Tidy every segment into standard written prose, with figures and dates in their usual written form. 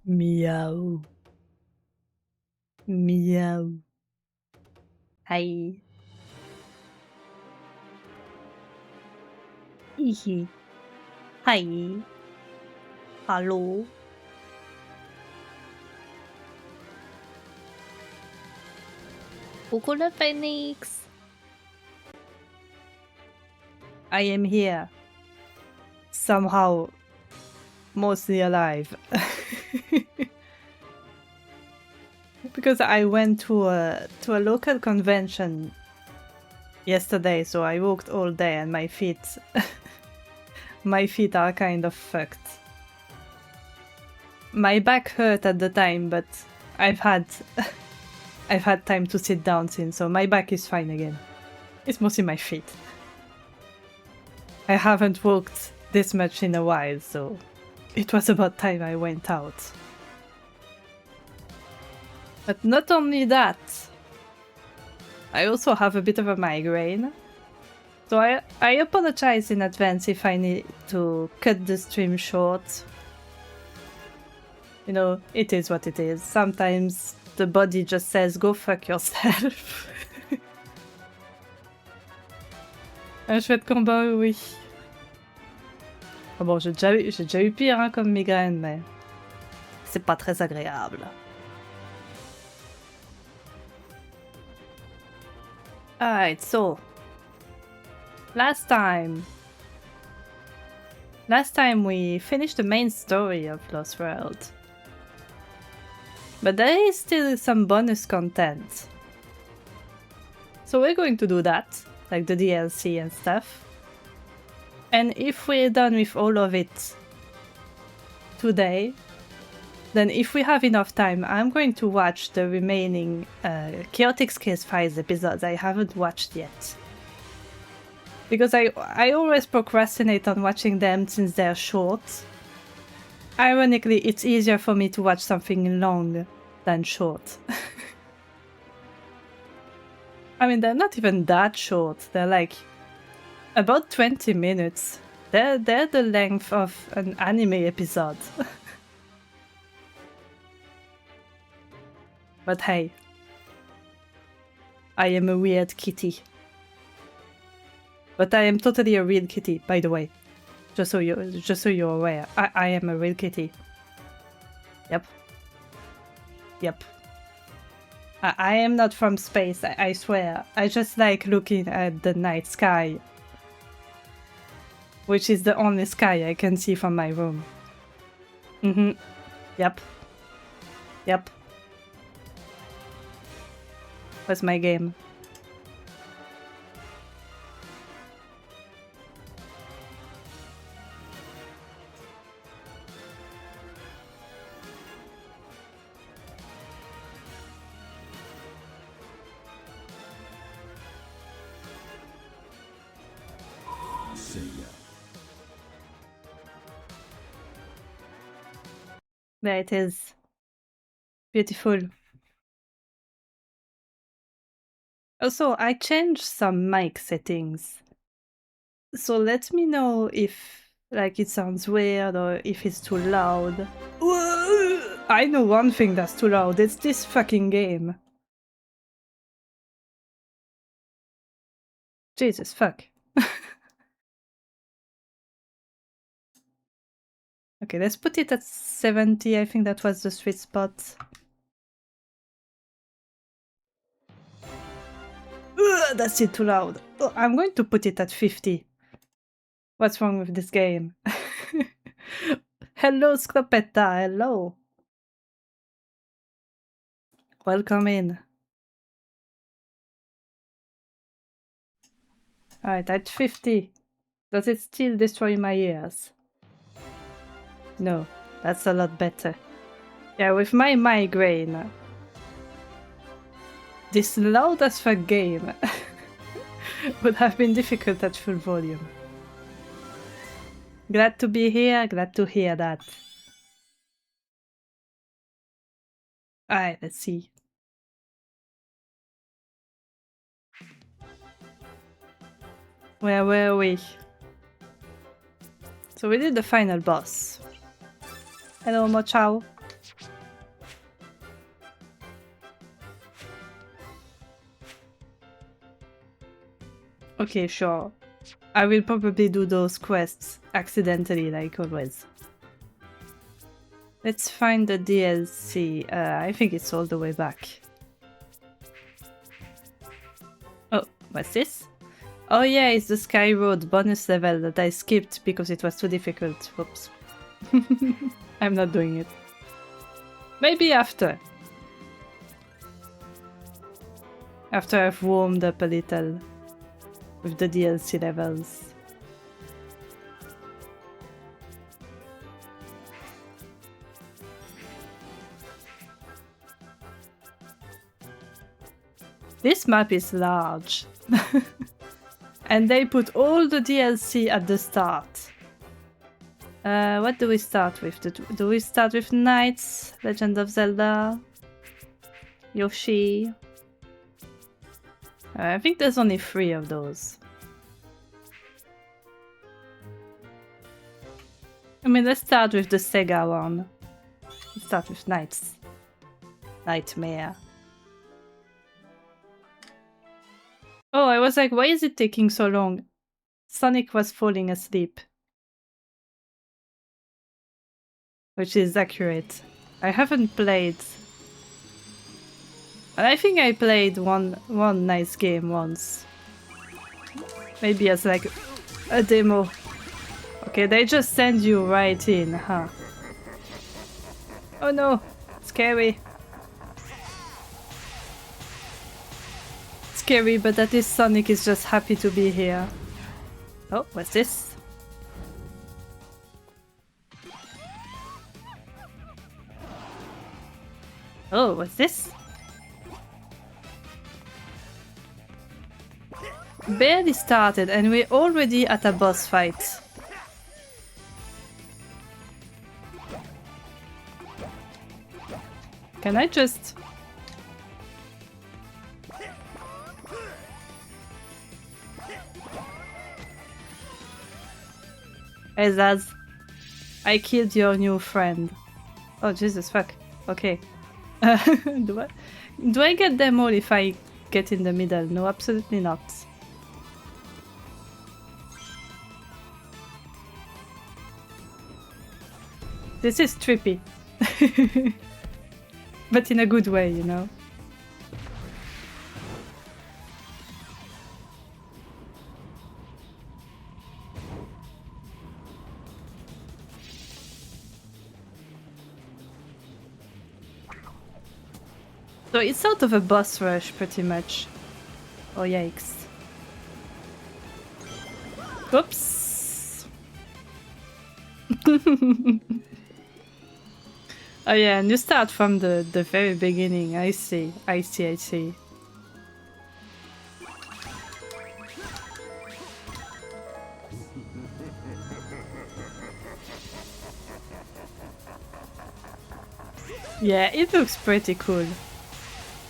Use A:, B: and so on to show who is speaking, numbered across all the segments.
A: Meow. Meow. Hi. Hihi. Hi. Hallo. Coucou le phoenix. I am here. Somehow. Mostly alive. Because I went to a local convention yesterday, so I walked all day and my feet my feet are kind of fucked. My back hurt at the time, but I've had time to sit down since, so my back is fine again. It's mostly my feet. I haven't walked this much in a while, so it was about time I went out. But not only that, I also have a bit of a migraine. So I apologize in advance if I need to cut the stream short. You know, it is what it is. Sometimes the body just says, go fuck yourself. Un chouette combat, oui. Ah bon, j'ai déjà eu pire hein, comme migraine, mais c'est pas très agréable. Alright, so last time we finished the main story of Lost World. But there is still some bonus content. So we're going to do that, like the DLC and stuff. And if we're done with all of it today, then if we have enough time, I'm going to watch the remaining Chaotix Casefiles episodes I haven't watched yet. Because I always procrastinate on watching them since they're short. Ironically, it's easier for me to watch something long than short. I mean, they're not even that short. They're like about 20 minutes. They're the length of an anime episode. But hey, I am a weird kitty. But I am totally a real kitty, by the way. Just so you're aware. I am a real kitty. Yep. Yep. I am not from space, I swear. I just like looking at the night sky. Which is the only sky I can see from my room. Yep. Yep. What's my game? There it is. Beautiful. Also, I changed some mic settings. So let me know if like it sounds weird or if it's too loud. I know one thing that's too loud. It's this fucking game. Jesus fuck. Okay, let's put it at 70. I think that was the sweet spot. That's it too loud. Oh, I'm going to put it at 50. What's wrong with this game? Hello, Scopetta. Hello. Welcome in. Alright, at 50. Does it still destroy my ears? No, that's a lot better. Yeah, with my migraine, this loud as fuck game would have been difficult at full volume. Glad to be here, glad to hear that. Alright, let's see. Where were we? So we did the final boss. Hello, Mochao. Okay, sure. I will probably do those quests accidentally, like always. Let's find the DLC. I think it's all the way back. Oh, what's this? Oh yeah, it's the Sky Road bonus level that I skipped because it was too difficult. Whoops. I'm not doing it. Maybe after. After I've warmed up a little with the DLC levels. This map is large. And they put all the DLC at the start. What do we start with? Do we start with Knights, Legend of Zelda, Yoshi? I think there's only 3 of those. I mean, let's start with the Sega one. Let's start with Knights. Nightmare. Oh, I was like, why is it taking so long? Sonic was falling asleep. Which is accurate. I haven't played... I think I played one nice game once. Maybe as like a demo. Okay, they just send you right in, huh? Oh no, scary. Scary, but at least Sonic is just happy to be here. Oh, what's this? Oh, what's this? Barely started and we're already at a boss fight. Can I just... Hey Zaz, I killed your new friend. Oh Jesus fuck. Okay. Do I get them all if I get in the middle? No, absolutely not. This is trippy. But in a good way, you know? So it's sort of a boss rush, pretty much. Oh, yikes. Oops. Oh yeah, and you start from the very beginning. I see. I see. Yeah, it looks pretty cool.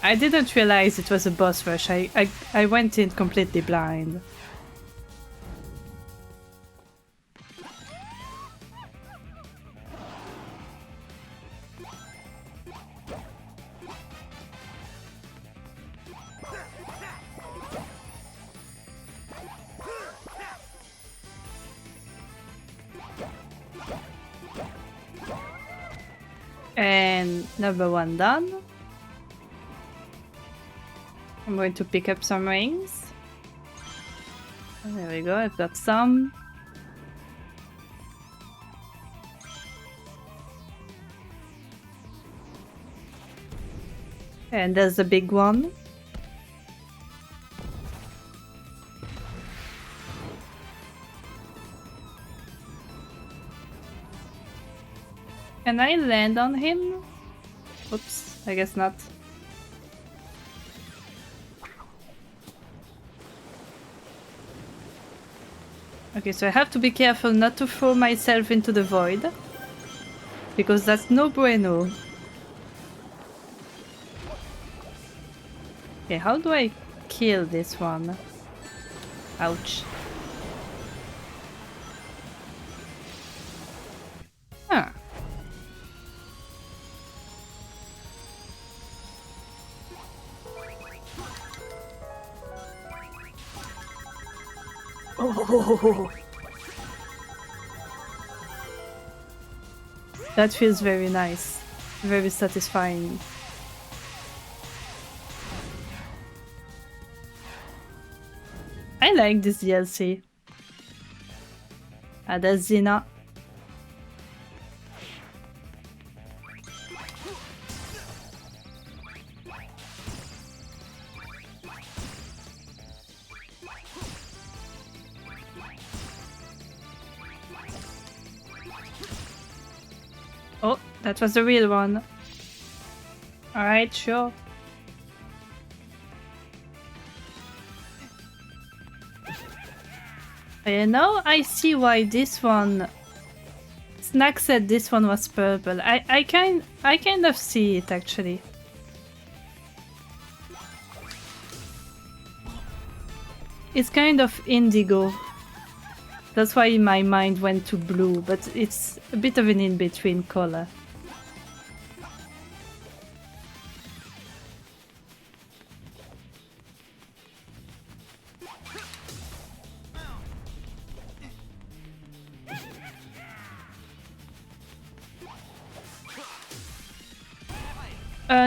A: I didn't realize it was a boss rush. I went in completely blind. And number 1 done. I'm going to pick up some rings. There we go, I've got some. And there's the big one. Can I land on him? Oops, I guess not. Okay, so I have to be careful not to throw myself into the void. Because that's no bueno. Okay, how do I kill this one? Ouch. Huh. Oh. That feels very nice, very satisfying. I like this DLC. There's Xena. Oh, that was the real one. Alright, sure. Now I see why this one... Snack said this one was purple. I kind of see it actually. It's kind of indigo. That's why my mind went to blue, but it's a bit of an in-between color.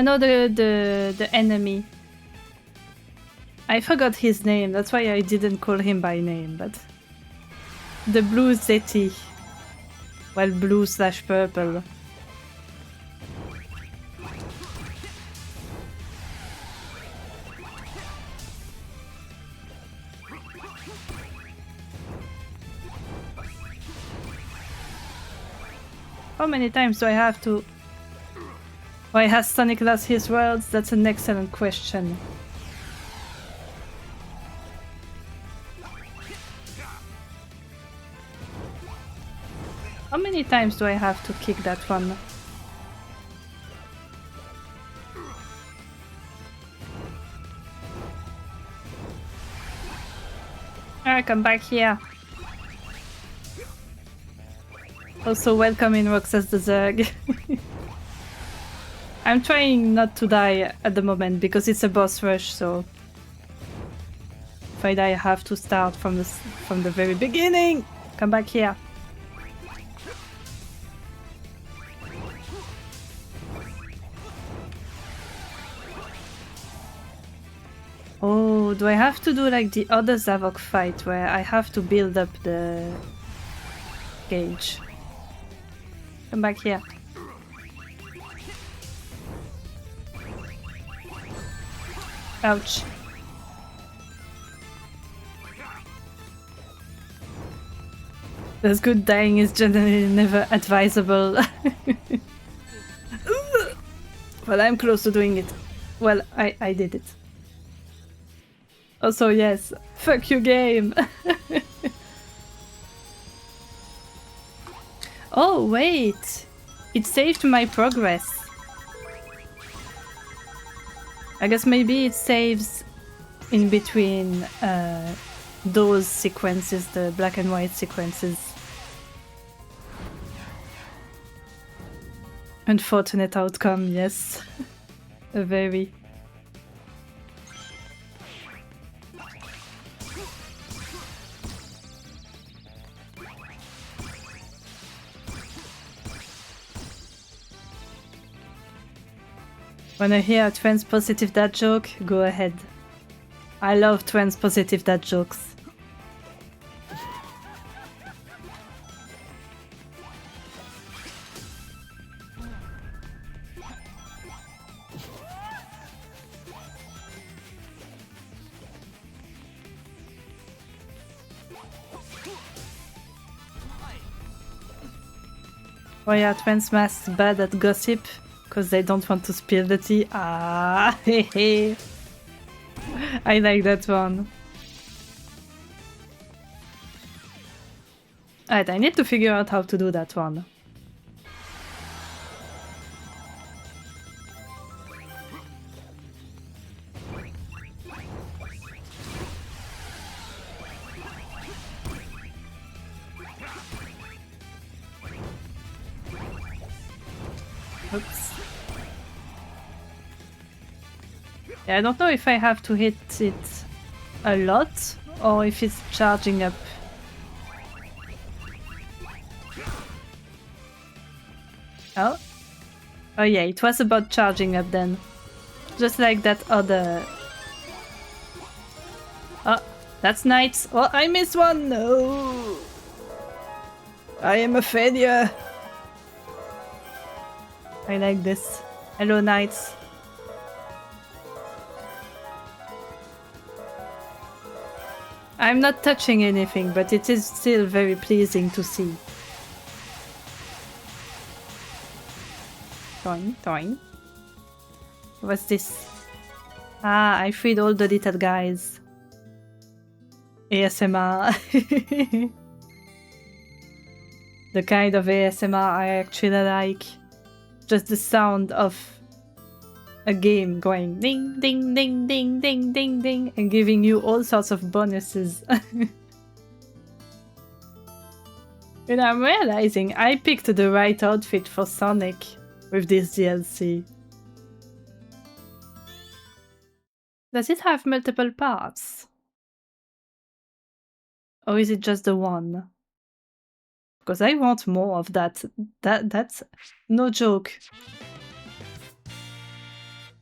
A: No, the enemy. I forgot his name, that's why I didn't call him by name, but... The blue Zeti. Well, blue/purple. How many times do I have to... Why has Sonic lost his worlds? That's an excellent question. How many times do I have to kick that one? Alright, come back here. Also welcome in Roxas the Zerg. I'm trying not to die at the moment because it's a boss rush, so... If I die I have to start from the very beginning! Come back here. Oh, do I have to do like the other Zavok fight where I have to build up the gauge? Come back here. Ouch. That's good, dying is generally never advisable. Well, I'm close to doing it. Well, I did it. Also, yes, fuck you, game! Oh, wait! It saved my progress. I guess maybe it saves in between those sequences, the black and white sequences. Unfortunate outcome, yes. A very... Wanna hear a trans-positive dad joke? Go ahead. I love trans-positive dad jokes. Why are trans masks bad at gossip? Because they don't want to spill the tea. Ah, hehe. I like that one. Alright, I need to figure out how to do that one. Oops. Yeah, I don't know if I have to hit it a lot or if it's charging up Oh? Oh yeah, it was about charging up then. Just like that other... Oh, that's nice. Oh, I missed one! No! I am a failure! I like this. Hello, knights. I'm not touching anything, but it is still very pleasing to see. Toing, toing. What's this? Ah, I freed all the little guys. ASMR. The kind of ASMR I actually like. Just the sound of a game going ding, ding, ding, ding, ding, ding, ding, and giving you all sorts of bonuses. And I'm realizing I picked the right outfit for Sonic with this DLC. Does it have multiple parts? Or is it just the one? Because I want more of that. That's no joke.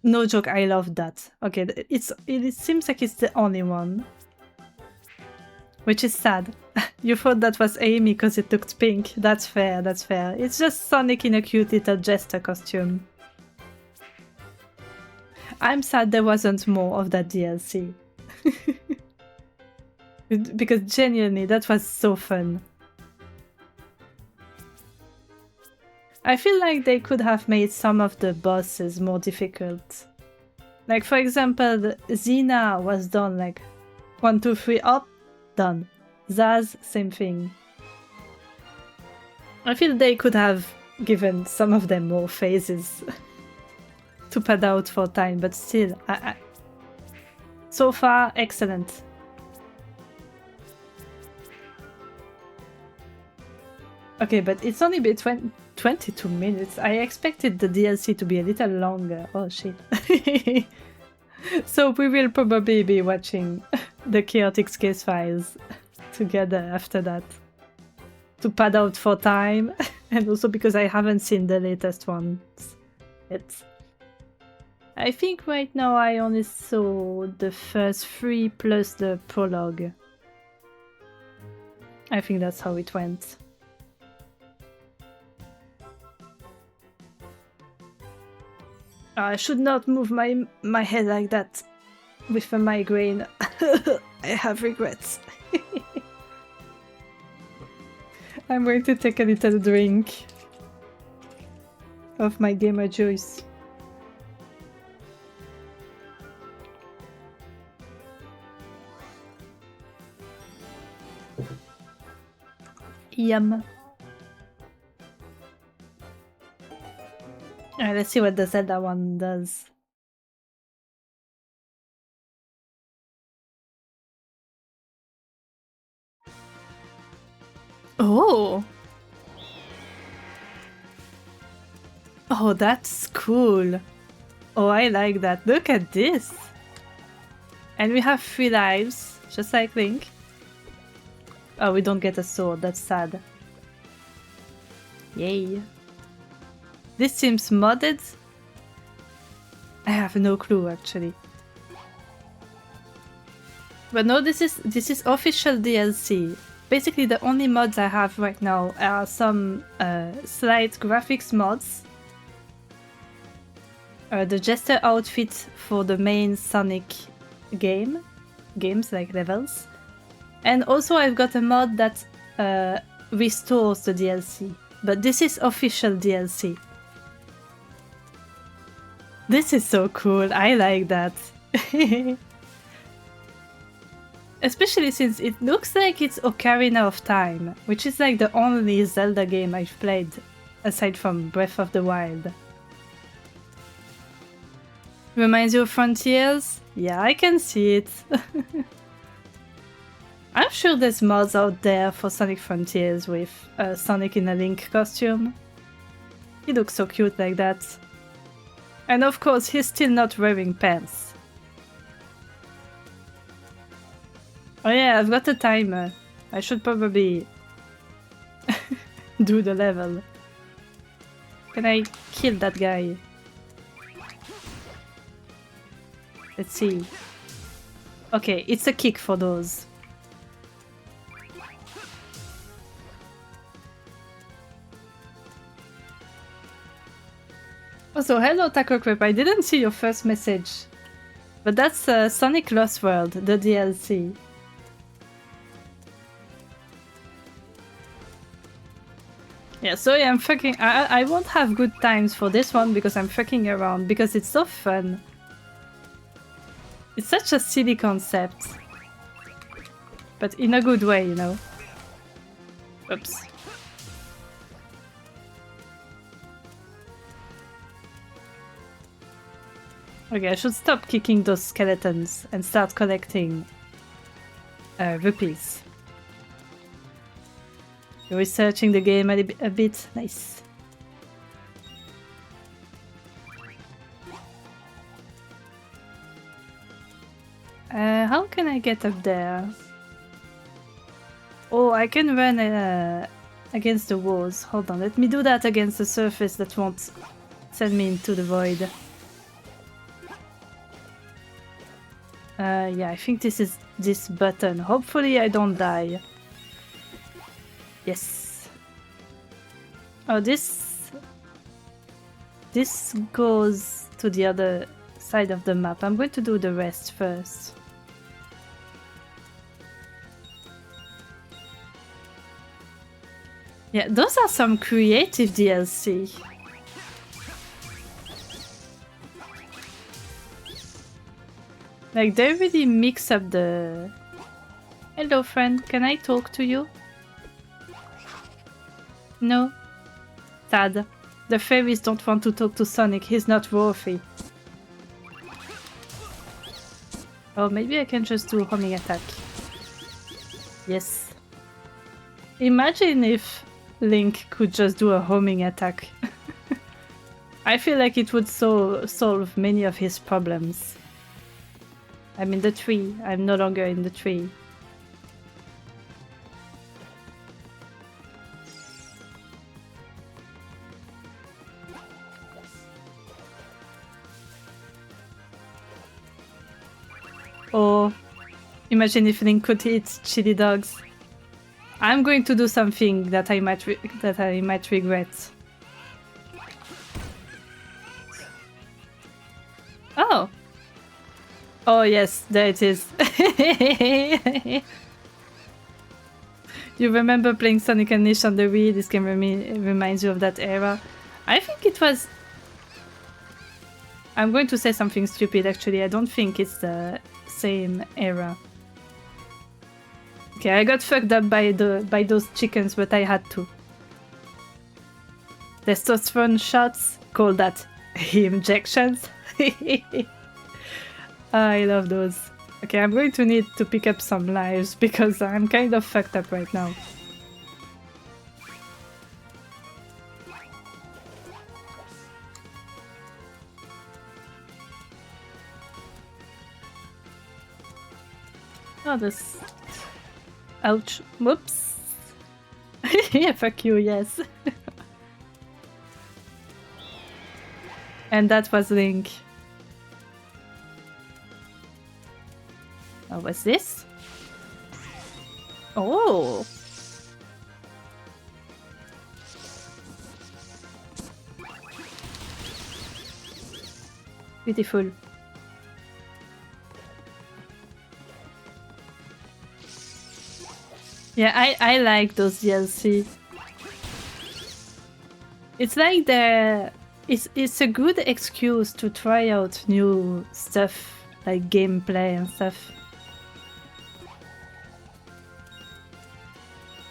A: No joke, I love that. Okay, it seems like it's the only one. Which is sad. You thought that was Amy because it looked pink. That's fair, that's fair. It's just Sonic in a cute little jester costume. I'm sad there wasn't more of that DLC. Because genuinely, that was so fun. I feel like they could have made some of the bosses more difficult. Like, for example, Xena was done like 1, 2, 3, up, done. Zaz, same thing. I feel they could have given some of them more phases to pad out for time, but still, so far, excellent. Okay, but it's only been 22 minutes. I expected the DLC to be a little longer. Oh shit. So we will probably be watching the Chaotix Casefiles together after that. To pad out for time, and also because I haven't seen the latest ones yet. I think right now I only saw the first 3 plus the prologue. I think that's how it went. I should not move my head like that with a migraine. I have regrets. I'm going to take a little drink of my gamer juice. Yum. Alright, let's see what the Zelda one does. Oh! Oh, that's cool. Oh, I like that. Look at this. And we have 3 lives, just like Link. Oh, we don't get a sword. That's sad. Yay. This seems modded. I have no clue, actually. But no, this is official DLC. Basically, the only mods I have right now are some slight graphics mods. The Jester outfit for the main Sonic games like levels. And also I've got a mod that restores the DLC. But this is official DLC. This is so cool, I like that. Especially since it looks like it's Ocarina of Time, which is like the only Zelda game I've played, aside from Breath of the Wild. Reminds you of Frontiers? Yeah, I can see it. I'm sure there's mods out there for Sonic Frontiers with Sonic in a Link costume. He looks so cute like that. And of course, he's still not wearing pants. Oh yeah, I've got a timer. I should probably do the level. Can I kill that guy? Let's see. Okay, it's a kick for those. Also, hello Taco Crep, I didn't see your first message. But that's Sonic Lost World, the DLC. Yeah, sorry, I'm fucking... I won't have good times for this one because I'm fucking around, because it's so fun. It's such a silly concept. But in a good way, you know. Oops. Okay, I should stop kicking those skeletons and start collecting rupees. You're researching the game a bit. Nice. How can I get up there? Oh, I can run against the walls. Hold on, let me do that against the surface that won't send me into the void. Yeah, I think this is this button. Hopefully I don't die. Yes. Oh, this goes to the other side of the map. I'm going to do the rest first. Yeah, those are some creative DLC. Like, they really mix up the... Hello, friend. Can I talk to you? No. Sad. The fairies don't want to talk to Sonic. He's not worthy. Oh, maybe I can just do a homing attack. Yes. Imagine if Link could just do a homing attack. I feel like it would solve many of his problems. I'm in the tree. I'm no longer in the tree. Or imagine if Link could eat chili dogs. I'm going to do something that I might regret. Oh. Oh yes, there it is. You remember playing Sonic Unleashed on the Wii? This game reminds you of that era. I think it was... I'm going to say something stupid actually. I don't think it's the same era. Okay, I got fucked up by those chickens, but I had to. Testosterone shots? Call that injections? I love those. Okay, I'm going to need to pick up some lives because I'm kind of fucked up right now. Oh, this... Ouch. Whoops. Yeah, fuck you, yes. And that was Link. Oh, what's this? Oh! Beautiful. Yeah, I like those DLC. It's like it's a good excuse to try out new stuff, like gameplay and stuff.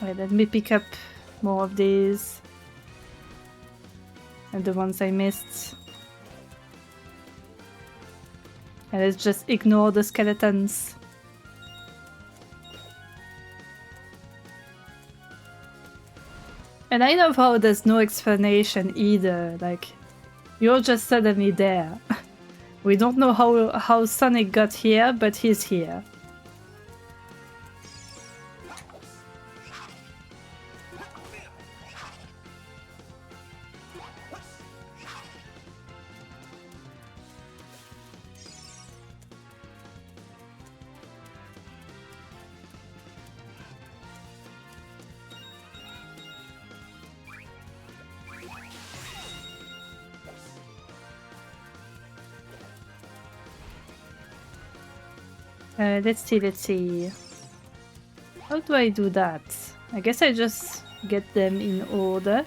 A: Wait, let me pick up more of these. And the ones I missed. And let's just ignore the skeletons. And I love how there's no explanation either, like, you're just suddenly there. We don't know how Sonic got here, but he's here. Let's see. How do I do that? I guess I just get them in order.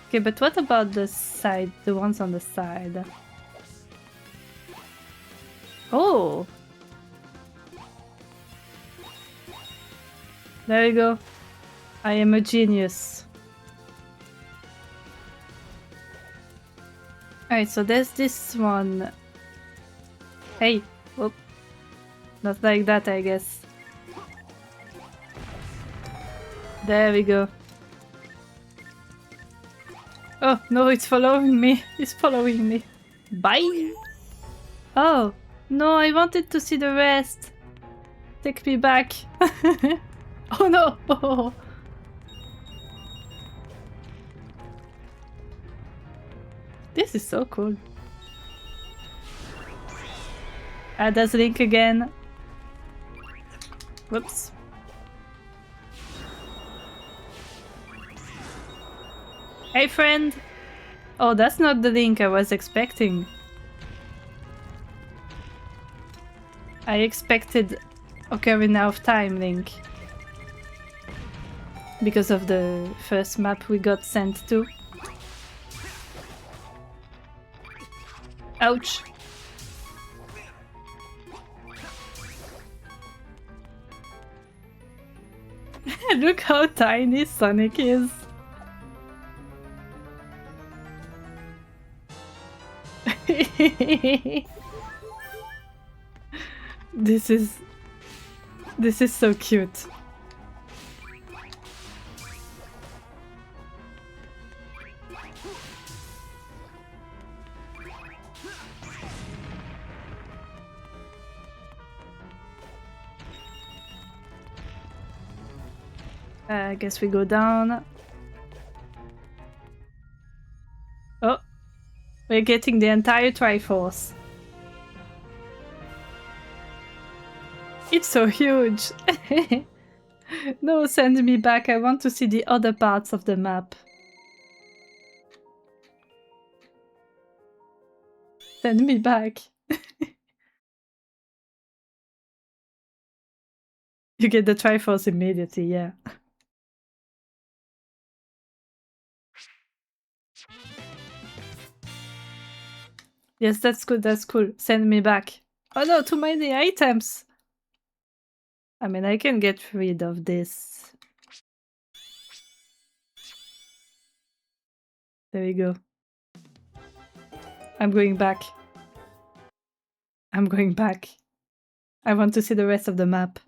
A: Okay, but what about the side, the ones on the side? Oh! There you go. I am a genius. Alright, so there's this one. Hey! Whoop. Not like that, I guess. There we go. Oh, no, it's following me. It's following me. Bye! Oh, no, I wanted to see the rest. Take me back. Oh no! Oh. This is so cool. There's Link again. Whoops. Hey friend! Oh, that's not the Link I was expecting. I expected Ocarina of Time Link. Because of the first map we got sent to. Ouch! Look how tiny Sonic is! This is so cute. I guess we go down. Oh, we're getting the entire Triforce. It's so huge. No, send me back. I want to see the other parts of the map. Send me back. You get the Triforce immediately, yeah. Yes, that's good, that's cool. Send me back. Oh no, too many items! I mean, I can get rid of this. There we go. I'm going back. I'm going back. I want to see the rest of the map.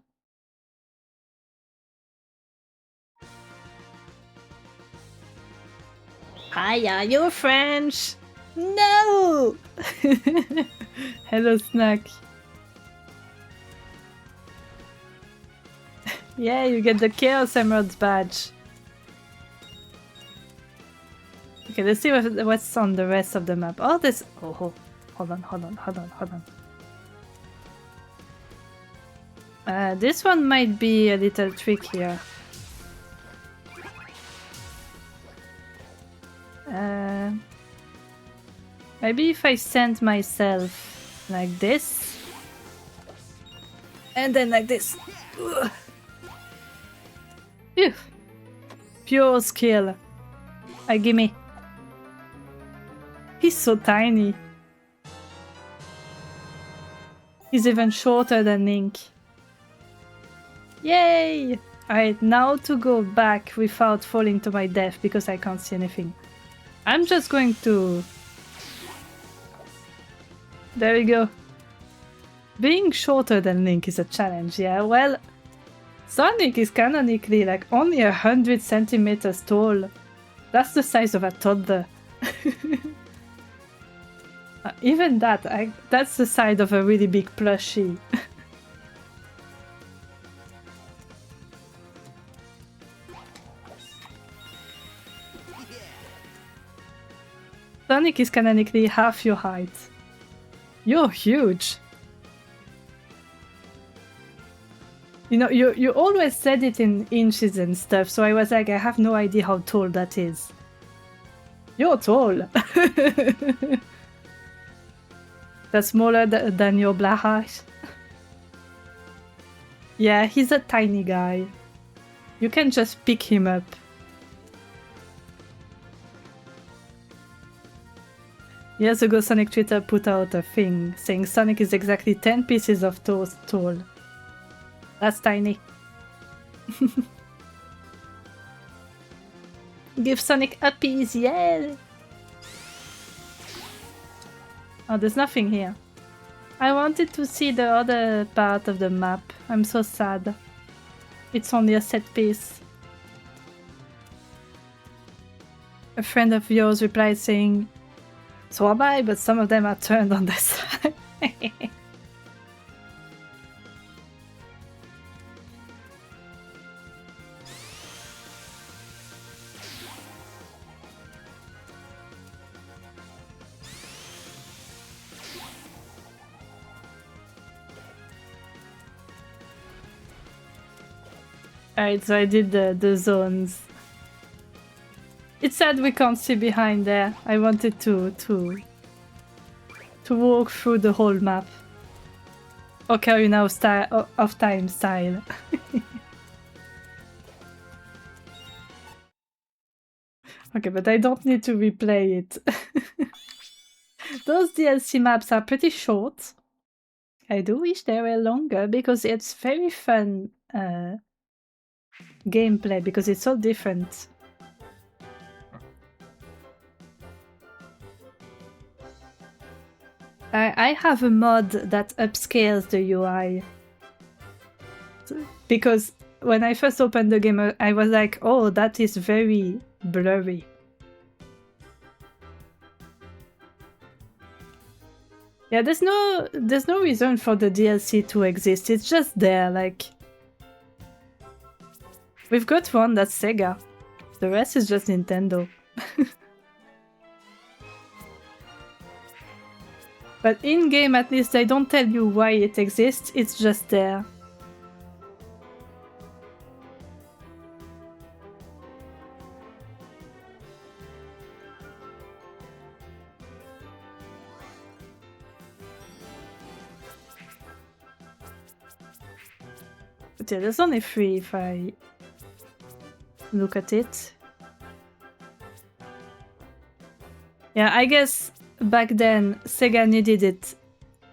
A: Hiya, you're French! No! Hello, Snack. Yeah, you get the Chaos Emeralds badge. Okay, let's see what's on the rest of the map. Oh, this... Oh, hold on. This one might be a little trickier. Maybe if I send myself like this. And then like this. Ugh. Phew. Pure skill. Gimme. He's so tiny. He's even shorter than Link. Yay! Alright, now to go back without falling to my death because I can't see anything. I'm just going to... There we go. Being shorter than Link is a challenge, yeah? Well, Sonic is canonically like only 100 centimeters tall. That's the size of a toddler. Even that, that's the size of a really big plushie. Sonic is canonically half your height. You're huge. You know, you always said it in inches and stuff, so I was like, I have no idea how tall that is. You're tall. That's smaller than your black eyes. Yeah, he's a tiny guy. You can just pick him up. Years ago, Sonic Twitter put out a thing saying Sonic is exactly 10 pieces of toast tall. That's tiny. Give Sonic uppies, yeah! Oh, there's nothing here. I wanted to see the other part of the map. I'm so sad. It's only a set piece. A friend of yours replied saying, "So am I, but some of them are turned on their side." Alright, so I did the zones. It's sad we can't see behind there. I wanted to walk through the whole map. Ocarina of Time style. Okay, but I don't need to replay it. Those DLC maps are pretty short. I do wish they were longer because it's very fun gameplay because it's so different. I have a mod that upscales the UI. Because when I first opened the game, I was like, oh, that is very blurry. Yeah, there's no reason for the DLC to exist. It's just there, like... We've got one that's Sega. The rest is just Nintendo. But in-game, at least, they don't tell you why it exists, it's just there. But yeah, there's only 3 if I look at it. Yeah, I guess back then Sega needed it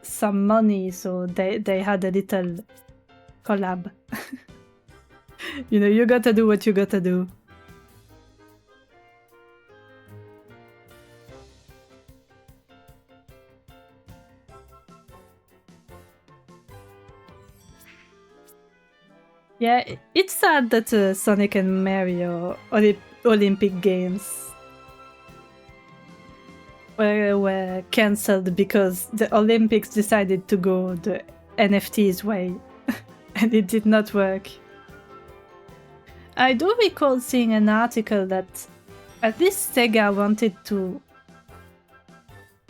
A: some money, so they had a little collab. You know, you gotta do what you gotta do. Yeah, it's sad that Sonic and Mario Olympic Games were cancelled because the Olympics decided to go the NFT's way and it did not work. I do recall seeing an article that at least Sega wanted to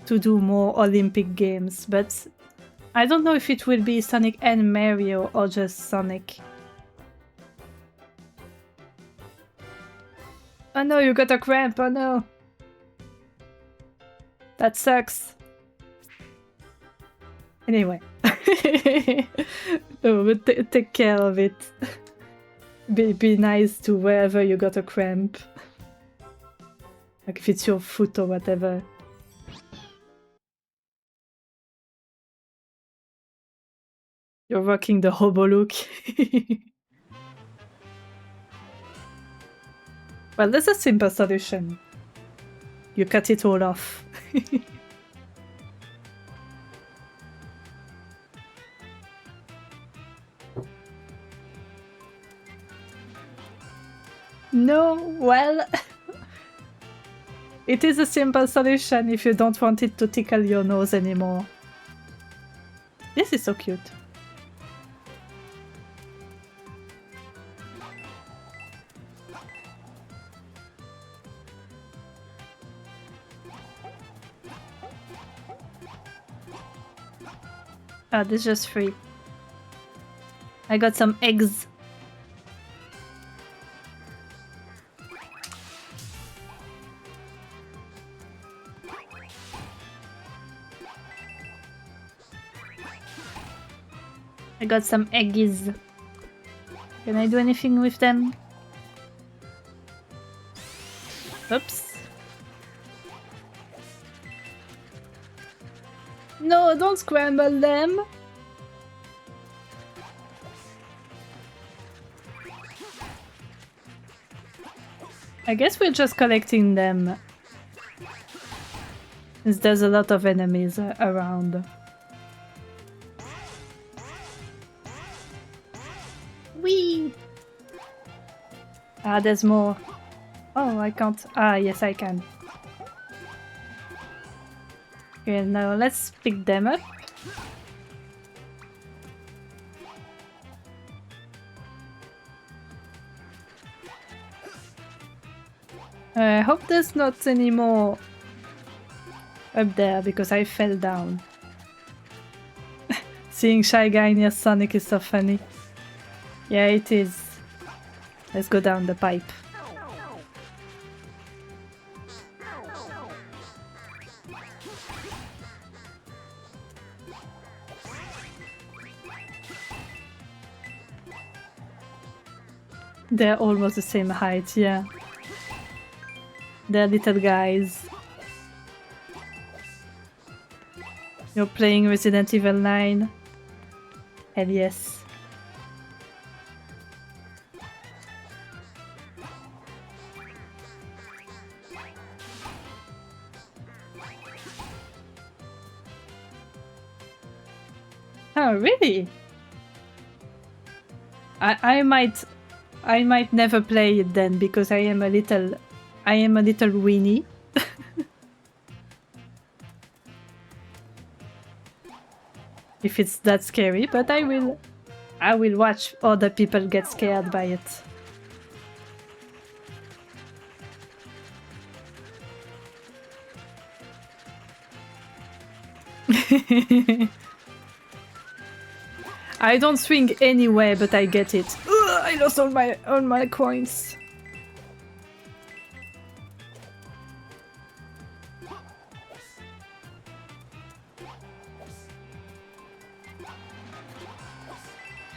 A: do more Olympic Games, but I don't know if it will be Sonic and Mario or just Sonic. Oh no, you got a cramp, oh no! That sucks. Anyway. Oh, but take care of it. Be nice to wherever you got a cramp. Like if it's your foot or whatever. You're rocking the hobo look. Well, there's a simple solution. You cut it all off. No, well... It is a simple solution if you don't want it to tickle your nose anymore. This is so cute. Ah, this is just free. I got some eggs. I got some eggies. Can I do anything with them? Oops. No, don't scramble them! I guess we're just collecting them. Since there's a lot of enemies around. Whee! Ah, there's more. Oh, I can't. Ah, yes, I can. Okay, now let's pick them up. I hope there's not any more up there because I fell down. Seeing Shy Guy near Sonic is so funny. Yeah, it is. Let's go down the pipe. They're almost the same height, yeah. They're little guys. You're playing Resident Evil 9? Hell yes. Oh, really? I might never play it then because I am a little weenie. If it's that scary, but I will watch other people get scared by it. I don't swing anyway, but I get it. Ugh, I lost all my coins.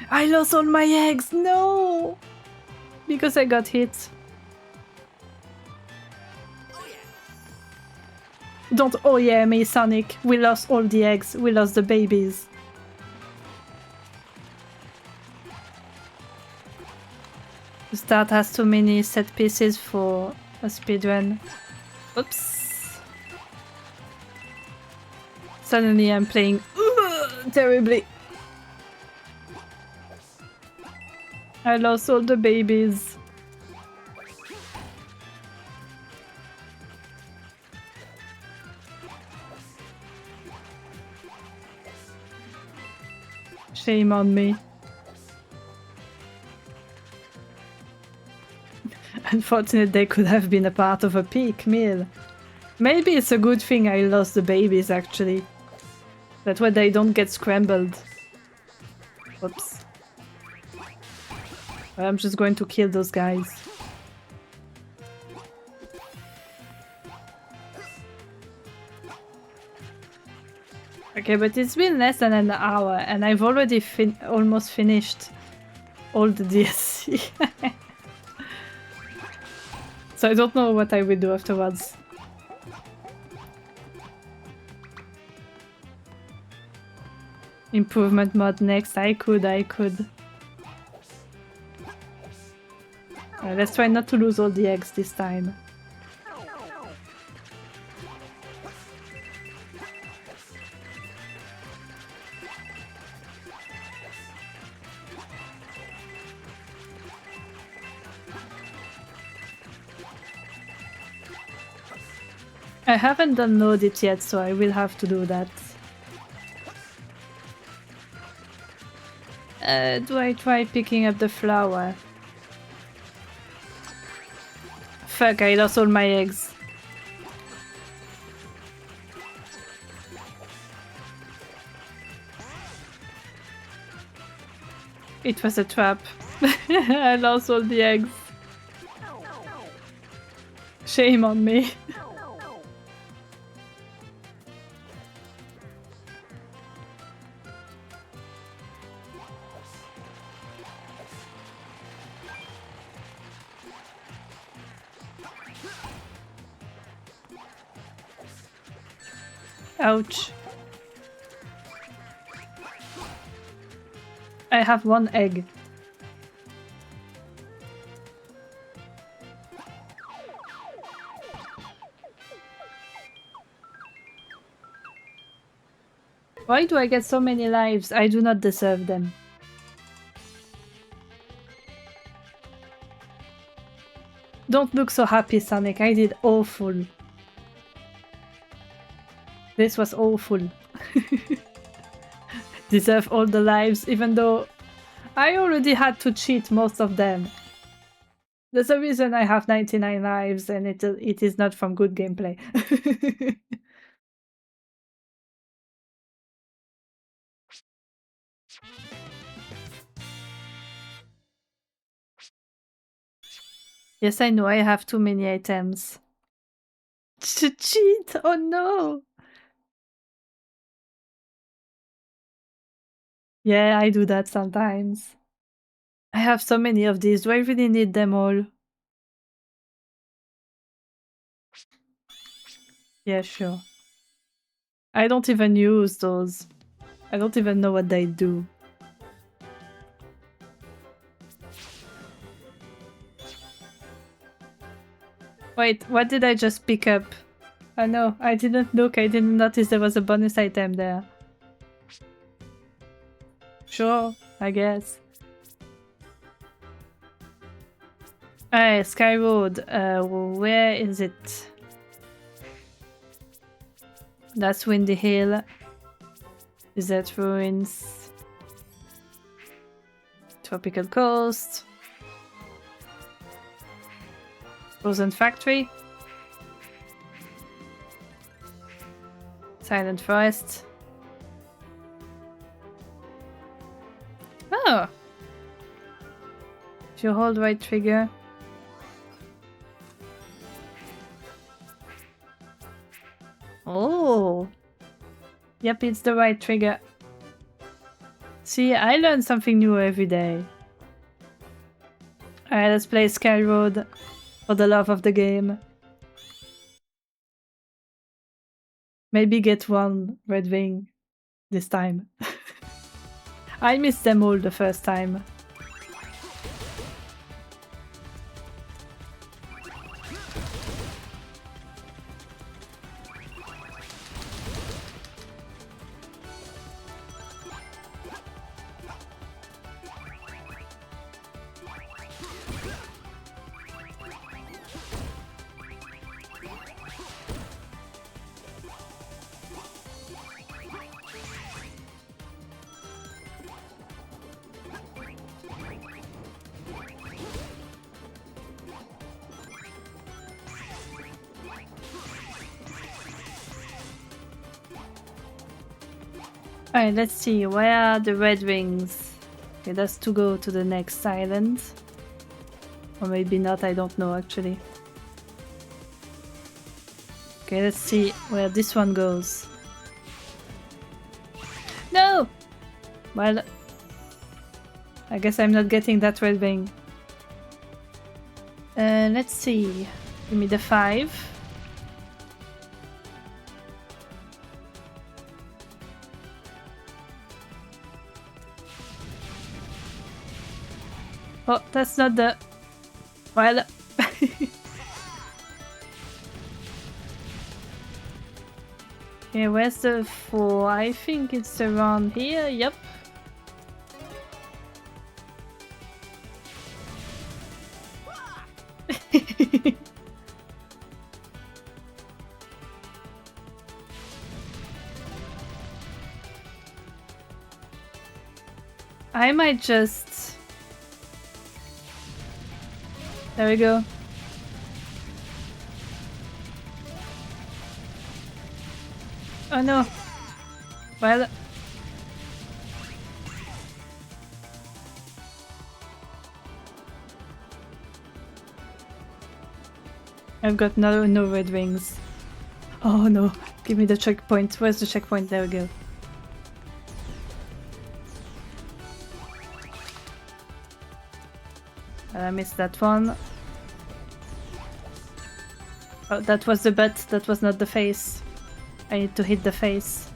A: I lost all my eggs! No! Because I got hit. Don't oh yeah me, Sonic. We lost all the eggs. We lost the babies. The start has too many set pieces for a speedrun. Oops. Suddenly I'm playing terribly. I lost all the babies. Shame on me. Unfortunately, they could have been a part of a peak meal. Maybe it's a good thing I lost the babies, actually. That way they don't get scrambled. Oops. I'm just going to kill those guys. Okay, but it's been less than an hour and I've already almost finished all the DLC. So I don't know what I will do afterwards. Improvement mod next. I could. Let's try not to lose all the eggs this time. I haven't downloaded it yet, so I will have to do that. Do I try picking up the flower? Fuck, I lost all my eggs. It was a trap. I lost all the eggs. Shame on me. Ouch. I have one egg. Why do I get so many lives? I do not deserve them. Don't look so happy, Sonic. I did awful. This was awful. Deserve all the lives, even though I already had to cheat most of them. There's a reason I have 99 lives and it is not from good gameplay. Yes, I know I have too many items. To cheat? Oh no! Yeah, I do that sometimes. I have so many of these. Do I really need them all? Yeah, sure. I don't even use those. I don't even know what they do. Wait, what did I just pick up? Oh no, I didn't look. I didn't notice there was a bonus item there. Sure, I guess. Alright, Sky Road. Where is it? That's Windy Hill. Is that Ruins? Tropical Coast. Frozen Factory. Silent Forest. Oh! If you hold right trigger. Oh! Yep, it's the right trigger. See, I learn something new every day. Alright, let's play Sky Road for the love of the game. Maybe get one Red Wing this time. I missed them all the first time. Alright, let's see, where are the Red Wings? Okay, that's to go to the next island. Or maybe not, I don't know actually. Okay, let's see where this one goes. No! Well, I guess I'm not getting that Red Wing. Let's see. Give me the 5. Oh, that's not the... Well... Okay, where's the 4? I think it's around here, yep. I might just... There we go. Oh no. Well... I've got no Red Wings. Oh no. Give me the checkpoint. Where's the checkpoint? There we go. I missed that one. Oh, that was the butt, that was not the face. I need to hit the face.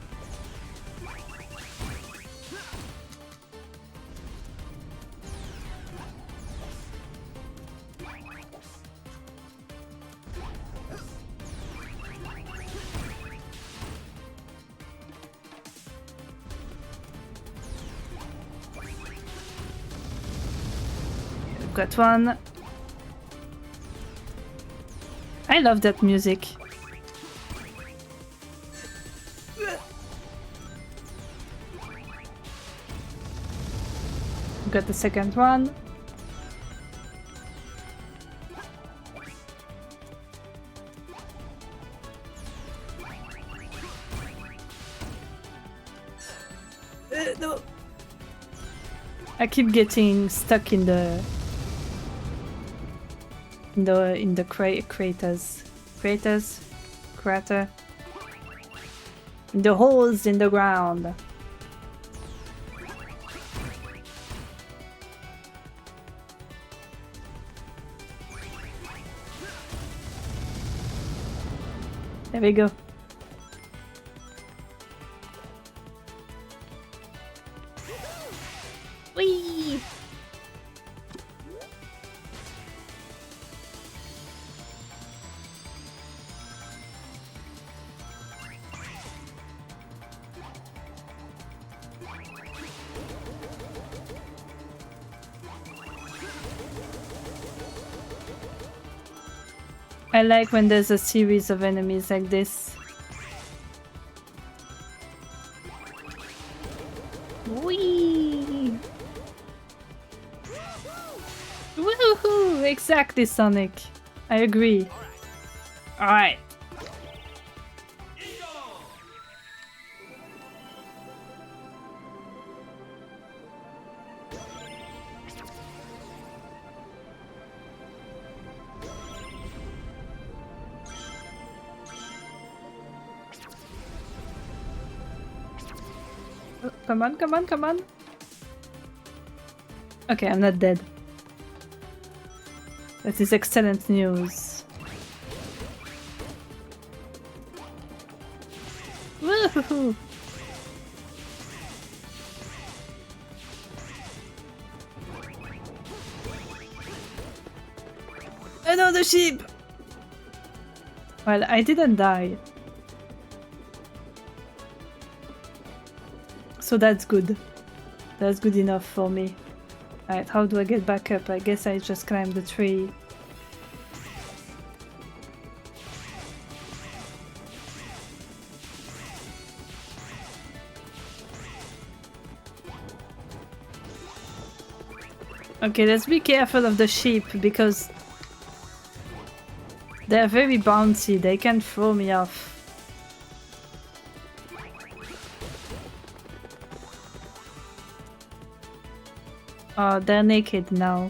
A: Got one. I love that music. Got the second one. No. I keep getting stuck in the craters. Crater. In the holes in the ground. There we go. Whee! I like when there's a series of enemies like this. Whee! Woohoo! Exactly, Sonic. I agree. Alright. Come on, come on, come on. Okay, I'm not dead. That is excellent news. Woohoo! Another sheep! Well, I didn't die. So that's good. That's good enough for me. Alright, how do I get back up? I guess I just climb the tree. Okay, let's be careful of the sheep because they're very bouncy. They can throw me off. Oh, they're naked now.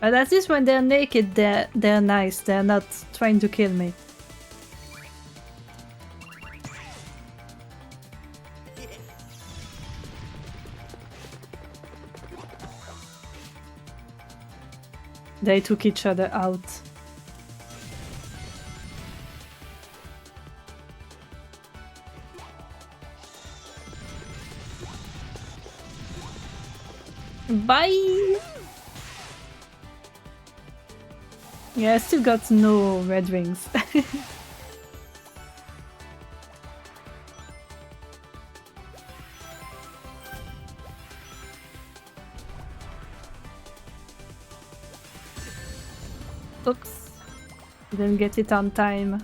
A: But at least when they're naked, they're nice. They're not trying to kill me. They took each other out. Bye! Yeah, I still got no red rings. Oops. Didn't get it on time.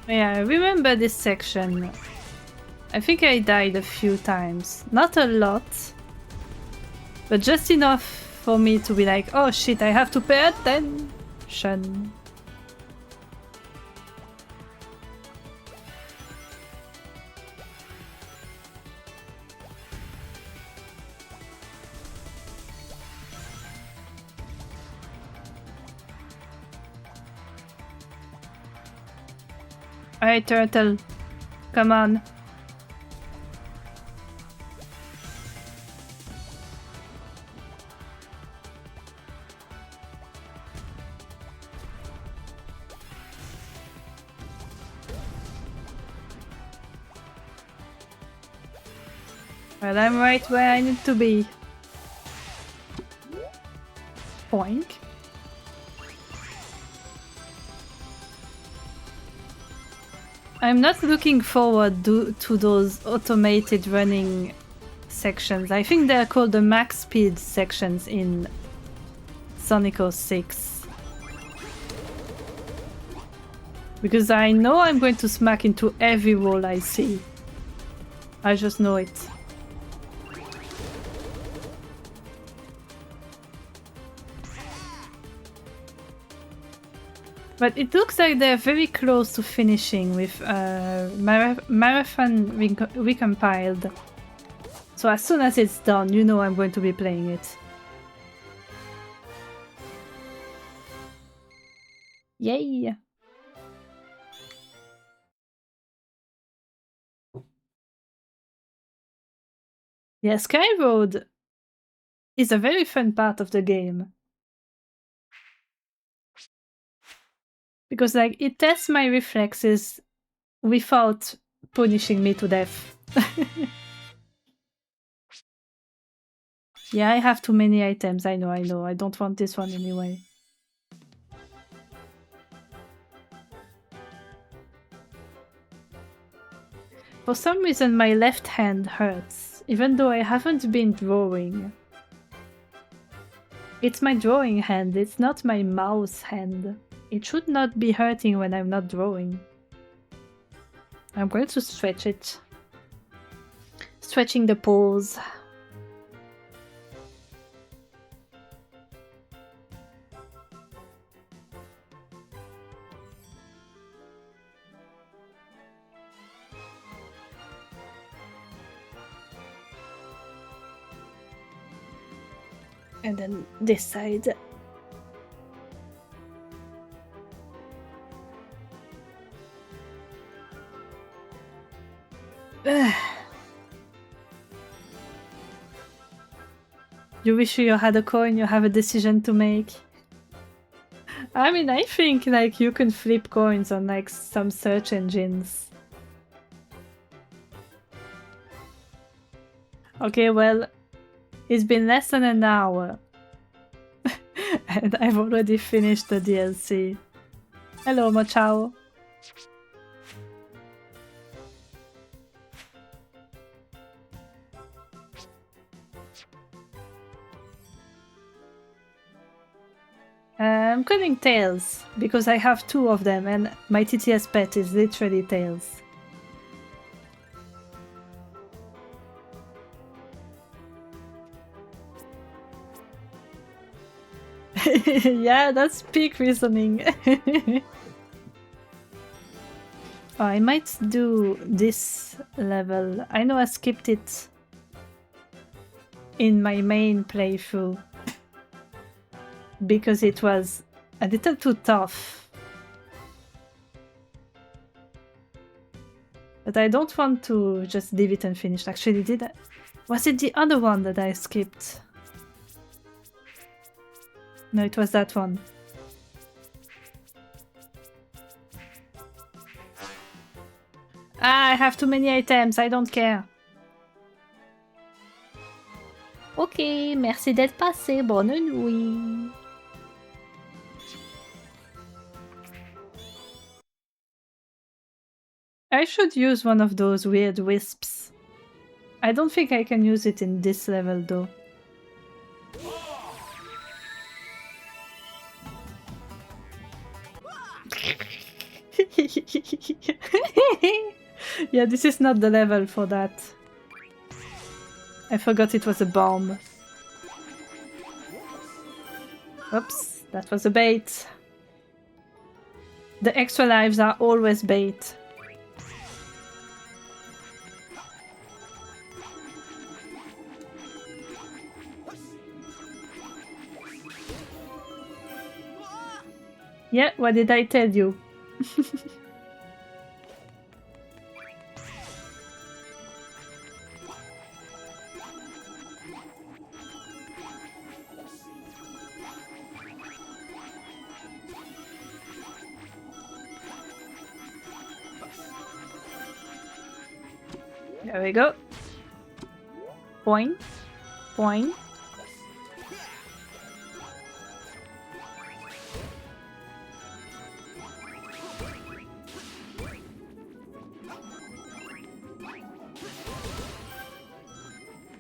A: Yeah, I remember this section. I think I died a few times. Not a lot, but just enough for me to be like, oh shit, I have to pay attention. Alright, turtle. Come on. Well, I'm right where I need to be. Boink. I'm not looking forward to those automated running sections. I think they're called the max speed sections in Sonic 06. Because I know I'm going to smack into every wall I see. I just know it. But it looks like they're very close to finishing with Marathon Recompiled. So as soon as it's done, you know I'm going to be playing it. Yay! Yeah, Sky Road is a very fun part of the game. Because like it tests my reflexes without punishing me to death. Yeah, I have too many items, I know. I don't want this one anyway. For some reason my left hand hurts, even though I haven't been drawing. It's my drawing hand, it's not my mouse hand. It should not be hurting when I'm not drawing. I'm going to stretch it. Stretching the paws. And then this side. You wish you had a coin, you have a decision to make. I mean, I think like you can flip coins on like some search engines. Okay, well, it's been less than an hour. And I've already finished the DLC. Hello, Machao. I'm cutting Tails, because I have 2 of them and my TTS pet is literally Tails. Yeah, that's peak reasoning. Oh, I might do this level. I know I skipped it in my main playthrough because it was a little too tough. But I don't want to just leave it unfinished. Actually, did I? Was it the other one that I skipped? No, it was that one. Ah, I have too many items, I don't care. Ok, merci d'être passé, bonne nuit. I should use one of those weird wisps. I don't think I can use it in this level though. Yeah, this is not the level for that. I forgot it was a bomb. Oops, that was a bait. The extra lives are always bait. Yeah, what did I tell you? There we go. Point. Point.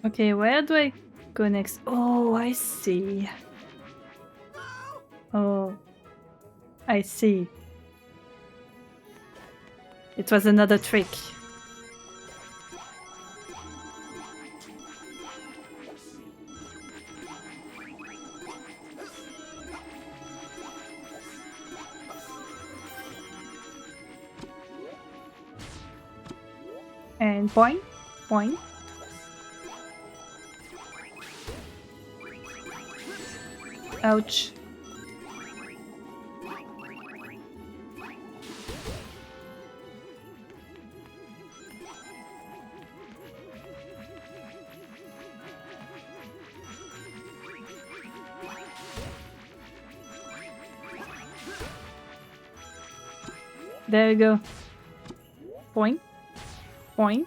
A: Okay, where do I go next? Oh, I see. Oh, I see. It was another trick. And point, point. Ouch. There we go. Point. Point.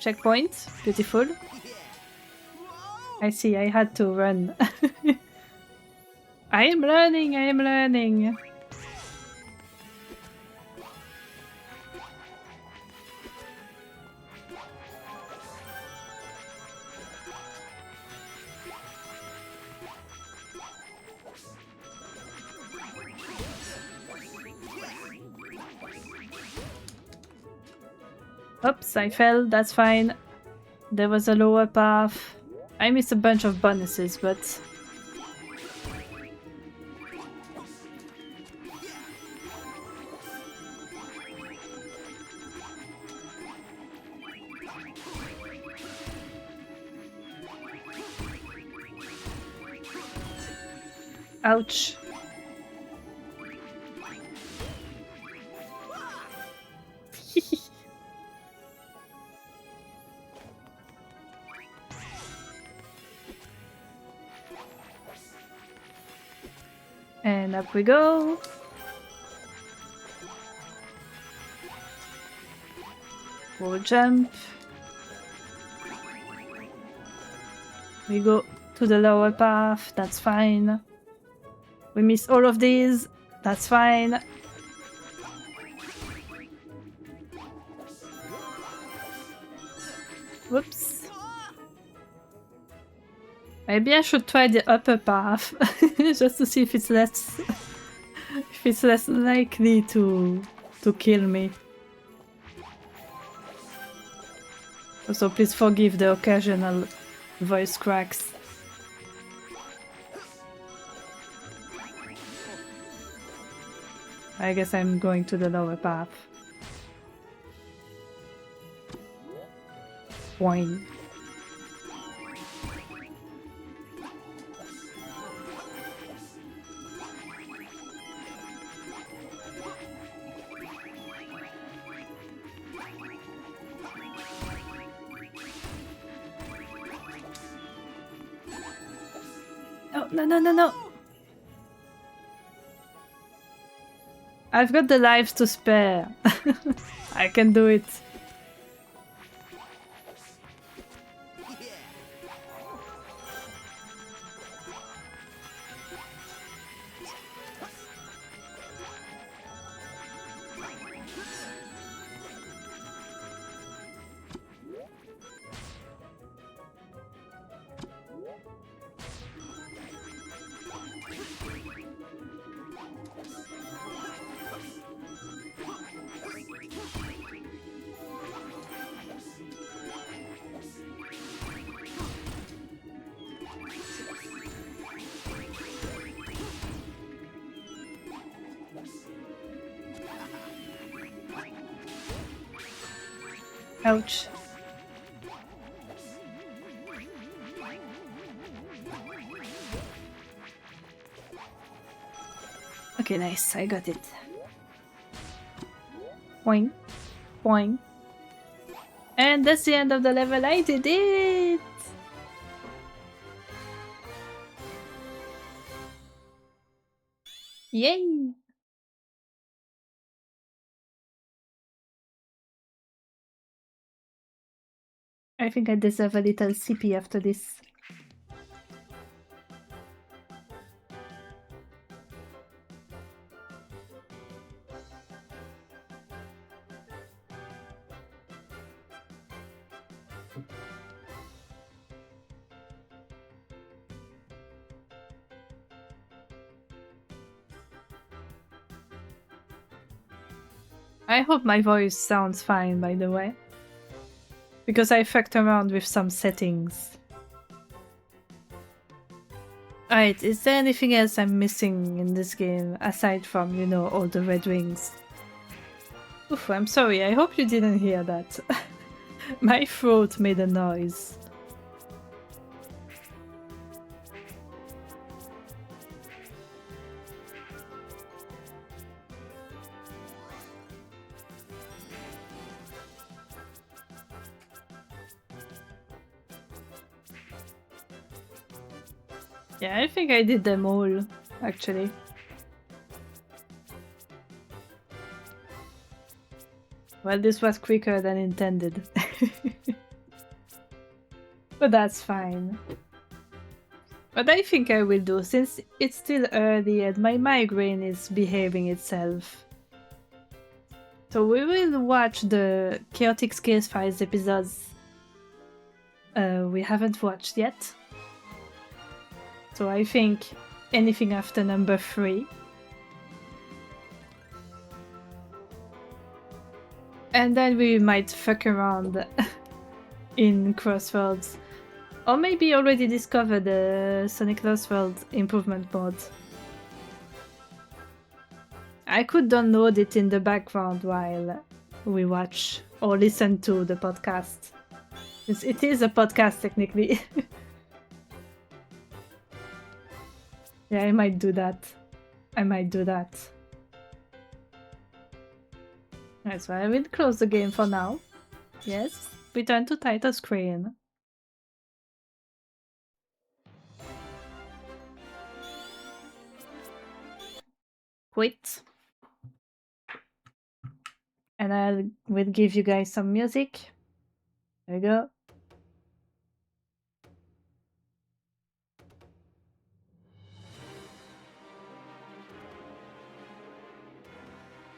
A: Checkpoint. Beautiful. I see, I had to run. I am learning, I am learning. Oops, I fell, that's fine. There was a lower path. I missed a bunch of bonuses, but... Ouch. And up we go. We'll jump. We go to the lower path, that's fine. We miss all of these, that's fine. Whoops. Maybe I should try the upper path, just to see if it's less likely to kill me. Also, please forgive the occasional voice cracks. I guess I'm going to the lower path. Point. Oh, no, no, no, no! I've got the lives to spare. I can do it. Ouch. Okay, nice. I got it. Boing. Boing. And that's the end of the level. I did it! Yay! I think I deserve a little CP after this. I hope my voice sounds fine, by the way. Because I fucked around with some settings. Alright, is there anything else I'm missing in this game, aside from, you know, all the red wings? Oof, I'm sorry, I hope you didn't hear that. My throat made a noise. Yeah, I think I did them all, actually. Well, this was quicker than intended. But that's fine. But I think I will do, since it's still early and my migraine is behaving itself. So we will watch the Chaotix Casefiles episodes we haven't watched yet. So I think anything after number 3. And then we might fuck around in Crossworlds. Or maybe already discover the Sonic Lost World improvement mod. I could download it in the background while we watch or listen to the podcast. It is a podcast technically. Yeah, I might do that. Right, so I will close the game for now. Yes, return to title screen. Quit. And I will give you guys some music. There you go.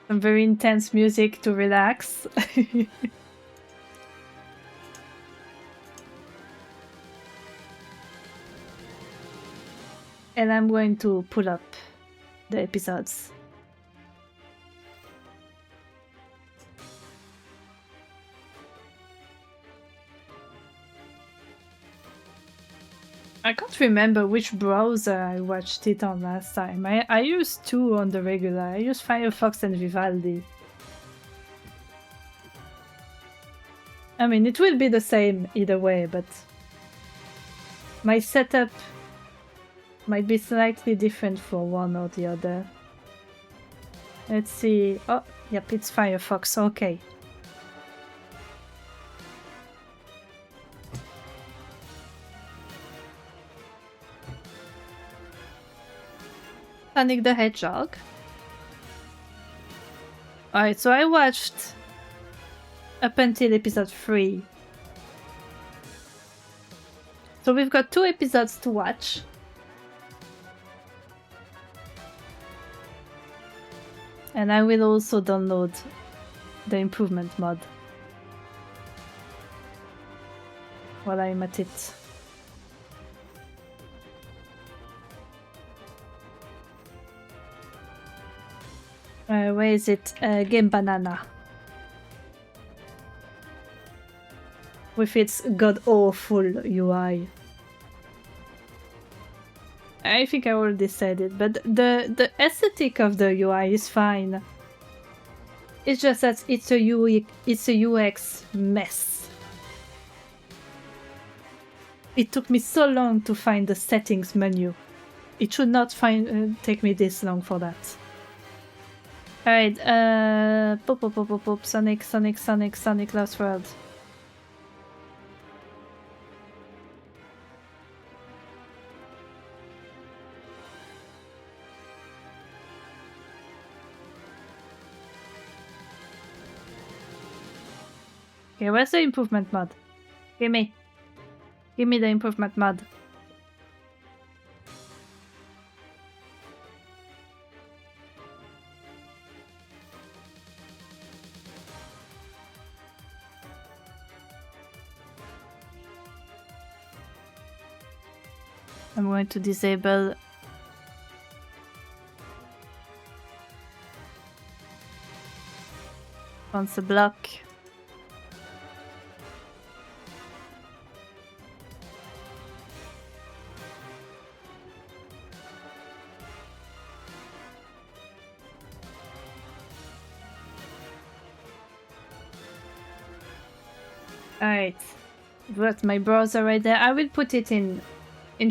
A: Some very intense music to relax. And I'm going to pull up the episodes. I can't remember which browser I watched it on last time. I used 2 on the regular. I used Firefox and Vivaldi. I mean, it will be the same either way, but my setup might be slightly different for one or the other. Let's see. Oh, yep, it's Firefox. Okay. Sonic the Hedgehog. Alright, so I watched up until episode 3. So we've got 2 episodes to watch. And I will also download the improvement mod while I'm at it. Where is it? Game Banana. With its god-awful UI. I think I already said it, but the aesthetic of the UI is fine. It's just that it's a UX mess. It took me so long to find the settings menu. It should not take me this long for that. Alright, Sonic, Lost World. Okay, where's the improvement mod? Give me the improvement mod. I'm going to disable once a block. Alright, got my browser right there. I will put it in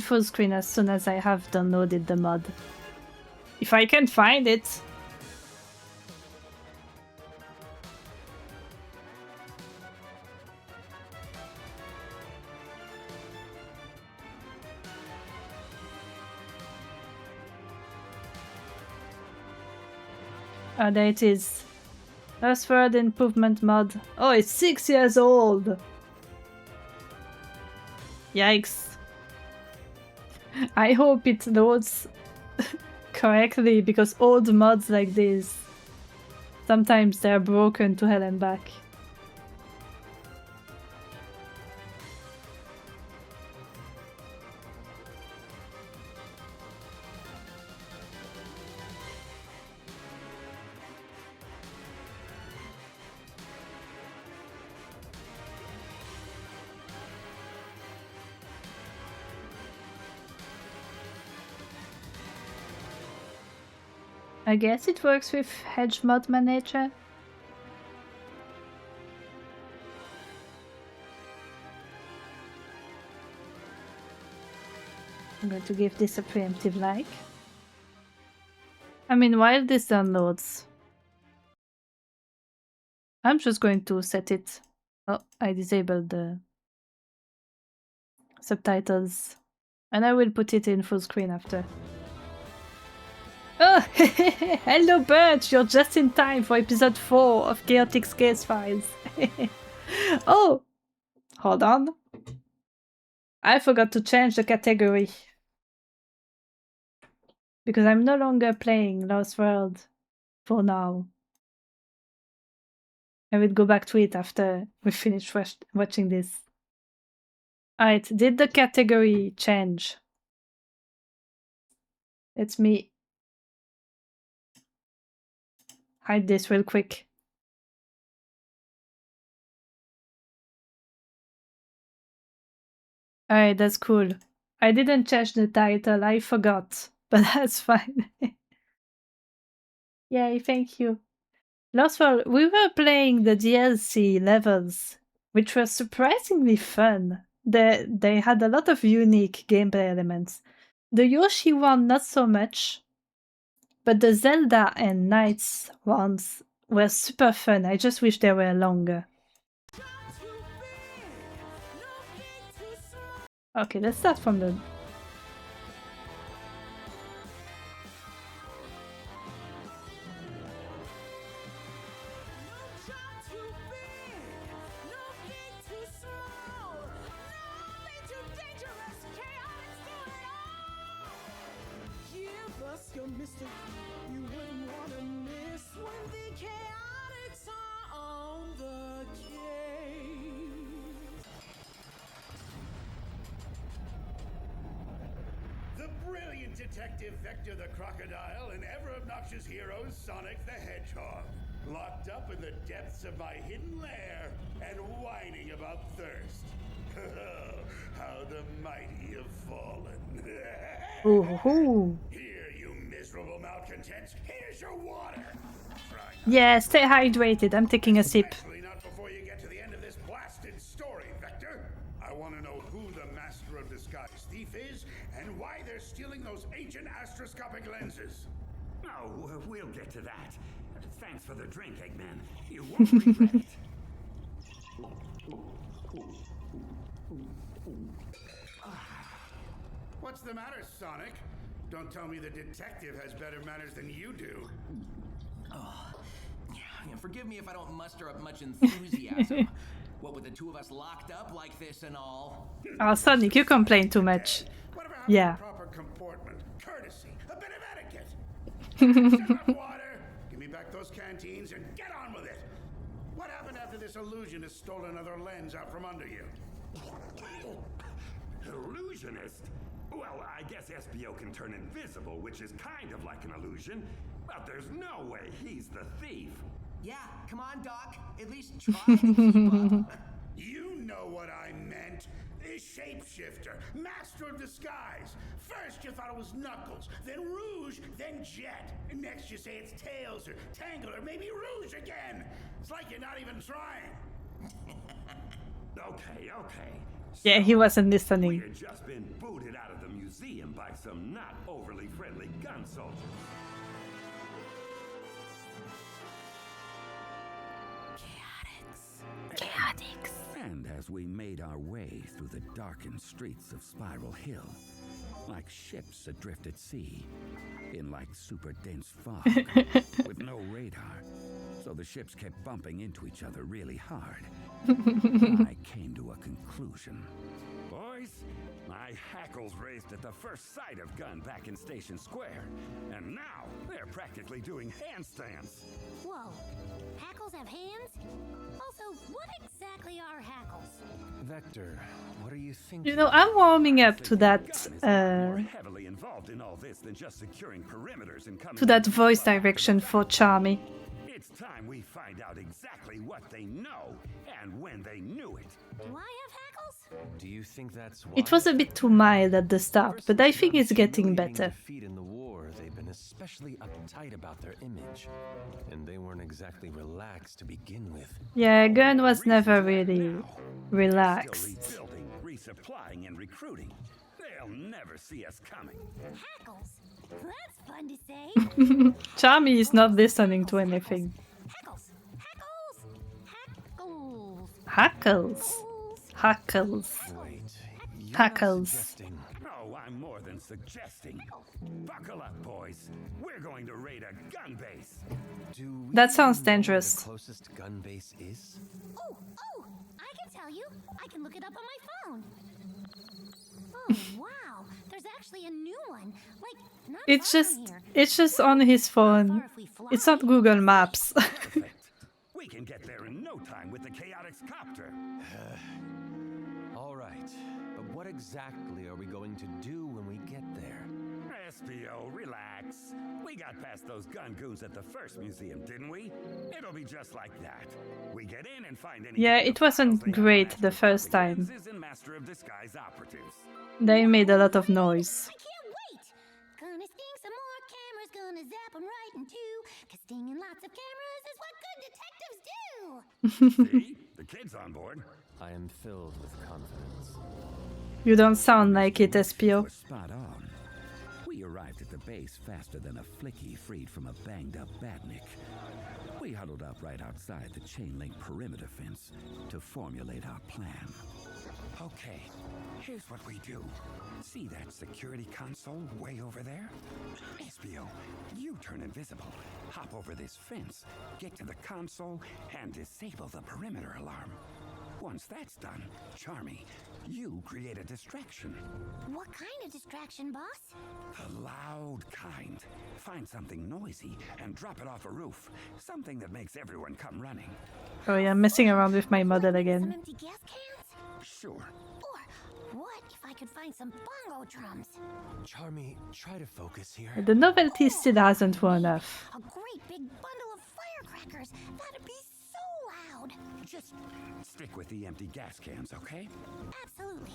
A: full screen as soon as I have downloaded the mod. If I can find it. Oh, there it is. Lost World improvement mod. Oh, it's 6 years old! Yikes. I hope it loads correctly, because old mods like this, sometimes they're broken to hell and back. I guess it works with Hedge Mod Manager. I'm going to give this a preemptive like. I mean, while this downloads, I'm just going to set it. Oh, I disabled the subtitles, and I will put it in full screen after. Oh, hello Bert, you're just in time for episode 4 of Chaotix Casefiles. Oh, hold on. I forgot to change the category. Because I'm no longer playing Lost World for now. I will go back to it after we finish watching this. Alright, did the category change? Let me hide this real quick. Alright, that's cool. I didn't change the title, I forgot. But that's fine. Yay, thank you. Lost World, we were playing the DLC levels, which were surprisingly fun. They had a lot of unique gameplay elements. The Yoshi one, not so much. But the Zelda and Knights ones were super fun. I just wish they were longer. Okay, let's start from the...
B: You wouldn't want to miss when the Chaotix are on the case.
C: The brilliant detective Vector the Crocodile and ever-obnoxious heroes Sonic the Hedgehog, locked up in the depths of my hidden lair and whining about thirst. How the mighty have fallen.
A: Ooh.
C: Here, you miserable malcontents, here's your water. Try
A: Yeah, stay hydrated. I'm taking a sip.
C: Especially not before you get to the end of this blasted story, Vector. I want to know who the master of disguise thief is and why they're stealing those ancient astroscopic lenses.
D: Oh, we'll get to that. Thanks for the drink, Eggman. You won't regret it.
C: What's the matter, Sonic? Don't tell me the detective has better manners than you do.
E: Yeah, forgive me if I don't muster up much enthusiasm. What with the two of us locked up like this and all?
A: Oh, Sonic, you complain too much.
C: Whatever happened
A: Yeah.
C: to proper comportment, courtesy, a bit of etiquette? Shut up, water. Give me back those canteens and get on with it. What happened after this illusionist stole another lens out from under you?
D: Illusionist? Well, I guess SBO can turn invisible, which is kind of like an illusion. But there's no way he's the thief.
E: Yeah, come on, Doc. At least try to keep up.
C: You know what I meant. A shapeshifter, master of disguise. First you thought it was Knuckles, then Rouge, then Jet. And next you say it's Tails or Tangle or maybe Rouge again. It's like you're not even trying.
D: Okay.
A: Yeah, he wasn't
D: We
A: listening.
D: had just been booted out of the museum by some not overly friendly gun soldiers.
A: Chaotix.
F: And as we made our way through the darkened streets of Spiral Hill, like ships adrift at sea, in like super dense fog, with no radar, so the ships kept bumping into each other really hard, I came to a conclusion.
D: Boys, my hackles raised at the first sight of Gun back in Station Square. And now they're practically doing handstands.
G: Whoa, hackles have hands? Also, what exactly are hackles?
H: Vector, what are you thinking?
A: You know, I'm warming up to that
D: More heavily involved in all this than just securing perimeters and coming
A: to that
D: in
A: voice
D: above the
A: direction for Charmy.
D: It's time we find out exactly what they know and when they knew it.
G: Do I have hackles?
H: Do you think that's why?
A: It was a bit too mild at the start, but I think it's getting better.
H: Defeat in the war, they've been especially uptight about their image, and they weren't exactly relaxed to begin with.
A: Yeah, Gun was never really
D: Still
A: relaxed.
D: rebuilding, resupplying, and recruiting. They'll never see us coming.
G: Hackles? That's fun to say.
A: Charmy is not listening to anything.
G: Hackles! Hackles! Hackles!
A: Hackles. Hackles.
H: Wait, you're
A: Hackles.
H: not suggesting...
D: Oh, I'm more than suggesting. Buckle up, boys. We're going to raid a gun base.
H: Do we
A: That sounds
H: know where
A: dangerous.
H: The closest gun base is?
G: Oh, I can tell you. I can look it up on my phone. Oh, wow. There's actually a new one. Like, not
A: It's
G: far
A: just
G: from here.
A: it's just on his phone.
G: Far if we fly.
A: It's not Google Maps.
D: Perfect. We can get there in no time with the Chaotix copter.
H: All right, but what exactly are we going to do when we get there?
D: SPO, relax. We got past those gun goons at the first museum, didn't we? It'll be just like that. We get in and find any
A: Yeah,
D: kind
A: it
D: of
A: wasn't
D: files they have
A: great
D: on
A: the
D: Master
A: first
D: of
A: time.
D: Lenses and Master of Disguise operatives.
A: They made a lot of noise.
G: I can't wait. Gonna sting some more cameras, gonna zap them right in two. Cause stinging lots of cameras is what good detectives do.
D: See? The kid's on board.
H: I am filled with confidence.
A: You don't sound like it, SPO.
F: Was spot on. We arrived at the base faster than a flicky freed from a banged-up badnik. We huddled up right outside the chain-link perimeter fence to formulate our plan.
D: Okay, here's what we do. See that security console way over there? SBO, you turn invisible. Hop over this fence, get to the console, and disable the perimeter alarm. Once that's done, Charmy, you create a distraction.
G: What kind of distraction, boss?
D: The loud kind. Find something noisy and drop it off a roof. Something that makes everyone come running.
A: Oh yeah, messing around with my model
G: Some
A: again.
G: empty gas cans?
D: Sure.
G: Or what if I could find some bongo drums?
H: Charmy, try to focus here.
A: The novelty still hasn't worn off.
G: A great big bundle of firecrackers. That'd be so loud.
D: Just stick with the empty gas cans, okay?
G: Absolutely.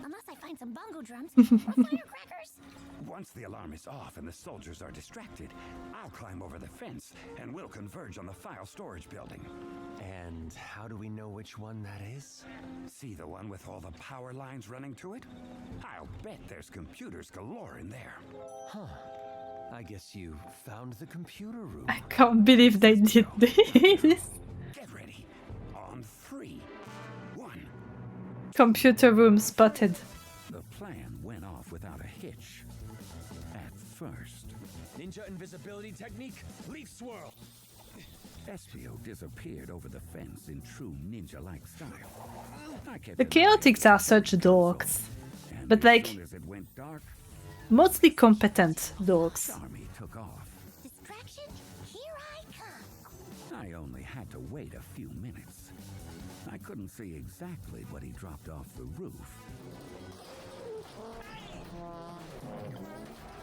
G: Unless I find some bongo drums or firecrackers.
F: Once the alarm is off and the soldiers are distracted, I'll climb over the fence and we'll converge on the file storage building.
H: And how do we know which one that is?
F: See the one with all the power lines running to it? I'll bet there's computers galore in there.
H: Huh. I guess you found the computer room.
A: I can't believe they did this.
F: Get ready. On 3, 1.
A: Computer room spotted.
F: The plan went off without a hitch. At first,
H: Ninja invisibility technique, leaf swirl.
F: Espio disappeared over the fence in true ninja-like style. I kept
A: The
F: an eye
A: Chaotix are such dorks.
F: and
A: But
F: as
A: like,
F: soon as it went dark,
A: mostly competent dorks.
F: Army took off.
G: Distraction, here I come.
F: I only had to wait a few minutes. I couldn't see exactly what he dropped off the roof.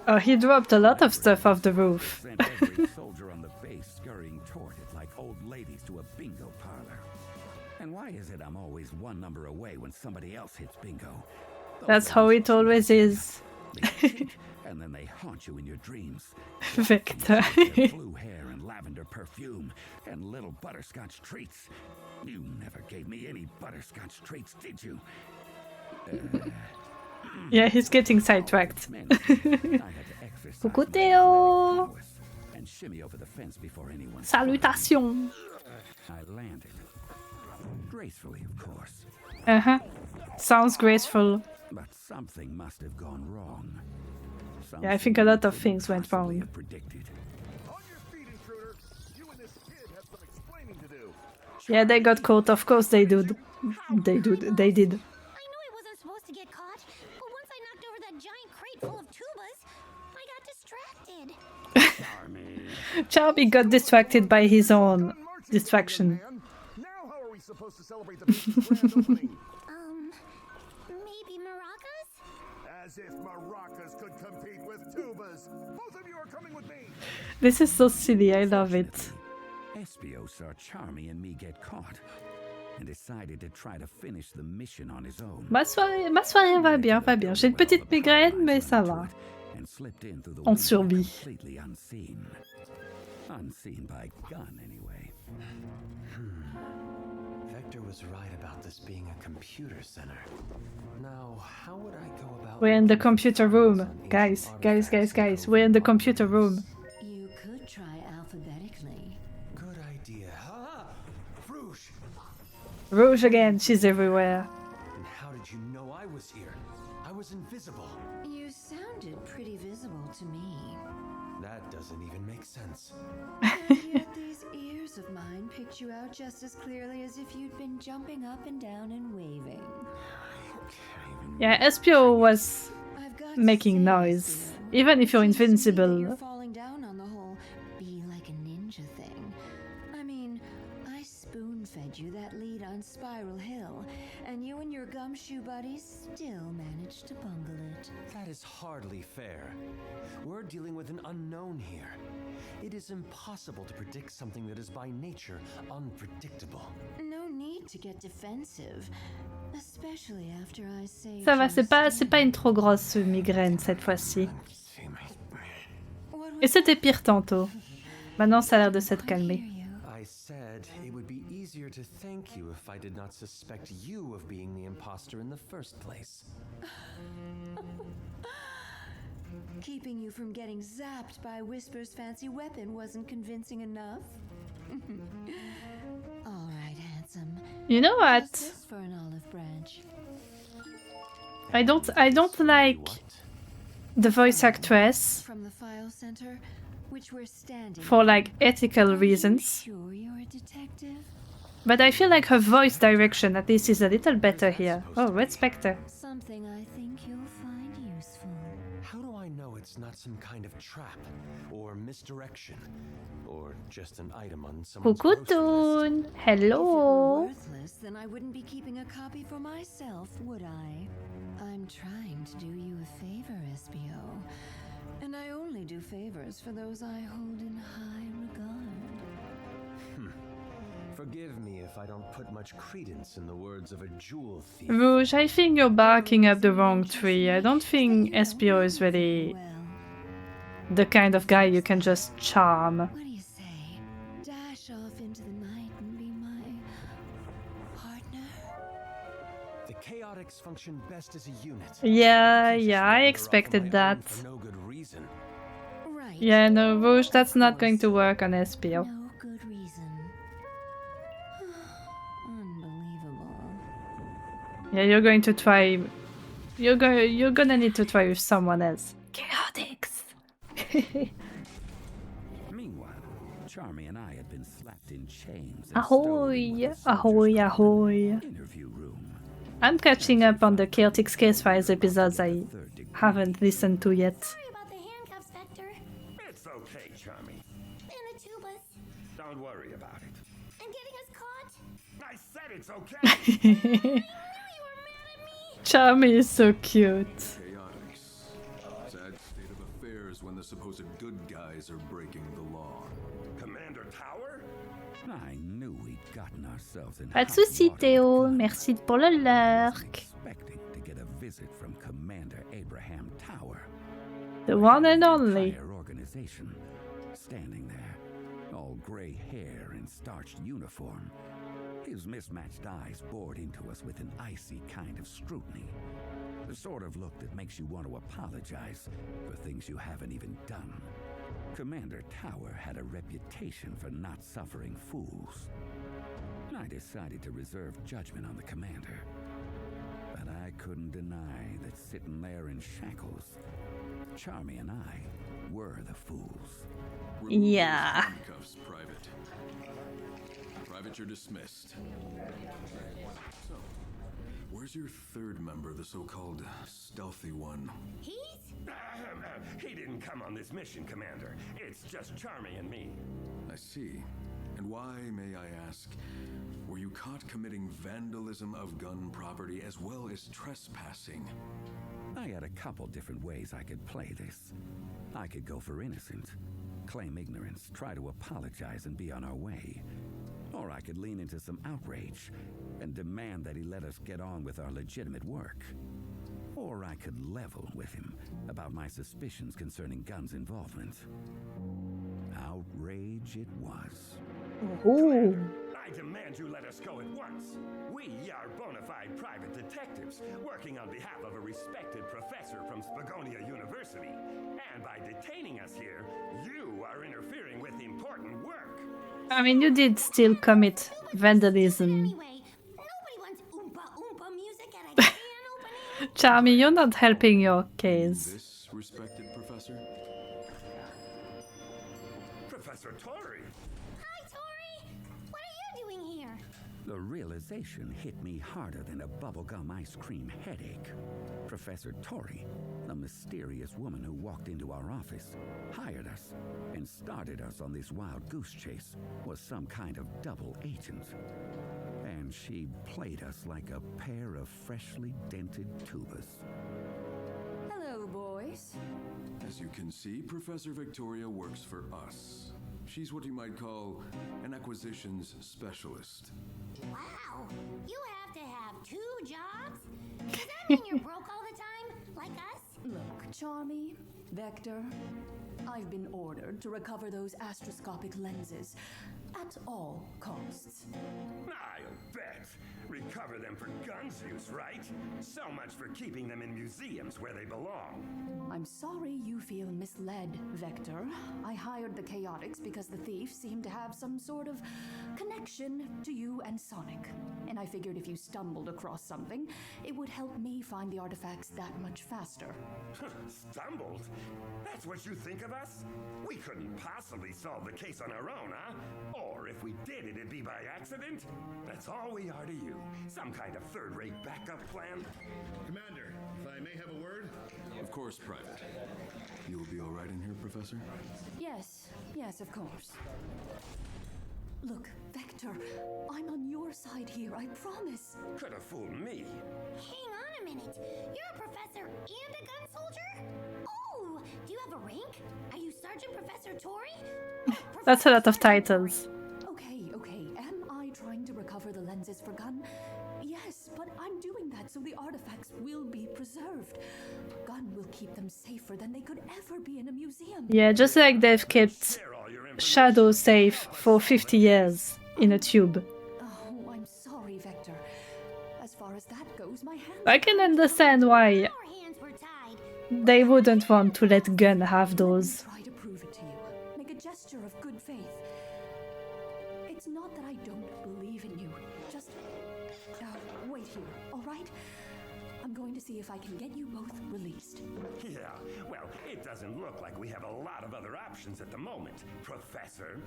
A: Oh, he dropped a lot of stuff off the roof.
F: Sent every soldier on the base scurrying toward it like old ladies to a bingo parlor. And why is it I'm always one number away when somebody else hits bingo? Those
A: That's how
F: old
A: it always is.
F: They cheat, and then they haunt you in your dreams.
A: Victor.
F: Their blue hair and lavender perfume and little butterscotch treats. You never gave me any butterscotch treats, did you?
A: Yeah, he's getting sidetracked.
F: Man, I had to exercise my
A: Coucou
F: athletic
A: Théo.
F: prowess and shimmy over the fence before anyone.
A: Salutations.
F: I landed. Gracefully, of course.
A: Uh-huh. Sounds graceful.
F: But something must have gone wrong.
A: Yeah, I think a lot of things went
F: Possibly
A: wrong.
F: have predicted.
C: On your feet, intruder. You and this kid have some explaining to do.
A: Yeah, they got caught. Of course they did. They did.
G: I know I wasn't supposed to get caught, but once I knocked over that giant crate full of tubas, I got distracted.
A: Charmy got distracted by his own
C: Marching
A: distraction.
C: together, man. Now how are we supposed to celebrate the base's grand opening?
G: Maybe maracas?
C: As if maracas could compete with tubas. Both of you are coming with me.
A: This is so silly. I love it.
F: Espio saw Charmy and me get caught and decided to try to finish the mission on his own.
A: Ma soirée va bien, va bien. J'ai une petite migraine, mais ça va.
F: And slipped in through the
A: On
F: window
A: survit.
F: completely unseen. Unseen by gun, anyway.
H: Vector was right about this being a computer center. Now, how would I go about...
A: We're in the
H: making
A: computer
H: finds
A: room.
H: on ancient
A: Guys.
H: artifacts
A: We're in the computer room.
I: You could try alphabetically.
H: Good idea. Ha! Rouge!
A: Rouge again. She's everywhere.
H: And how did you know I was here? I was invisible.
I: You sounded pretty visible to me.
H: That doesn't even make sense.
I: And yet these ears of mine picked you out just as clearly as if you'd been jumping up and down and waving.
A: Yeah, Espio was
I: I've got to
A: making
I: say,
A: noise.
I: Espio,
A: Even if you're
I: seems to me that
A: invincible.
I: You're falling down on the whole be like a ninja thing. I mean, I spoon-fed you that lead on Spiral Hill, and you and your gumshoe buddies still managed to bungle it.
H: That is hardly fair. We're dealing with an unknown here. It is impossible to predict something that is by nature unpredictable.
I: No need to get defensive, especially after I saved
A: Ça va,
I: your
A: c'est pas une trop grosse migraine cette fois-ci.
H: See my...
I: What
A: Et
I: was
A: c'était pire tantôt. Maintenant, ça a l'air de s'être
I: I
A: calmé.
I: hear you.
H: I said it would be easier to thank you if I did not suspect you of being the imposter in the first place.
I: Keeping you from getting zapped by Whisper's fancy weapon wasn't convincing enough. All right, handsome.
A: You know
I: How's
A: what?
I: this for an olive branch?
A: I don't like
H: What?
A: the voice actress
I: From the file center, which we're standing.
A: for like ethical
I: Are you
A: reasons.
I: sure you're a detective?
A: But I feel like her voice direction at least is a little better here. Oh, Red Spectre.
I: Something I think you'll find useful.
H: How do I know it's not some kind of trap or misdirection or just an item on someone's
A: Coucou
H: grocery list?
A: Toon.
I: If it were
A: Hello.
I: worthless, then I wouldn't be keeping a copy for myself, would I? I'm trying to do you a favor, Espio. And I only do favors for those I hold in high regard.
H: Forgive me if I don't put much credence in the words of a jewel thief.
A: Rouge, I think you're barking up the wrong tree. I don't think Espio is really
I: Well,
A: the kind of guy you can just charm.
I: What do you say? Dash off into the night and be my partner?
H: The Chaotix function best as a unit.
A: Yeah,
H: Keeps
A: yeah,
H: us
A: I
H: wander off on
A: expected
H: my own
A: that.
H: For no good reason.
I: Right.
A: Yeah, no, Rouge, that's
I: Of
A: not going to
I: course.
A: work on SPO.
I: No good reason. Unbelievable.
A: Yeah, you're going to try. You're gonna need to try with someone else. Chaotix.
F: Meanwhile, Charmy and I had been slapped in chains. And
A: Ahoy, ahoy, ahoy.
F: interview room.
A: I'm catching up on the Chaotix Casefiles episodes I haven't listened to yet.
G: Sorry about the handcuffs, Vector.
C: It's okay, Charmy.
G: And the tubas.
C: Don't worry about it.
G: And getting us caught.
C: I said it's okay.
G: I knew you were mad at me.
A: Charmy is so cute.
J: Chaotix. Sad state of affairs when the supposed good guys are breaking the law.
C: Commander Tower?
F: I knew we'd gotten ourselves in
A: Pas de
F: hot
A: soucis,
F: water
A: Théo.
F: with
A: Merci pour le lurk.
F: expecting to get a visit from Commander Abraham Tower.
A: The one and
F: The
A: only.
F: entire organization standing there, all gray hair and starched uniform. His mismatched eyes bored into us with an icy kind of scrutiny. The sort of look that makes you want to apologize for things you haven't even done. Commander Tower had a reputation for not suffering fools. I decided to reserve judgment on the commander. But I couldn't deny that sitting there in shackles, Charmy and I were the fools.
J: Remove those
A: Yeah.
J: handcuffs, Private. Private, you're dismissed. So, where's your third member, the so-called stealthy one?
G: He's?
C: He didn't come on this mission, Commander. It's just Charmy and me.
J: I see. And why, may I ask, were you caught committing vandalism of gun property as well as trespassing?
F: I had a couple different ways I could play this. I could go for innocent, claim ignorance, try to apologize and be on our way. Or I could lean into some outrage and demand that he let us get on with our legitimate work. Or I could level with him about my suspicions concerning guns' involvement. Outrage it was.
A: Ooh.
C: I demand you let us go at once. We are bona fide private detectives working on behalf of a respected professor from Spagonia University. And by detaining us here, you are interfering with important work.
A: I mean, you did still commit vandalism.
G: Anyway, nobody wants oompa oompa music at a can opening.
A: Charmy, you're not helping your case.
J: This respected professor?
C: Professor Tori.
G: Hi, Tori. What are you doing here?
F: The realization hit me harder than a bubblegum ice cream headache. Professor Tori, the mysterious woman who walked into our office, hired us, and started us on this wild goose chase, was some kind of double agent. And she played us like a pair of freshly dented tubas.
I: Hello, boys.
J: As you can see, Professor Victoria works for us. She's what you might call an acquisitions specialist.
G: Wow, you have to have 2 jobs? Does that mean you're broke all the time, like us?
K: Look, Charmy, Vector, I've been ordered to recover those astroscopic lenses at all costs.
C: I'll bet. Recover them for guns use, right? So much for keeping them in museums where they belong.
K: I'm sorry you feel misled, Vector. I hired the Chaotix because the thief seemed to have some sort of connection to you and Sonic. And I figured if you stumbled across something, it would help me find the artifacts that much faster.
C: Stumbled? That's what you think of us? We couldn't possibly solve the case on our own, huh? Or if we did, it'd be by accident? That's all we are to you. Some kind of third-rate backup plan?
J: Commander, if I may have a word? Of course, Private. You'll be all right in here, Professor?
K: Yes, of course. Look, Vector, I'm on your side here, I promise.
C: Could have fooled me.
G: Hang on a minute. You're a professor and a gun soldier? Oh, do you have a rank? Are you Sergeant Professor Tori?
A: That's a lot of titles.
K: Okay. Am I trying to recover the lenses for gun? Yes, but I'm doing that so the artifacts will be preserved. Gun will keep them safer than they could ever be in a museum.
A: Yeah, just like they've kept Shadow safe for 50 years in a tube.
K: Oh, I'm sorry, Vector. As far as that goes, my hands.
A: I can understand why
G: Our hands were tied.
A: they wouldn't want to let Gun have those.
K: Try to prove it to you. Make a gesture of good faith. It's not that I don't believe in you. Just wait here, all right? I'm going to see if I can get you both released.
F: Yeah, well, it doesn't look like we have a lot of other options at the moment, Professor.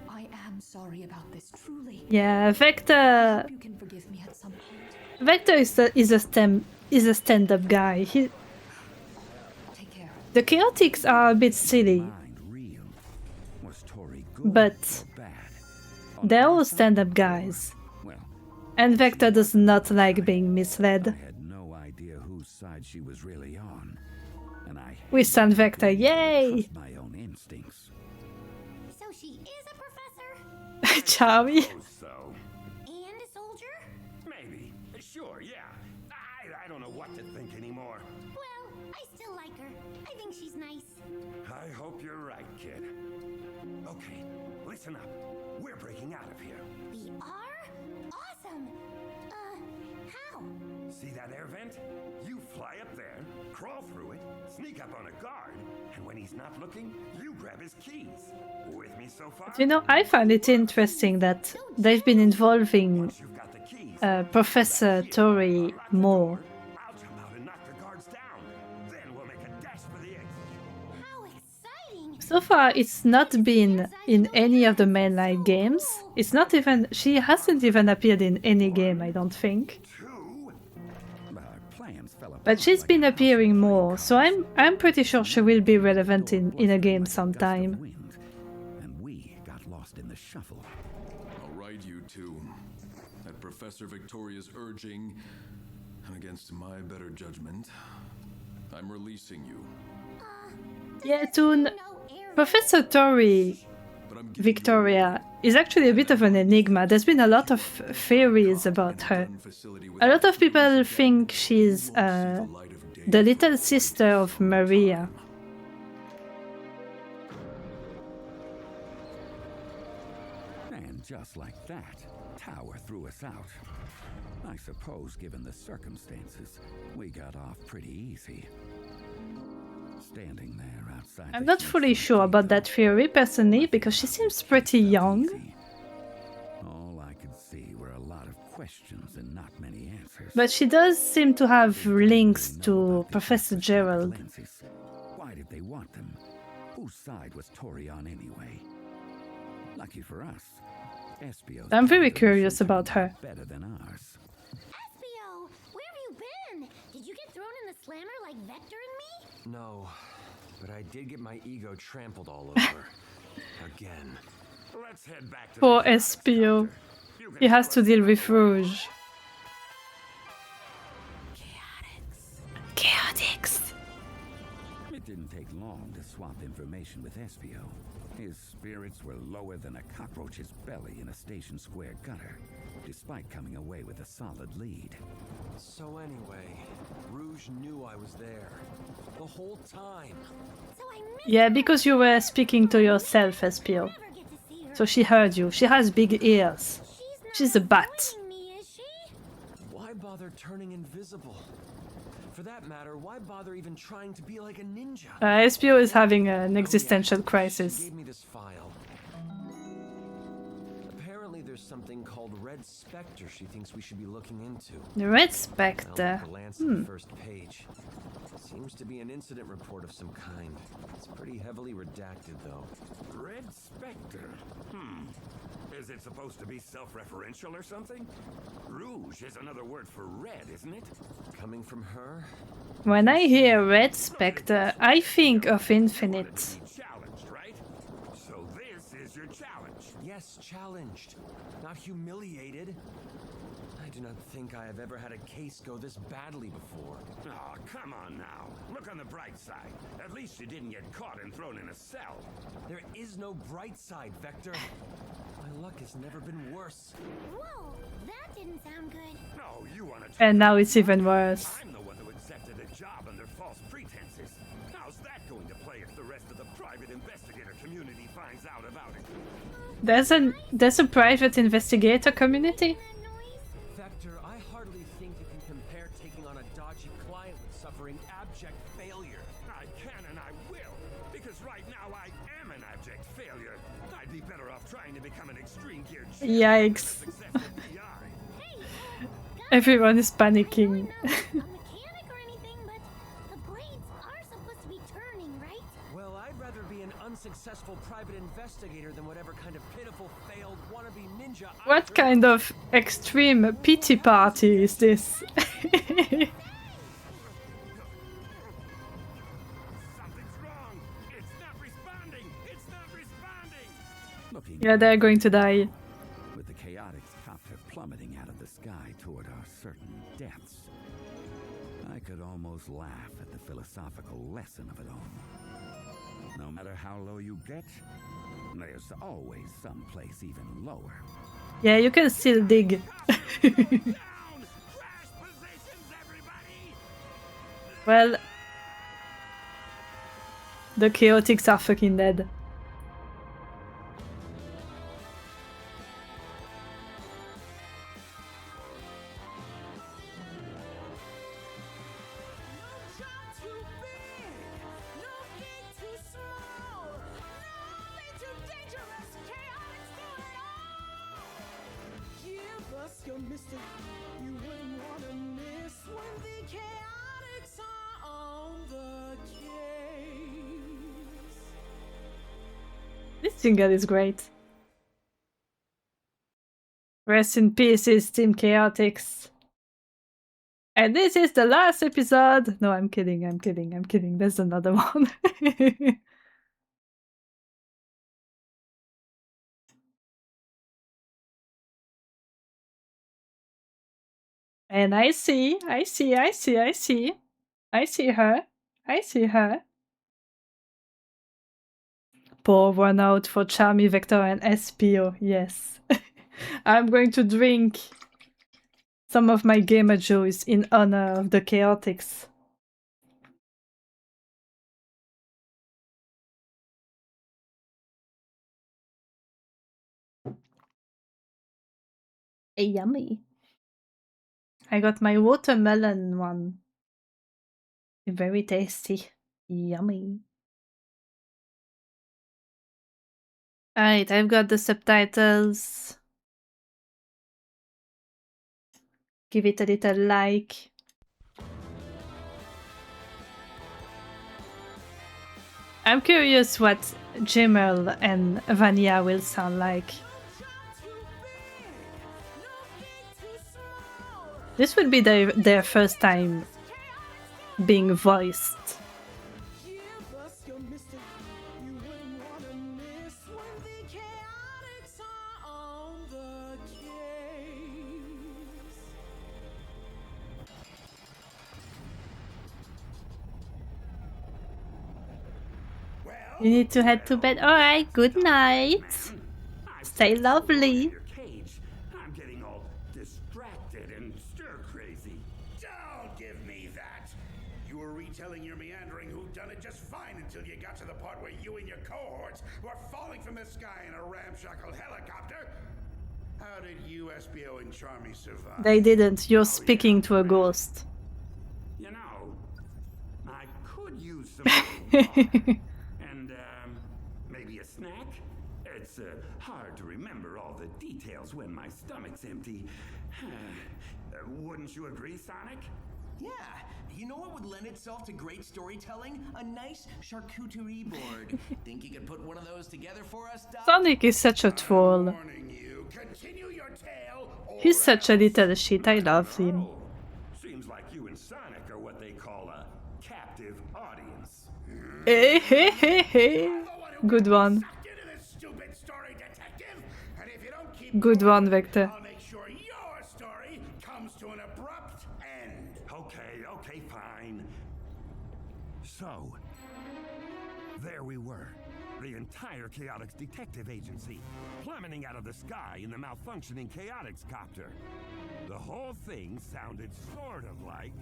K: I am sorry about this, truly.
A: Yeah, Vector.
K: You can forgive me at some point.
A: Vector is a stand-up guy.
K: Take care.
A: The Chaotix are a bit silly, but they're all stand-up guys. And Vector does not like being misled.
F: I had no idea whose side she was really on, and I
A: We stand Vector, yay!
F: trust my own instincts.
G: So she is a professor
A: Charlie.
F: So
G: and a soldier?
F: maybe, sure, yeah. I don't know what to think anymore.
G: Well, I still like her. I think she's nice.
F: I hope you're right, kid. Okay, listen up. We're breaking out of here.
G: We are? Awesome! How?
F: See that air vent? You fly up there, crawl through it, sneak up on a guard, and when he's not looking, you grab his keys. With me so far?
A: You know, I find it interesting that they've been involving
F: Once you've got the keys,
A: Professor Tori more.
F: I'll jump out and knock the guards down. Then we'll make a dash for the exit.
G: How exciting!
A: So far, it's not been in any of the mainline games. It's not even. She hasn't even appeared in any game, I don't think.
F: Our plans fell apart
A: But she's
F: like
A: been
F: a house
A: appearing
F: on
A: more,
F: fire.
A: so I'm pretty sure she will be relevant in a game sometime.
F: Wind, and we got lost in the shuffle.
J: All right, you two. At Professor Victoria's urging, and against my better judgment, I'm releasing you.
A: Yeah, Toon.
G: No air.
A: Professor Tori
J: But I'm giving
A: Victoria is actually a bit of an enigma. There's been a lot of theories about her.
J: gun facility
A: A lot of
J: without
A: people
J: freezing
A: think
J: dead.
A: she's
J: You won't see the light of day
A: the
J: for
A: little
J: a
A: sister of Maria.
F: And just like that, Tower threw us out. I suppose, given the circumstances, we got off pretty easy. Standing there outside.
A: I'm
F: the
A: not
F: huge
A: fully sure about that
F: cathedral,
A: theory personally because she seems pretty young.
F: easy. All I could see were a lot of questions and not many answers.
A: But she does seem to have links to Professor Gerald.
F: Lenses. Why did they want them? Whose side was Tori on anyway? Lucky for us, Espio's
A: I'm very
F: plan
A: curious
F: was
A: about her.
F: better than ours.
G: Espio, where have you been? Did you get thrown in the slammer like Vector and me?
H: No, but I did get my ego trampled all over. Again.
F: Let's head back to
A: Poor
F: the Chaotix
A: Espio.
F: chapter. You can
A: He has to
F: trust
A: deal
F: me.
A: with Rouge. Chaotix.
F: It didn't take long to swap information with Espio. His spirits were lower than a cockroach's belly in a Station Square gutter, despite coming away with a solid lead.
H: So anyway, Rouge knew I was there. The whole time.
G: So I missed
A: Yeah, because you were speaking to yourself, Espio.
G: never get to see her.
A: So she heard you. She has big ears. She's a bat.
G: avoiding me, is she?
H: Why bother turning invisible? For that matter, why bother even trying to be like a ninja?
A: Espio is having an existential
H: She
A: crisis.
H: gave me this file. Apparently there's something called Red Spectre she thinks we should be looking into.
A: The Red
H: I'll
A: Spectre.
H: glance at the first page. Seems to be an incident report of some kind. It's pretty heavily redacted, though.
F: Red Spectre? Is it supposed to be self-referential or something? Rouge is another word for red, isn't it?
H: Coming from her?
A: When I hear Red Spectre, I think of Infinite.
F: Be challenged, right? So this is your challenge.
H: Yes, challenged. Not humiliated. I do not think I have ever had a case go this badly before.
F: Aw, come on now. Look on the bright side. At least you didn't get caught and thrown in a cell.
H: There is no bright side, Vector. My luck has never been worse.
G: Whoa, that didn't sound good.
F: No, you want to.
A: And now it's even worse.
F: I'm the one who accepted a job under false pretenses. How's that going to play if the rest of the private investigator community finds out about it?
A: There's a private investigator community?
H: Vector, I hardly think you can compare taking on a dodgy client with suffering abject failure.
F: I can and I will, because right now I am an abject failure. I'd be better off trying to become an extreme gear
A: Yikes. Everyone is panicking.
G: Mechanic or anything, but the blades are supposed to be turning, right?
H: Well, I'd rather be an unsuccessful private investigator than whatever kind of pitiful, failed, wannabe ninja.
A: What kind of extreme pity party is this?
F: Something's wrong. It's not responding. It's not responding. Looking
A: Yeah, they're going to die.
F: with the Chaotix copter plummeting out of the sky toward our certain depths, I could almost laugh at the philosophical lesson of it all. No matter how low you get, there's always some place even lower.
A: Yeah, you can still dig. Well, the Chaotix are fucking dead.
B: Your mystic you wouldn't want to miss when the chaotics are on the case.
A: This single is great. Rest in pieces, Team Chaotix. And this is the last episode. No, I'm kidding, I'm kidding, I'm kidding. There's another one. And I see her. I see her. Pour one out for Charmy, Vector, and SPO. Yes. I'm going to drink some of my gamer juice in honor of the Chaotix. Yummy. I got my watermelon one. Very tasty. Yummy. Alright, I've got the subtitles. Give it a little like. I'm curious what Jimel and Vanya will sound like. This would be their first time being voiced. You need to head to bed. Alright, good night. Stay lovely.
F: I'm getting all distracted and stir-crazy.
C: Don't give me that! You were retelling your meandering whodunit just fine until you got to the part where you and your cohorts were falling from the sky in a ramshackle helicopter. How did you, SBO, and Charmy survive?
A: They didn't. You're speaking to a ghost.
F: You know, I could use some and maybe a snack. It's hard to remember all the details when my stomach's empty. Wouldn't you agree, Sonic?
E: Yeah, you know what would lend itself to great storytelling? A nice charcuterie board. Think you could put one of those together for us, Doc?
A: Sonic is such a troll. He's such a little shit. I love him.
F: Seems like you and Sonic are what they call a captive audience.
A: Hey, hey, hey, hey. Good one. Good one, Vector.
C: I'll make sure your story comes to an abrupt end.
F: Okay, fine. fine. So, there we were. The entire Chaotix detective agency, plummeting out of the sky in the malfunctioning Chaotix copter. The whole thing sounded sort of like...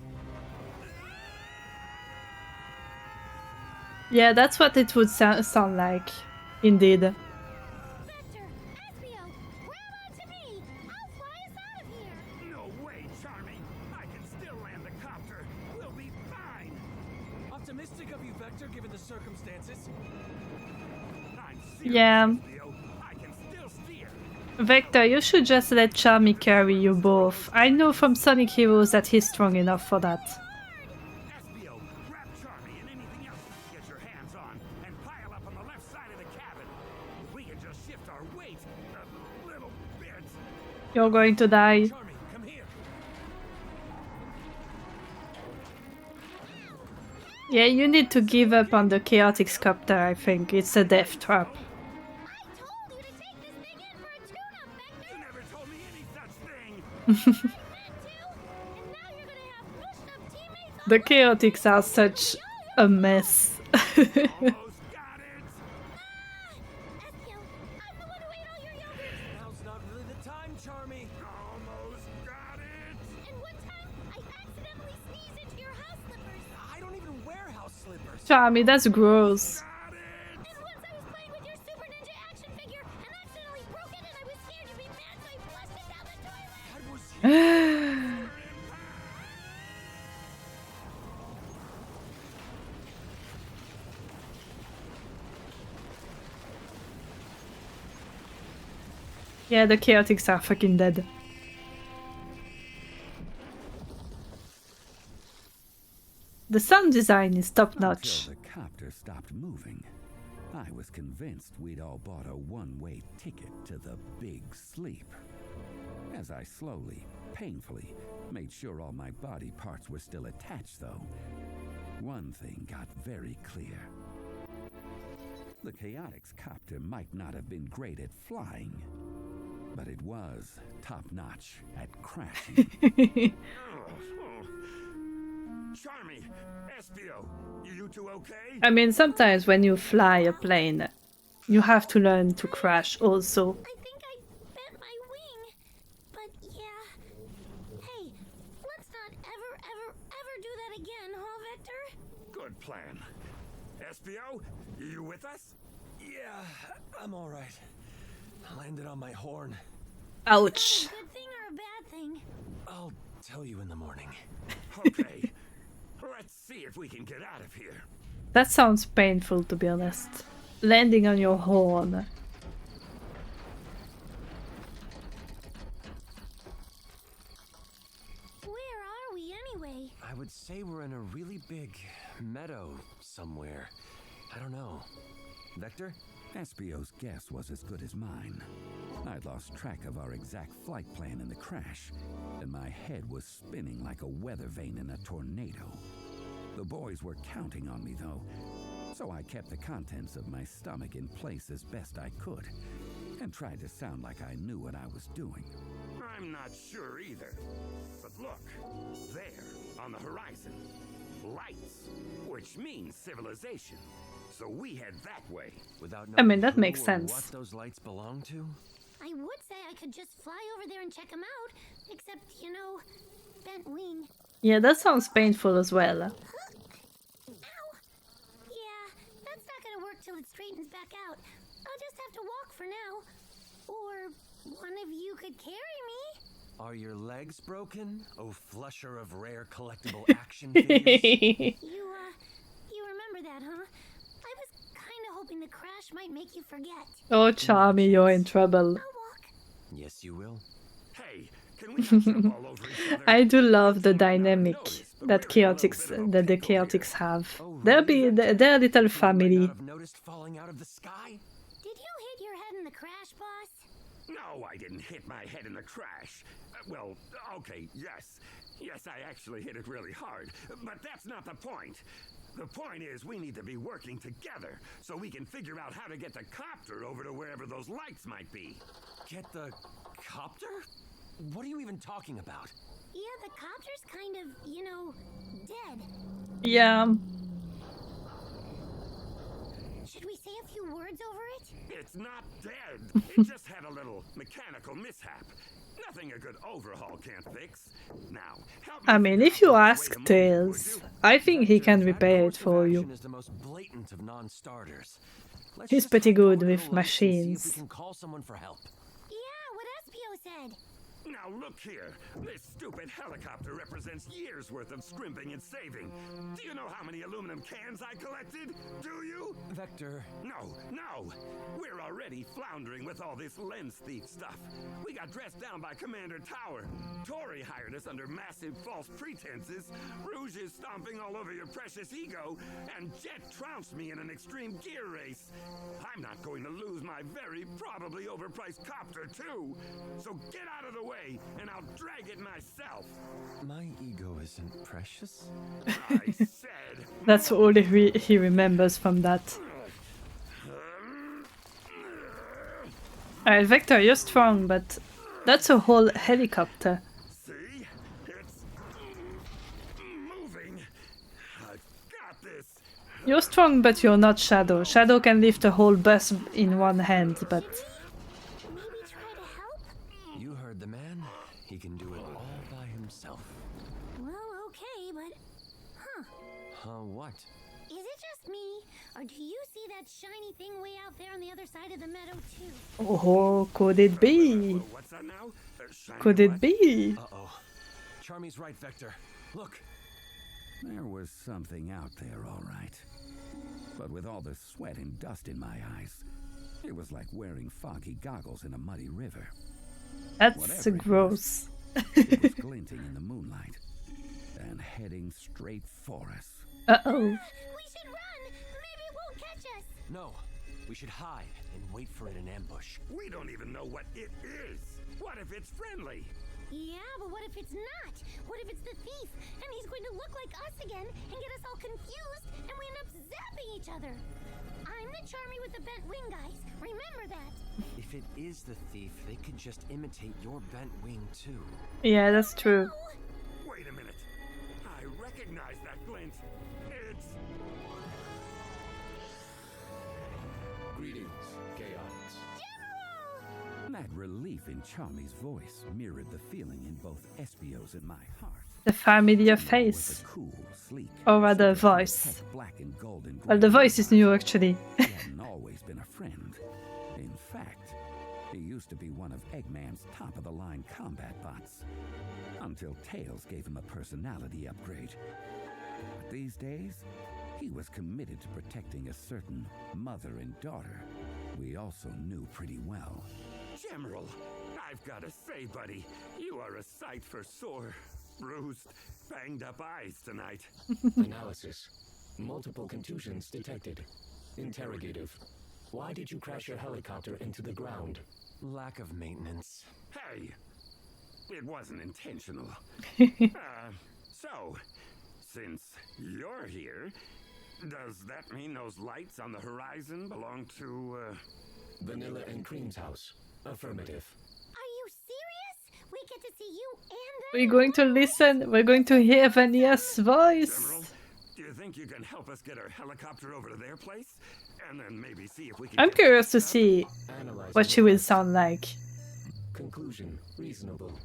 A: Yeah, that's what it would sound like, indeed.
G: Vector, Espio, grab onto me! I'll fly us out of here!
F: No way, Charmy! I can still land the copter! We'll be fine!
H: Optimistic of you, Vector, given the circumstances.
F: I'm serious,
A: Yeah.
F: Espio. I can still steer!
A: Vector, you should just let Charmy carry you both. I know from Sonic Heroes that he's strong enough for that.
F: Espio, grab Charmy and anything else you can get your hands on, and pile up on the left side of the cabin. If we can just shift our weight a little bit.
A: You're going to die.
H: Charmy, come here.
A: Yeah, you need to give up on the Chaotix copter, I think. It's a death trap.
G: I told you to take this thing in for a tune-up, Vector!
F: You never told me any such thing!
G: I meant to, and now you're gonna have pushed-up teammates all
A: The
G: over
A: Chaotix are such a mess.
F: Almost got it!
G: Espio, I'm the one who ate all your yogurt!
H: Now's not really the time, Charmy.
F: Almost got it!
G: And one time, I accidentally sneezed into your house slippers!
H: I don't even wear house slippers.
A: Charmy, that's gross.
F: Got it!
G: And once I was playing with your Super Ninja action figure and accidentally broke it and I was scared you'd be mad so I flushed it down the toilet!
H: That was
A: Yeah, the Chaotix are fucking dead. The sound design is top notch.
F: Until the copter stopped moving, I was convinced we'd all bought a one-way ticket to the big sleep. As I slowly, painfully, made sure all my body parts were still attached, though, one thing got very clear. The Chaotix copter might not have been great at flying, but it was top-notch at crashing. Charmy, Espio, you two okay?
A: I mean, sometimes when you fly a plane, you have to learn to crash also.
G: I think I bent my wing. But yeah. Hey, let's not ever do that again, huh, Vector?
F: Good plan. Espio, you with us?
H: Yeah, I'm all right. I landed on my horn.
A: Ouch.
G: A good thing or a bad thing?
H: I'll tell you in the morning.
F: Okay. Let's see if we can get out of here.
A: That sounds painful, to be honest. Landing on your horn.
G: Where are we anyway?
H: I would say we're in a really big meadow somewhere. I don't know. Vector?
F: Espio's guess was as good as mine. I'd lost track of our exact flight plan in the crash, and my head was spinning like a weather vane in a tornado. The boys were counting on me, though, so I kept the contents of my stomach in place as best I could, and tried to sound like I knew what I was doing. I'm not sure either, but look, there, on the horizon, lights, which means civilization. So we head that way.
H: Without
A: I mean,
H: knowing
A: that
H: who
A: makes
H: or
A: sense.
H: What those lights belong to?
G: I would say I could just fly over there and check them out, except, you know, bent wing.
A: Yeah, that sounds painful as well.
G: Ow! Yeah, that's not gonna work till it straightens back out. I'll just have to walk for now. Or one of you could carry me.
H: Are your legs broken? Oh, flusher of rare collectible action figures.
G: You remember that, huh? I was kinda hoping the crash might make you forget.
A: Oh, Charmy, you're in trouble.
G: I'll walk.
H: Yes, you will.
F: Hey, can we not jump all over each other?
A: I do love the dynamic that the Chaotix have. They're a little family.
H: Might not have noticed falling out of the sky?
G: Did you hit your head in the crash, boss?
F: No, I didn't hit my head in the crash. Well, okay, yes. Yes, I actually hit it really hard. But that's not the point. The point is we need to be working together so we can figure out how to get the copter over to wherever those lights might be.
H: Get the copter? What are you even talking about?
G: Yeah, the copter's kind of, you know, dead.
A: Yeah.
G: Should we say a few words over it?
C: It's not dead. It just had a little mechanical mishap. Nothing a good overhaul can't fix. Now, help me
A: I mean,
C: figure
A: if you
C: out which way
A: ask
C: to move,
A: Tails,
C: would you?
A: I think he can
H: That
A: repair it
H: course of
A: for you.
H: action is the most blatant of non-starters. Let's
A: He's
H: just
A: pretty
H: hike over
A: good
H: to
A: with
H: the lights and see if we
A: machines.
H: can call someone for help.
G: Yeah, what Espio said.
C: Now look here. This stupid helicopter represents years worth of scrimping and saving. Do you know how many aluminum cans I collected? Do you?
H: Vector,
C: No. We're already floundering with all this lens thief stuff. We got dressed down by Commander Tower. Tori hired us under massive false pretenses. Rouge is stomping all over your precious ego. And Jet trounced me in an extreme gear race. I'm not going to lose my very probably overpriced copter, too. So get out of the way, and I'll drag it myself.
H: my ego isn't precious.
C: I said...
A: That's all he remembers from that. Alright, Vector, you're strong, but that's a whole helicopter.
C: See? It's moving. I've got this.
A: You're strong, but you're not Shadow. Shadow can lift a whole bus in one hand, but...
G: Maybe try to help?
H: You heard the man. He can do it all by himself.
G: Well, okay, but... Huh.
H: What?
G: Is it just me? Or do you see that shiny thing way out there on the other side of the meadow, too?
A: Oh, could it be?
C: What's that now? Shiny
A: Could it
C: what?
A: be?
H: Uh-oh. Charmy's right, Vector. Look.
F: There was something out there, all right. But with all the sweat and dust in my eyes, it was like wearing foggy goggles in a muddy river.
A: That's
F: Whatever it
A: gross.
F: It was glinting in the moonlight and heading straight for us.
A: Uh-oh.
G: We should run! Maybe it won't catch us!
H: No. We should hide and wait for it in ambush.
C: We don't even know what it is. What if it's friendly?
G: Yeah, but what if it's not? What if it's the thief, and he's going to look like us again and get us all confused, and we end up zapping each other? I'm the Charmy with the bent wing, guys. Remember that.
H: If it is the thief, they could just imitate your bent wing, too.
A: Yeah, that's true.
C: Wait a minute. I recognize that glint. It's...
J: Greetings, Chaotix.
F: That relief in Charmy's voice mirrored the feeling in both Espio's and my heart.
A: The familiar
F: Was
A: face.
F: a cool, sleek,
A: Or rather,
F: super
A: voice.
F: tech black and golden
A: Well, the
F: gray
A: voice is new, actually.
F: He hadn't always been a friend. In fact, he used to be one of Eggman's top-of-the-line combat bots. Until Tails gave him a personality upgrade. But these days, he was committed to protecting a certain mother and daughter we also knew pretty well.
C: General, I've got to say, buddy, you are a sight for sore, bruised, banged-up eyes tonight.
L: Analysis. Multiple contusions detected. Interrogative. Why did you crash your helicopter into the ground?
H: Lack of maintenance.
C: Hey, it wasn't intentional. So, since you're here, does that mean those lights on the horizon belong to,
L: Vanilla and Cream's house. Affirmative.
G: Are you serious? We get to see you and them?
A: We're going to listen. We're going to hear Vanilla's voice.
C: General, do you think you can help us get our helicopter over to their place? And then maybe see if we can...
A: I'm
C: get
A: curious to
C: fixed up?
A: see
L: Analyzing
A: what she will
L: request.
A: sound like.
L: Conclusion. Reasonable.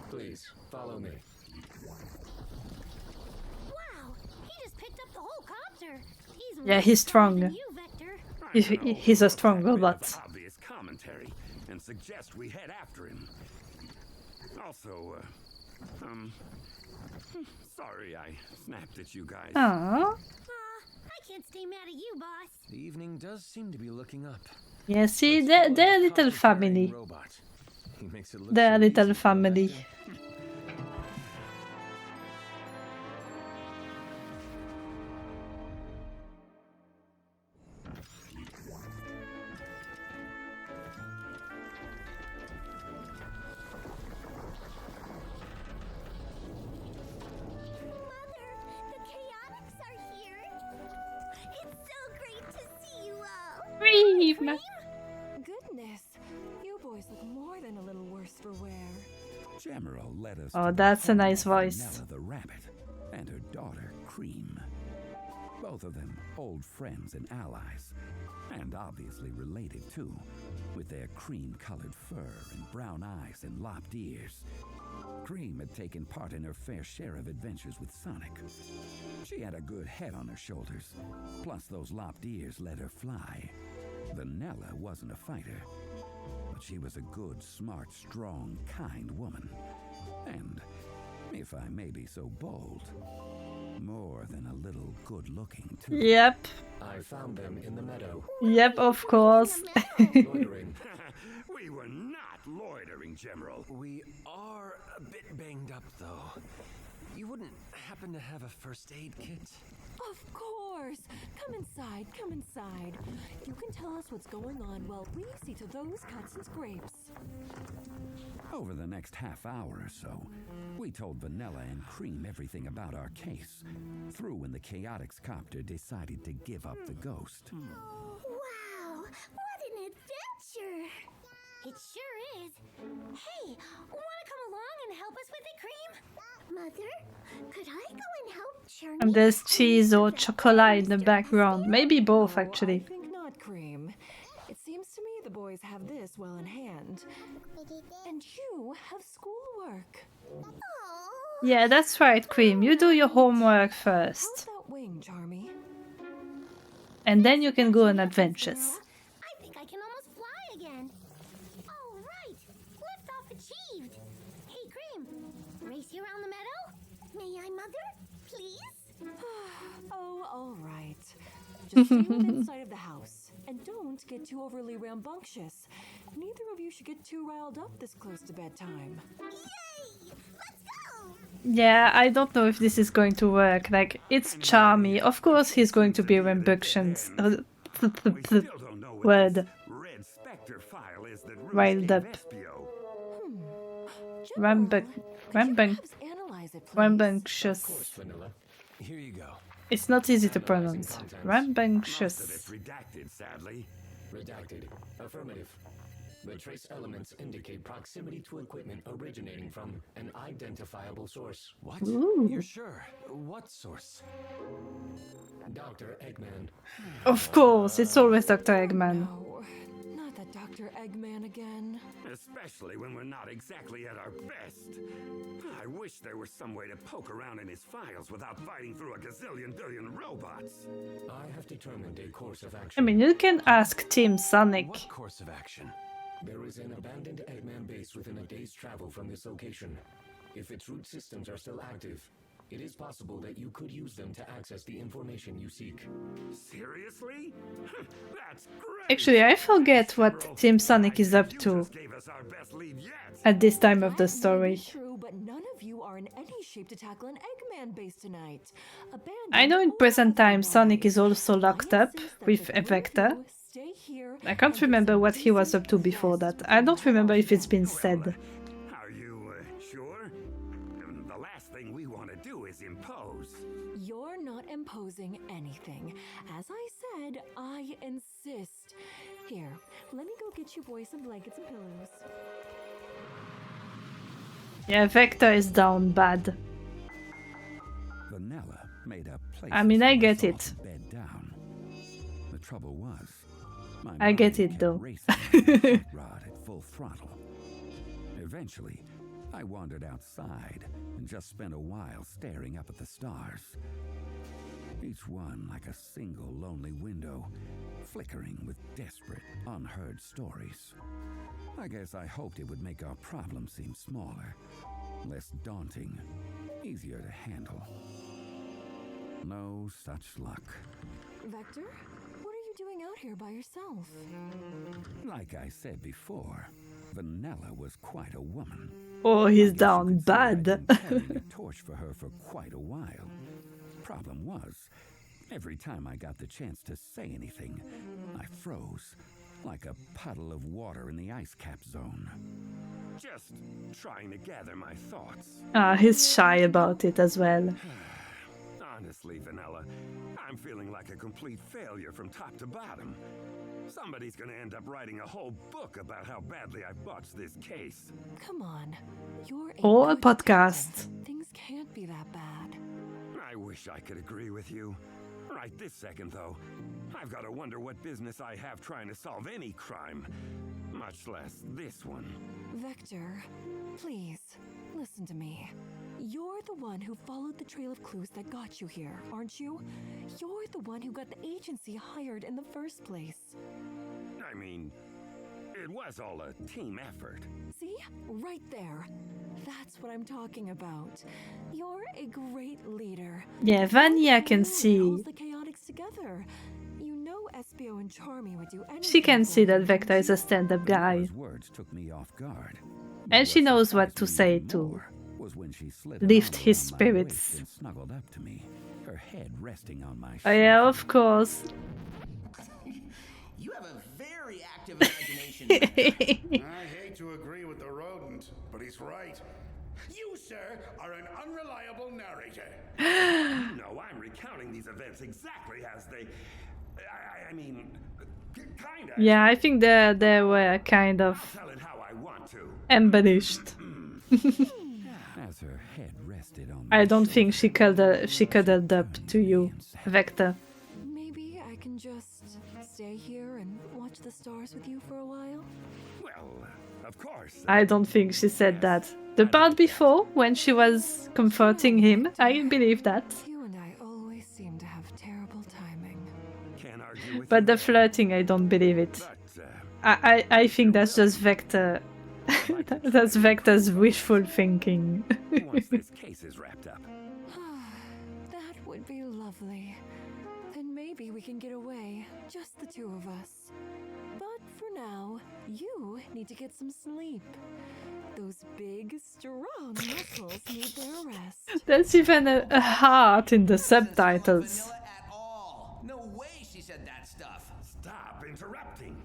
L: Please, follow me.
G: Wow, he just picked up the whole copter. He's
A: Yeah,
G: way
A: he's
G: stronger
A: strong.
G: than you, Vector.
A: He's a strong
C: Bit of
A: robot.
C: obvious commentary and suggest we head after him. Also, sorry I snapped at you guys.
A: Aww.
G: I can't stay mad at you, boss.
H: The evening does seem to be looking up.
A: Yeah, see,
H: Let's
A: they're
H: follow
A: a
H: the
A: little
H: copter-carrying
A: family.
H: robot. He makes it look
A: They're a
H: so
A: little
H: easy for a
A: family.
H: Vector.
G: Mother, the Chaotix are here. It's so great to see
A: Eggman.
I: Goodness, you boys look more than a little worse for wear.
F: General led us
A: Oh,
F: to
A: that's a
F: the
A: nice
F: home of
A: voice.
F: Vanilla the rabbit and her daughter Cream. Both of them old friends and allies, and obviously related too, with their cream-colored fur and brown eyes and lopped ears. Cream had taken part in her fair share of adventures with Sonic. She had a good head on her shoulders, plus those lopped ears let her fly. Vanilla wasn't a fighter, but she was a good, smart, strong, kind woman. And, if I may be so bold, more than a little good-looking too.
A: Yep.
L: I found them in the meadow.
A: Yep, of course.
L: Loitering.
D: We were not loitering, General.
H: We are a bit banged up, though. You wouldn't happen to have a first aid kit?
I: Of course! Come inside, come inside. You can tell us what's going on while we see to those cuts and scrapes.
F: Over the next half hour or so, we told Vanilla and Cream everything about our case, through when the Chaotix copter decided to give up the ghost.
G: Wow, what an adventure! It sure is. Hey, wanna come along and help us with it, Cream? Mother, could I go and help Journey?
A: And there's cheese or chocolate in the background. Maybe both,
I: I
A: actually.
I: think not, Cream. It seems to me the boys have this well in hand. And you have schoolwork.
A: Yeah, that's right, Cream. You do your homework
I: How's
A: first.
I: that wing, Charmy?
A: And then you can go on adventures.
G: I think I can almost fly again. All right, liftoff achieved. Hey, Cream, race you around the meadow? May I, Mother? Please?
I: Oh, all right. Just stay within sight of the house. And don't get too overly rambunctious. Neither of you should get too riled up this close to bedtime.
G: Yay! Let's go!
A: Yeah, I don't know if this is going to work. Like, it's Charmy. Of course he's going to be rambunctious.
D: We still don't know what
A: Word.
D: this red specter file is that
A: Riled up.
D: Vespio.
I: Perhaps analyze it, please.
A: Rambunctious.
L: Vanilla.
H: Here you go.
A: It's not easy to pronounce.
D: Most of it's
A: Rambunctious.
D: redacted, sadly.
L: Redacted. Affirmative. The trace elements indicate proximity to equipment originating from an identifiable source.
H: What?
A: Ooh.
H: You're sure? What source?
L: Dr. Eggman.
A: Of course, it's always Dr. Eggman.
I: No, not that Dr. Eggman again.
D: Especially when we're not exactly at our best. I wish there was some way to poke around in his files without fighting through a gazillion billion robots.
L: I have determined a course of
A: I
L: action.
A: mean, you can ask Team Sonic.
H: What course of action?
L: There is an abandoned Eggman base within a day's travel from this location. If its root systems are still active, it is possible that you could use them to access the information you seek.
D: Seriously? That's great!
A: Actually, I forget what Team Sonic is up to
D: Just gave us our best lead yet.
A: at this time of the
I: That may
A: story.
I: be true, but none of you are in any shape to tackle an Eggman base tonight.
A: I know in present time Sonic is also locked up with a Vector. I can't remember what he was up to before that. I don't remember if it's been said.
D: Are you sure? The last thing we want to do is impose.
I: You're not imposing anything. As I said, I insist. Here, let me go get you boys some blankets and pillows.
A: Yeah, Vector is down bad.
F: Vanilla made a place.
A: I mean, I
F: for
A: get
F: us all
A: it.
F: to bed down. The trouble was, my
A: I get
F: mind
A: it,
F: kept
A: though.
F: racing like a hot rod at full throttle. Eventually, I wandered outside and just spent a while staring up at the stars. Each one like a single lonely window, flickering with desperate, unheard stories. I guess I hoped it would make our problem seem smaller, less daunting, easier to handle. No such luck.
I: Vector, what are you doing out here by yourself?
F: Like I said before, Vanilla was quite a woman.
A: Oh, he's
F: I guess you
A: down
F: could say I'd
A: bad.
F: been carrying a torch for her for quite a while. Problem was, every time I got the chance to say anything, I froze, like a puddle of water in the ice cap zone.
D: Just trying to gather my thoughts.
A: Ah, he's shy about it as well.
D: Honestly, Vanilla, I'm feeling like a complete failure from top to bottom.
F: Somebody's gonna end up writing a whole book about how badly I botched this case.
I: Come on. You're
A: Or a
I: good
A: podcast.
I: detective. Things can't be that bad.
F: I wish I could agree with you. Right this second, though, I've got to wonder what business I have trying to solve any crime, much less this one.
I: Vector, please, listen to me. You're the one who followed the trail of clues that got you here, aren't you? You're the one who got the agency hired in the first place.
F: I mean, it was all a team effort.
I: See? Right there. That's what I'm talking about. You're a great leader.
A: Yeah, Vanya can
I: Who
A: see.
I: holds the Chaotix together. You know SBO and Charmy would do anything.
A: She can see
I: for
A: that
I: you,
A: Vector
I: don't
A: is a
I: you?
A: stand-up guy.
F: Those words took me off guard.
A: And she knows what to say
F: even
A: to
F: more was when she slid
A: lift
F: an arm
A: his
F: around my waist
A: spirits.
F: and snuggled up to me, her head resting on my
A: Oh yeah,
F: shoulder.
A: of course.
E: You have a very active imagination.
C: I hate to agree with the rodent, but he's right. You, sir, are an unreliable narrator.
F: No, I'm recounting these events exactly as they... I mean, kinda.
A: Yeah, I think they were kind of
F: Tell it how I want to.
A: embellished.
F: As her head rested on
A: I
F: my
A: don't think
F: shoulder,
A: she cuddled up to you, Vector.
I: Maybe I can just stay here and watch the stars with you for a while?
F: Well, of course.
A: I don't think she said that. The part before, when she was comforting him, I believe that.
I: You and I always seem to have terrible timing.
F: Can't argue with
A: But
F: you
A: the
F: there.
A: flirting, I don't believe it.
F: But,
A: I think that's just Vector. That's Vector's wishful thinking.
F: once this case is wrapped up,
I: That would be lovely. Then maybe we can get away, just the two of us. But for now, you need to get some sleep. Those big, strong muscles need their rest.
A: There's even a heart in the subtitles.
E: Vanilla at all. No way she said that stuff.
F: stop interrupting.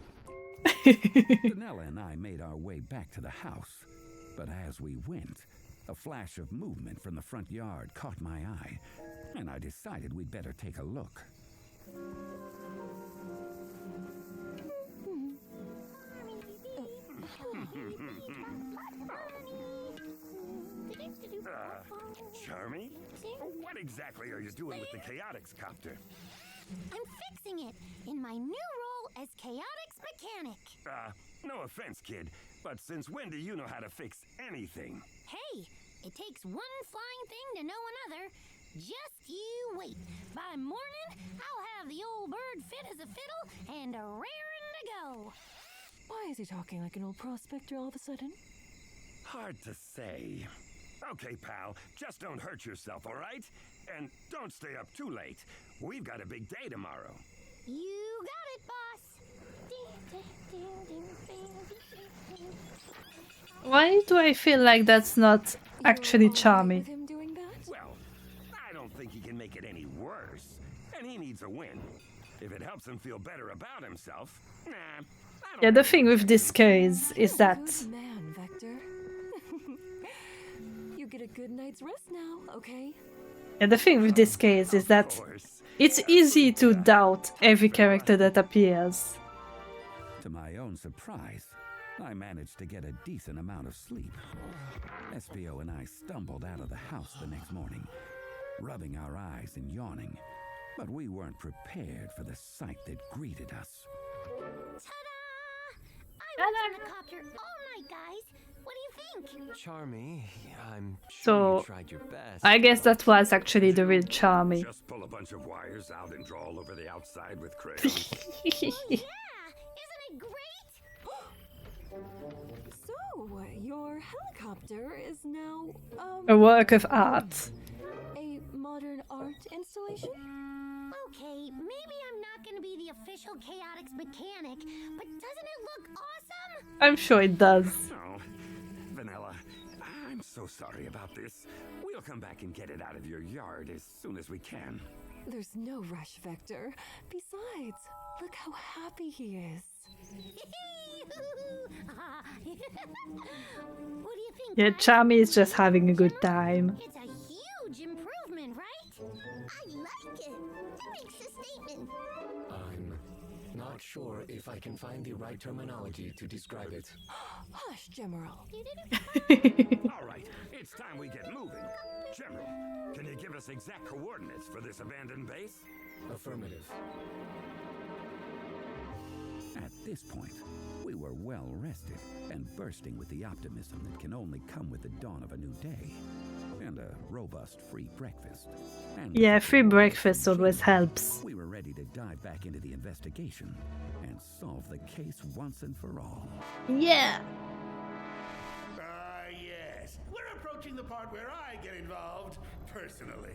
F: Vanilla and I made our way back to the house, but as we went, a flash of movement from the front yard caught my eye, and I decided we'd better take a look. Charmy? What exactly are you doing with the Chaotix copter?
G: I'm fixing it in my new role as Chaotix mechanic.
F: No offense, kid, but since when do you know how to fix anything?
G: Hey, it takes one flying thing to know another. Just you wait. By morning, I'll have the old bird fit as a fiddle and a raring to go.
I: Why is he talking like an old prospector all of a sudden?
F: Hard to say. Okay, pal, just don't hurt yourself, all right? And don't stay up too late. We've got a big day tomorrow.
G: You got it, boss.
A: Why do I feel like that's not actually
I: You're all right
A: charming?
I: with him doing that?
F: Well, I don't think he can make it any worse. And he needs a win. If it helps him feel better about himself, nah. I don't
A: Yeah, the
F: think
A: thing with this case
I: You're
A: is
I: a
A: that
I: good man, Vector. You get a good night's rest now, okay?
A: the thing with this case is that
F: Of course.
A: it's easy to doubt every character that appears.
F: To my own surprise, I managed to get a decent amount of sleep. SBO and I stumbled out of the house the next morning, rubbing our eyes and yawning, but we weren't prepared for the sight that greeted us.
G: Ta-da! I was in the copter all night, guys. What do you think?
H: Charmy, I'm sure
A: So,
H: you tried your best.
A: I guess that was actually the real Charmy.
F: Just pull a bunch of wires out and draw all over the outside with crayons.
G: Yeah, isn't it great?
I: So, your helicopter is now,
A: A work of art.
I: a modern art installation?
G: Okay, maybe I'm not gonna be the official Chaotix mechanic, but doesn't it look awesome?
A: I'm sure it does.
F: Oh, Vanilla, I'm so sorry about this. We'll come back and get it out of your yard as soon as we can.
I: There's no rush, Vector. Besides, look how happy he is.
G: What do you think?
A: Yeah,
G: guys?
A: Charmy is just having a good time.
G: It's a huge improvement, right? I like it. It makes a statement.
L: I'm not sure if I can find the right terminology to describe it.
I: Hush, General.
F: All right, it's time we get moving. General, can you give us exact coordinates for this abandoned base?
L: Affirmative.
F: At this point, we were well rested and bursting with the optimism that can only come with the dawn of a new day. And a robust free breakfast. And
A: Yeah, free breakfast always helps.
F: we were ready to dive back into the investigation and solve the case once and for all.
A: Yeah!
C: Yes. We're approaching the part where I get involved, personally.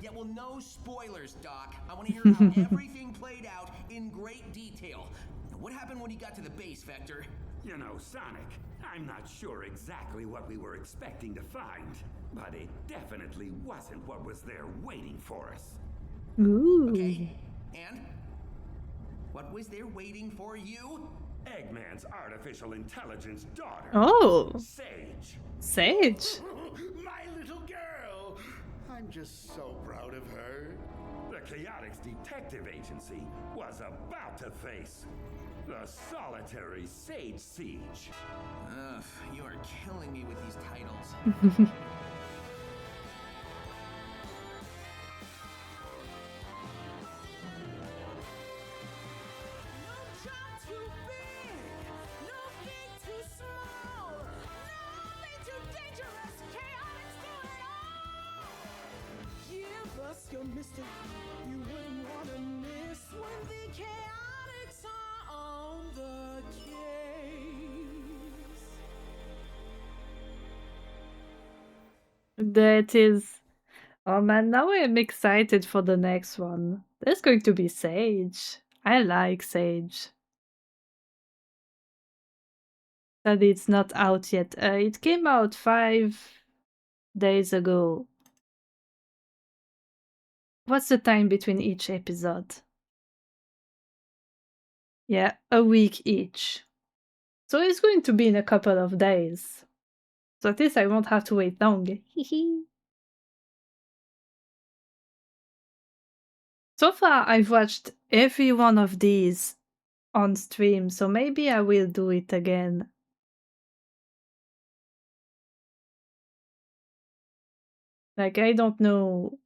E: Yeah, well, no spoilers, Doc. I want to hear how everything played out in great detail. Now, what happened when you got to the base, Vector?
F: You know, Sonic, I'm not sure exactly what we were expecting to find, but it definitely wasn't what was there waiting for us.
A: Ooh.
E: Okay, and? What was there waiting for you?
F: Eggman's artificial intelligence daughter.
A: Oh!
F: Sage.
A: Sage!
C: My little girl! I'm just so proud of her.
F: The Chaotix Detective Agency was about to face the solitary Sage Siege.
E: Ugh, you are killing me with these titles.
B: No job too big, no gig too small, no lane too dangerous, chaotic do it all. Give us your mystic, you wouldn't want to miss when the chaotics are on the case.
A: That is... Oh man, now I'm excited for the next one. There's going to be Sage. I like Sage. Sadly, it's not out yet. It came out 5 days ago. What's the time between each episode? Yeah, a week each. So it's going to be in a couple of days. So at least I won't have to wait long. So far, I've watched every one of these on stream, so maybe I will do it again. Like, I don't know.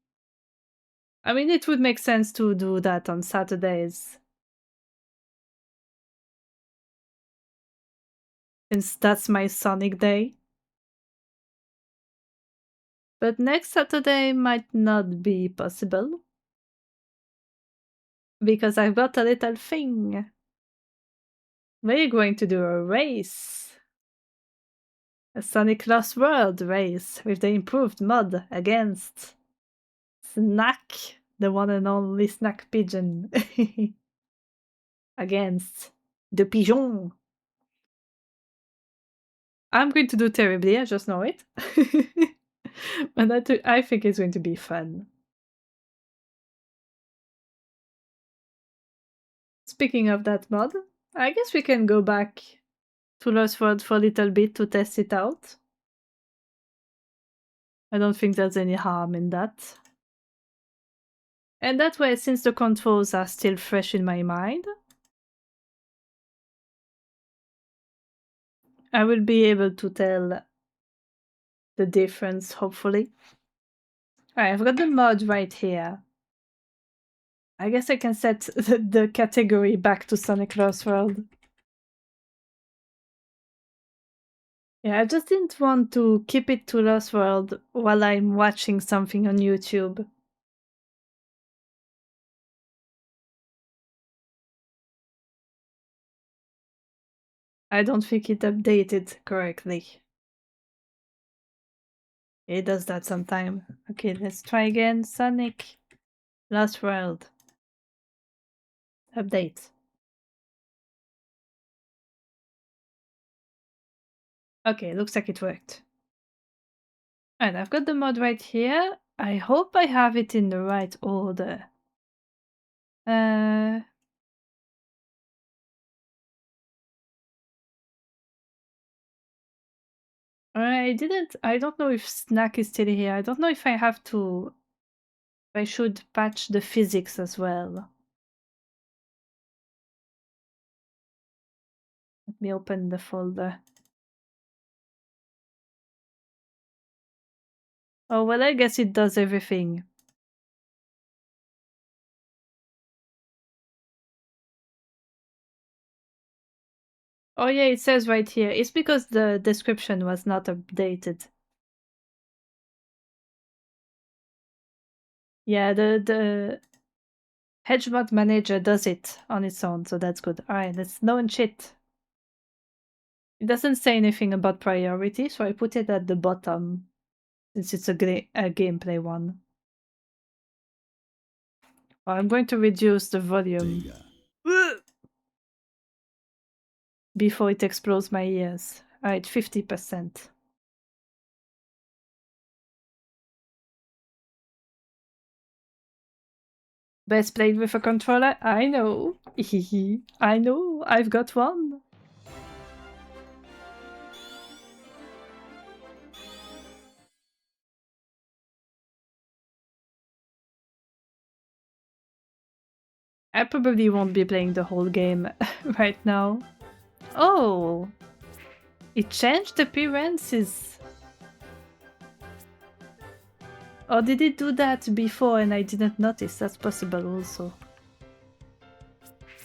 A: I mean, it would make sense to do that on Saturdays. Since that's my Sonic day. But next Saturday might not be possible. Because I've got a little thing. We're going to do a race. A Sonic Lost World race with the improved mod against Snack, the one and only Snack Pigeon. Against the Pigeon. I'm going to do terribly, I just know it. But I think it's going to be fun. Speaking of that mod, I guess we can go back to Lost World for a little bit to test it out. I don't think there's any harm in that. And that way, since the controls are still fresh in my mind, I will be able to tell the difference, hopefully. Alright, I've got the mod right here. I guess I can set the category back to Sonic Lost World. Yeah, I just didn't want to keep it to Lost World while I'm watching something on YouTube. I don't think it updated correctly. It does that sometime. Okay, let's try again. Sonic Lost World. Update. Okay, looks like it worked. And I've got the mod right here. I hope I have it in the right order. I don't know if Snack is still here. I don't know if I have to... I should patch the physics as well. Let me open the folder. Oh, well, I guess it does everything. Oh yeah, it says right here. It's because the description was not updated. Yeah, the Hedgemod manager does it on its own, so that's good. Alright, let's know and shit. It doesn't say anything about priority, so I put it at the bottom since it's a gameplay one. I'm going to reduce the volume before it explodes my ears. Alright, 50%. Best played with a controller? I know. I know. I've got one. I probably won't be playing the whole game right now. Oh! It changed appearances. Or did it do that before and I didn't notice? That's possible also.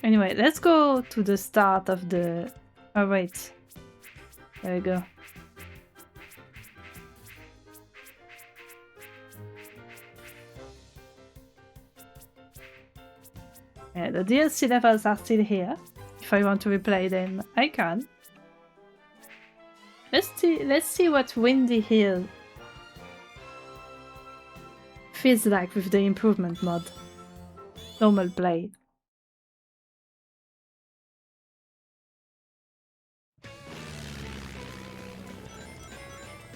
A: Anyway, let's go to the start of the... Oh wait. There we go. Yeah, the DLC levels are still here. If I want to replay them, I can. Let's see what Windy Hill feels like with the improvement mod. Normal play.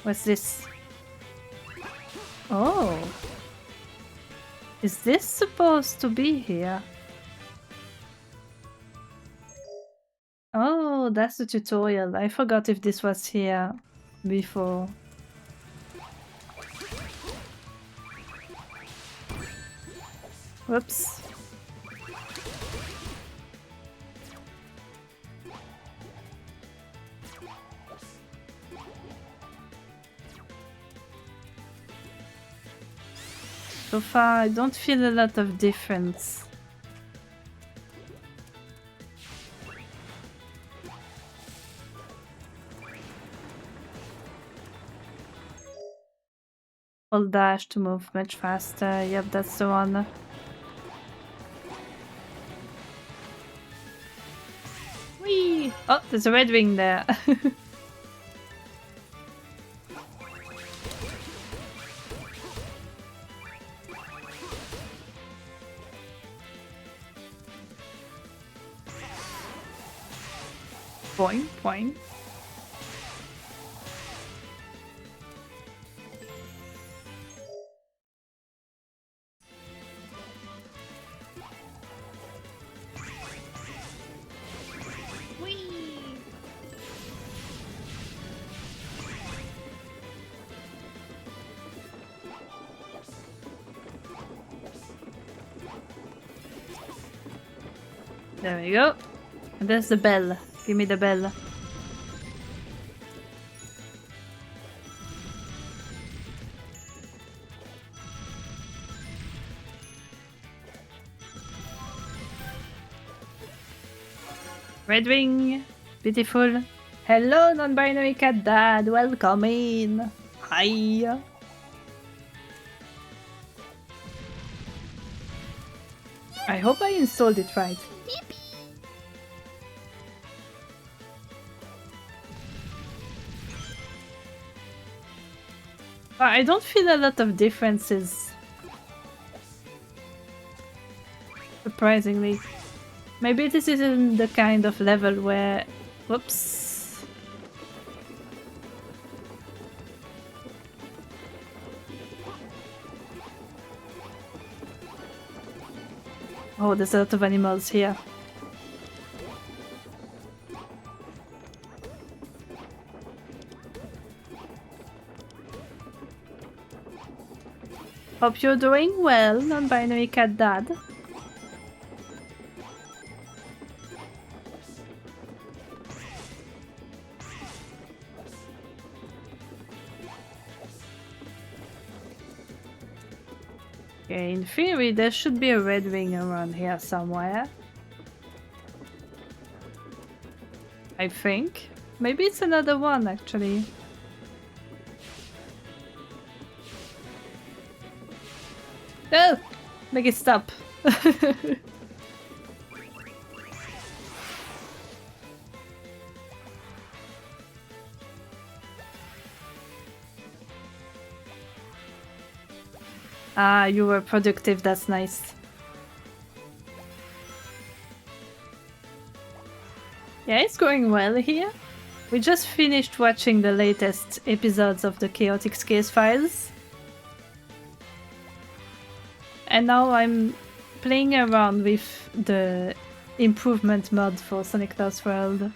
A: What's this? Oh. Is this supposed to be here? Oh, that's the tutorial. I forgot if this was here before. Whoops. So far, I don't feel a lot of difference. Hold dash to move much faster. Yep, that's the one. Whee! Oh, there's a red wing there. Boing, boing. There we go. And there's the bell. Give me the bell. Red wing. Beautiful. Hello, non-binary cat dad. Welcome in. Hi. I hope I installed it right. I don't feel a lot of differences. Surprisingly. Maybe this isn't the kind of level where... Whoops. Oh, there's a lot of animals here. Hope you're doing well, non-binary cat dad. Okay, in theory, there should be a red wing around here somewhere. I think. Maybe it's another one, actually. Oh! Make it stop. Ah, you were productive, that's nice. Yeah, it's going well here. We just finished watching the latest episodes of the Chaotix Casefiles. And now I'm playing around with the improvement mod for Sonic Lost World.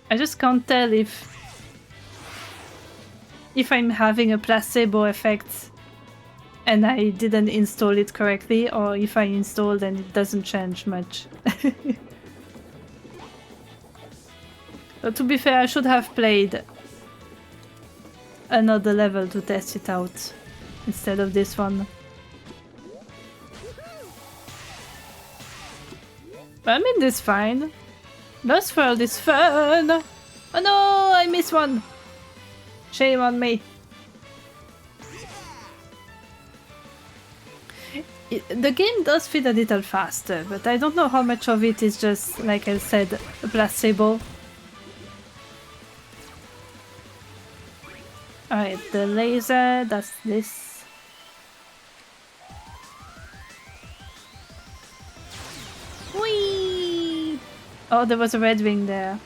A: I just can't tell if I'm having a placebo effect and I didn't install it correctly, or if I installed and it doesn't change much. To be fair, I should have played another level to test it out instead of this one. But I mean, this fine. Lost World is fun! Oh no, I missed one! Shame on me. The game does feel a little faster, but I don't know how much of it is just, like I said, a placebo. Alright, the laser, that's this. Whee! Oh, there was a red wing there.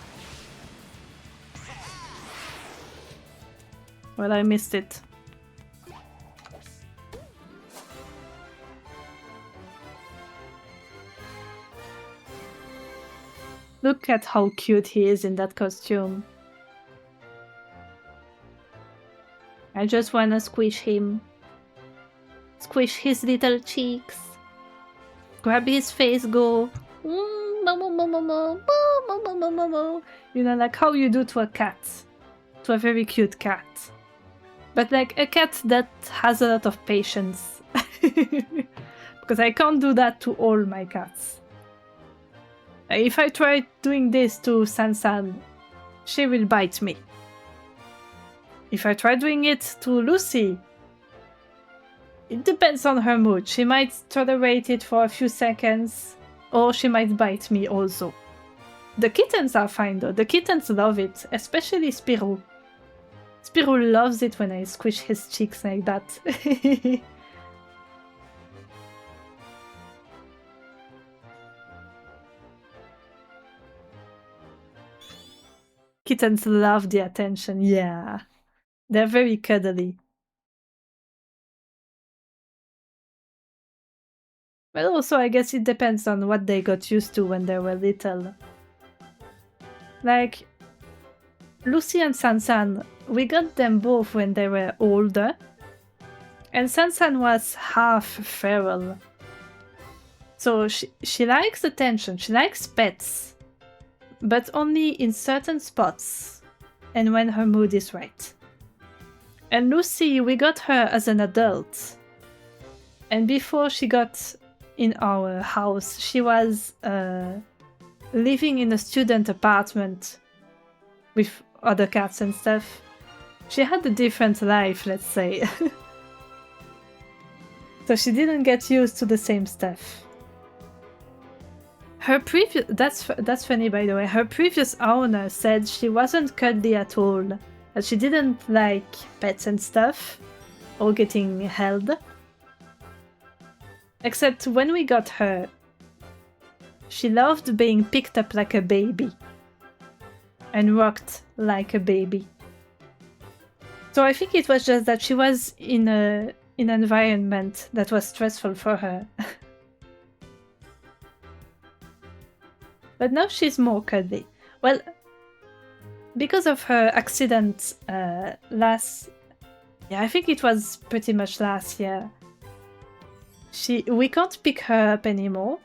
A: Well, I missed it. Look at how cute he is in that costume. I just wanna squish him. Squish his little cheeks. Grab his face, go. You know, like how you do to a cat. To a very cute cat. But like a cat that has a lot of patience. Because I can't do that to all my cats. If I try doing this to Sansan, she will bite me. If I try doing it to Lucy, it depends on her mood. She might tolerate it for a few seconds, or she might bite me also. The kittens are fine though. The kittens love it, especially Spirou. Spirou loves it when I squish his cheeks like that. Kittens love the attention, yeah. They're very cuddly. But also, I guess it depends on what they got used to when they were little. Like, Lucy and Sansan, we got them both when they were older. And Sansan was half feral. So she likes attention, she likes pets. But only in certain spots. And when her mood is right. And Lucy, we got her as an adult. And before she got in our house, she was living in a student apartment with other cats and stuff. She had a different life, let's say. So she didn't get used to the same stuff. Her previous... That's funny, by the way. Her previous owner said she wasn't cuddly at all. That she didn't like pets and stuff. Or getting held. Except when we got her, she loved being picked up like a baby. And rocked like a baby. So I think it was just that she was in an environment that was stressful for her. But now she's more cuddly. Well, because of her accident I think it was pretty much last year. We can't pick her up anymore.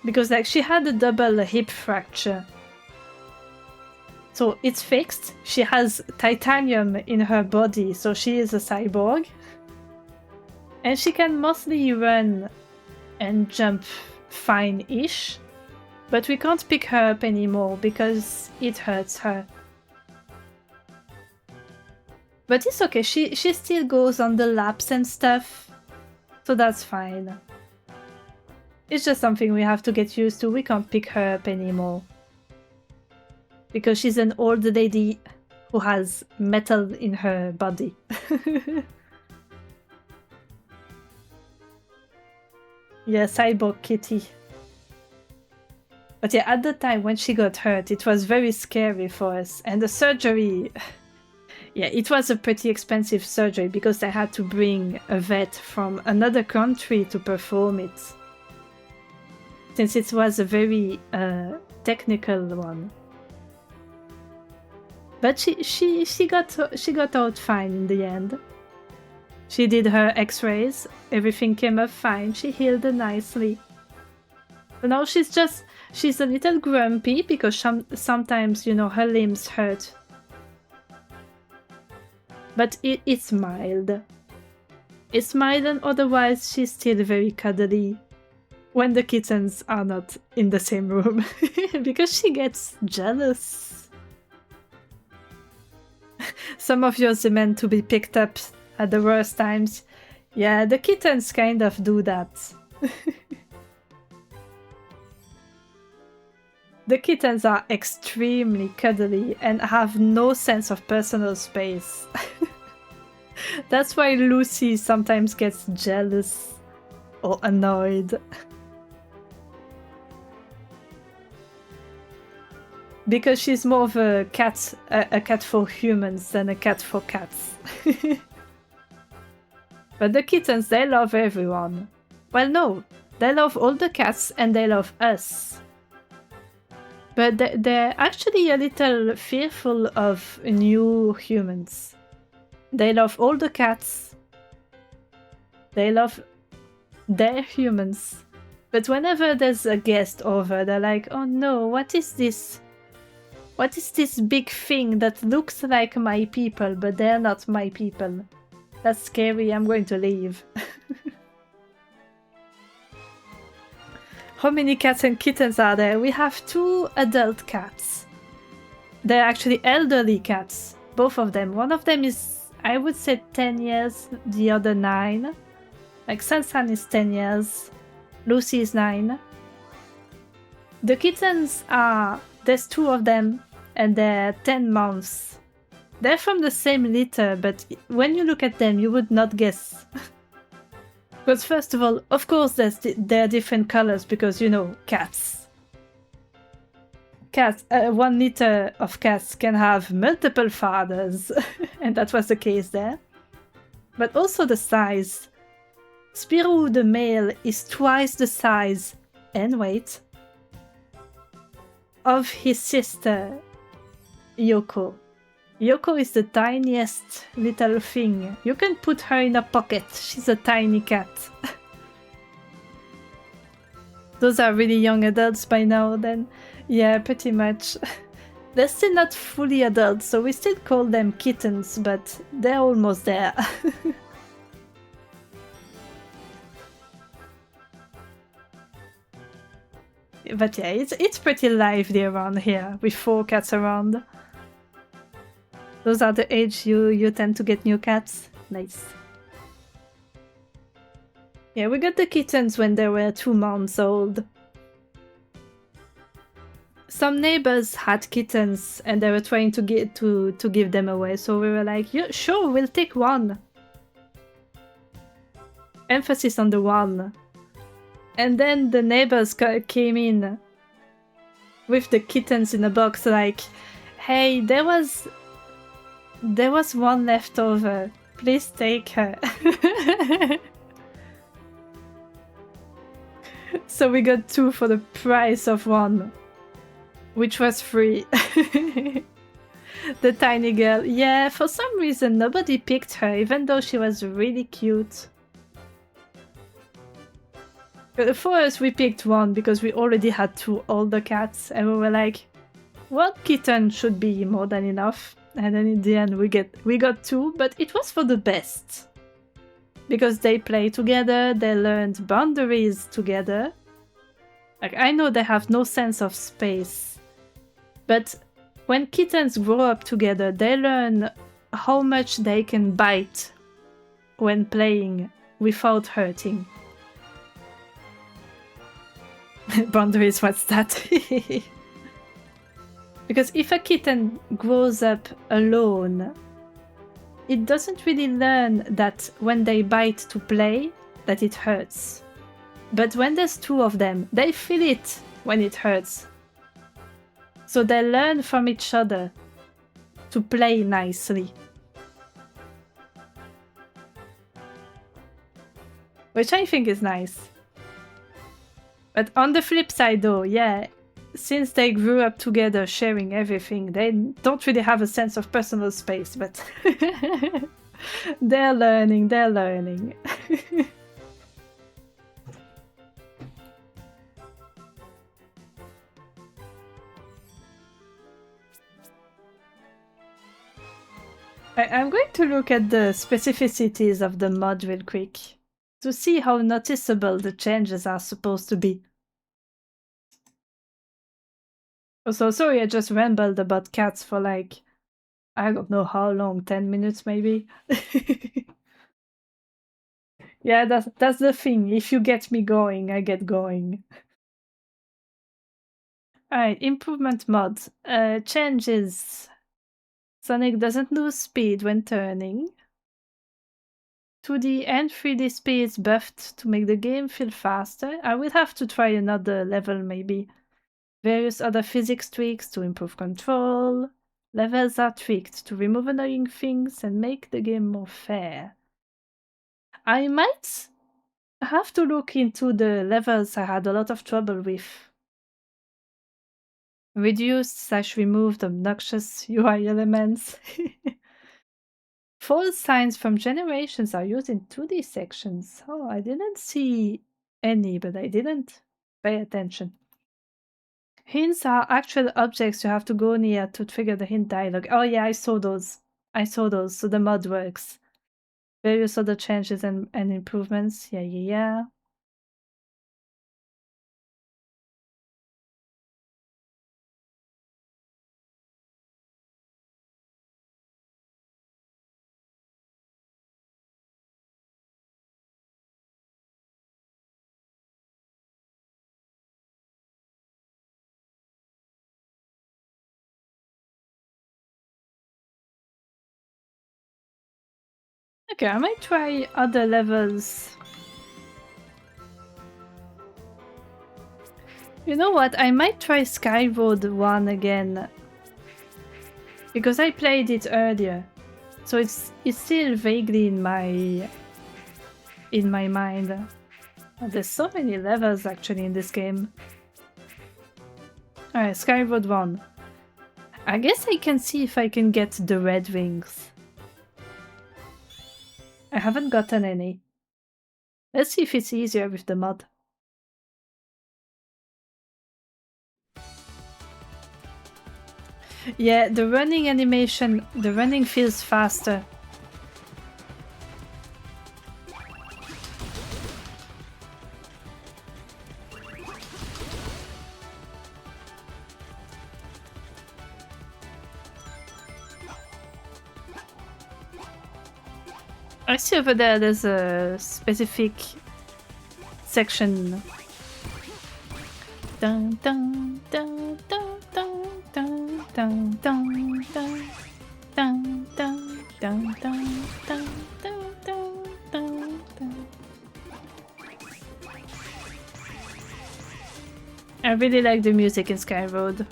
A: Because like she had a double hip fracture. So it's fixed. She has titanium in her body, so she is a cyborg. And she can mostly run and jump fine-ish. But we can't pick her up anymore because it hurts her. But it's okay, she still goes on the laps and stuff. So that's fine. It's just something we have to get used to. We can't pick her up anymore. Because she's an old lady who has metal in her body. Yeah, cyborg kitty. But yeah, at the time when she got hurt, it was very scary for us. And the surgery... Yeah, it was a pretty expensive surgery because they had to bring a vet from another country to perform it. Since it was a very technical one. But she got out fine in the end. She did her x-rays, everything came up fine, she healed nicely. But now she's a little grumpy because sometimes, you know, her limbs hurt. But it's mild. It's mild and otherwise she's still very cuddly. When the kittens are not in the same room. Because she gets jealous. Some of yours are meant to be picked up at the worst times. Yeah, the kittens kind of do that. The kittens are extremely cuddly and have no sense of personal space. That's why Lucy sometimes gets jealous or annoyed. Because she's more of a cat for humans than a cat for cats. But the kittens, they love everyone. Well, no, they love all the cats and they love us. But they're actually a little fearful of new humans. They love all the cats. They love their humans. But whenever there's a guest over, they're like, oh no, what is this? What is this big thing that looks like my people, but they're not my people? That's scary, I'm going to leave. How many cats and kittens are there? We have 2 adult cats. They're actually elderly cats, both of them. One of them is, I would say 10 years, the other 9. Like Sansan is 10 years, Lucy is 9. The kittens are, there's 2 of them, and they're 10 months. They're from the same litter, but when you look at them, you would not guess. But first of all, of course, they're different colors because, you know, cats. Cats, 1 litter of cats can have multiple fathers, and that was the case there. But also the size. Spirou, the male, is twice the size and weight of his sister, Yoko. Yoko is the tiniest little thing. You can put her in a pocket. She's a tiny cat. Those are really young adults by now then. Yeah, pretty much. They're still not fully adults, so we still call them kittens, but they're almost there. But yeah, it's pretty lively around here, with 4 cats around. Those are the age you tend to get new cats. Nice. Yeah, we got the kittens when they were 2 months old. Some neighbors had kittens and they were trying to give them away, so we were like, yeah, sure, we'll take 1. Emphasis on the 1. And then the neighbors came in with the kittens in a box like, hey, there was 1 left over. Please take her. So we got 2 for the price of 1. Which was free. The tiny girl. Yeah, for some reason nobody picked her, even though she was really cute. For us, we picked one because we already had 2 older cats, and we were like, one kitten should be more than enough. And then in the end, we got 2, but it was for the best. Because they play together, they learned boundaries together. Like, I know they have no sense of space, but when kittens grow up together, they learn how much they can bite when playing without hurting. Boundaries, what's that? Because if a kitten grows up alone, it doesn't really learn that when they bite to play, that it hurts. But when there's 2 of them, they feel it when it hurts. So they learn from each other to play nicely. Which I think is nice. But on the flip side though, yeah, since they grew up together sharing everything, they don't really have a sense of personal space, but they're learning. I'm going to look at the specificities of the mod real quick to see how noticeable the changes are supposed to be. Also, sorry, I just rambled about cats for like, I don't know how long, 10 minutes maybe? Yeah, that's the thing. If you get me going, I get going. Alright, improvement mods. Changes. Sonic doesn't lose speed when turning. 2D and 3D speeds buffed to make the game feel faster. I will have to try another level maybe. Various other physics tweaks to improve control. Levels are tweaked to remove annoying things and make the game more fair. I might have to look into the levels I had a lot of trouble with. Reduced/removed obnoxious UI elements. False signs from generations are used in 2D sections. Oh, I didn't see any, but I didn't pay attention. Hints are actual objects you have to go near to trigger the hint dialogue. Oh yeah, I saw those, so the mod works. Various other changes and improvements. Yeah. Okay, I might try other levels. You know what? I might try Skyward 1 again. Because I played it earlier. So it's still vaguely in my mind. Oh, there's so many levels actually in this game. Alright, Skyward 1. I guess I can see if I can get the red wings. I haven't gotten any. Let's see if it's easier with the mod. Yeah, the running animation, the running feels faster. I see over there, there's a specific section. Dun, dun, dun, dun, dun, dun, dun, dun, dun, dun, dun, dun, dun, dun, dun, dun, dun. I really like the music in Skyward.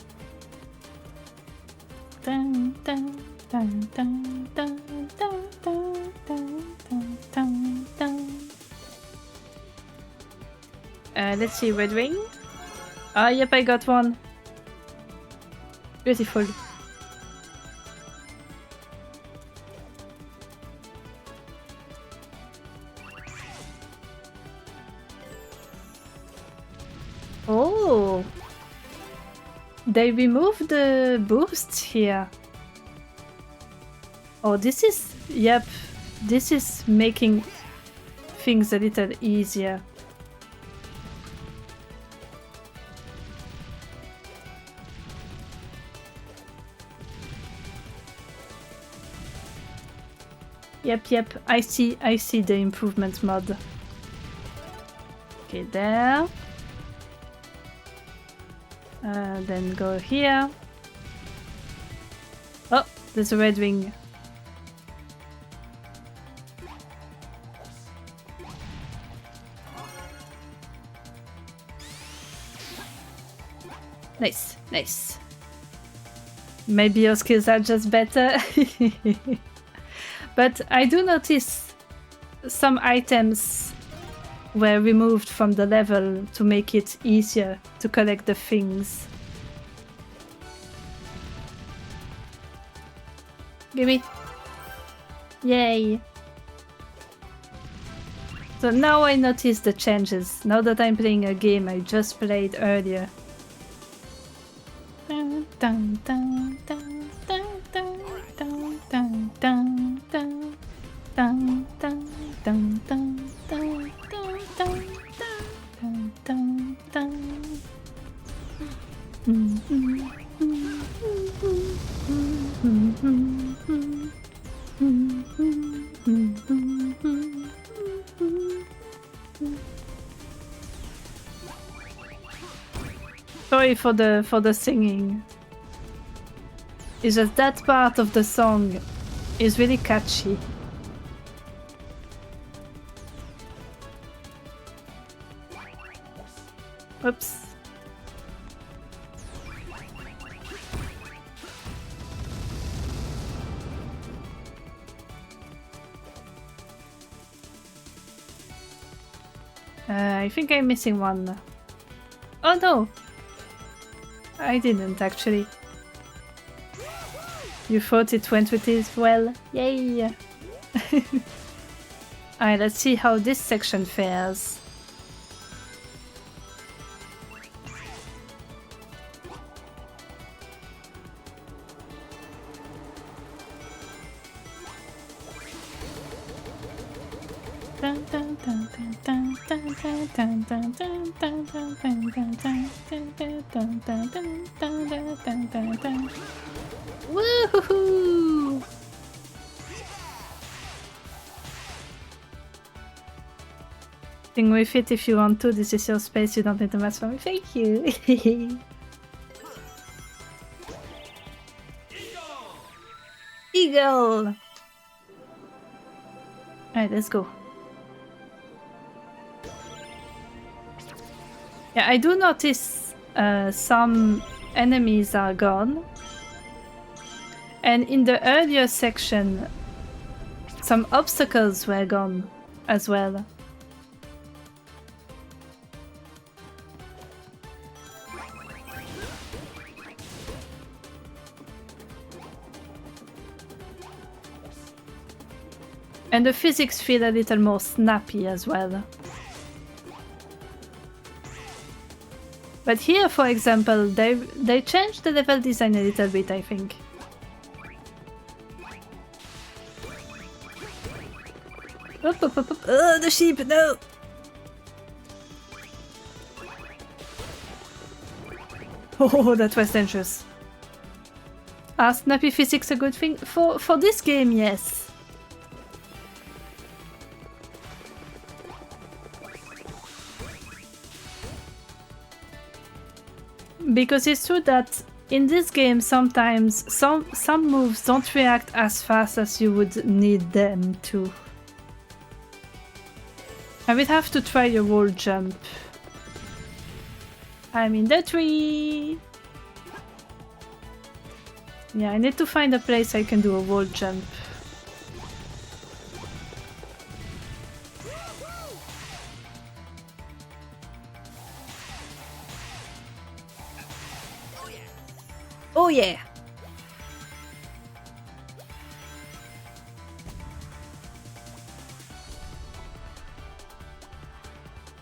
A: Dun, dun, dun, dun, dun, dun, dun, dun, dun, dun. Let's see, Red Wing. Ah, yep, I got one. Beautiful. Oh! They removed the boost here. Oh, this is... Yep. This is making things a little easier. Yep, I see the improvement mod. Okay, there. Then go here. Oh, there's a red ring. Nice, nice. Maybe your skills are just better. But I do notice some items were removed from the level to make it easier to collect the things. Gimme. Yay. So now I notice the changes, now that I'm playing a game I just played earlier. Dun, dun, dun, dun, dun, dun, dun, dun, dun, dun, dun, dun, dun, dun, dun, dun, dun, dun, dun. Sorry for the singing. It's just that part of the song is really catchy. Oops. I think I'm missing one. Oh no! I didn't actually. You thought it went with it well? Yay! Alright, let's see how this section fares. Woohoo! Sing with it if you want to. This is your space. You don't need to mess with me. Thank you. Eagle! Alright, let's go. Yeah, I do notice some enemies are gone. And in the earlier section, some obstacles were gone as well. And the physics feel a little more snappy as well. But here, for example, they changed the level design a little bit, I think. Up, up, up, up. Oh, the sheep, no! Oh, that was dangerous. Are snappy physics a good thing? For this game, yes. Because it's true that in this game sometimes some moves don't react as fast as you would need them to. I will have to try a wall jump. I'm in the tree! Yeah, I need to find a place I can do a wall jump. Oh yeah!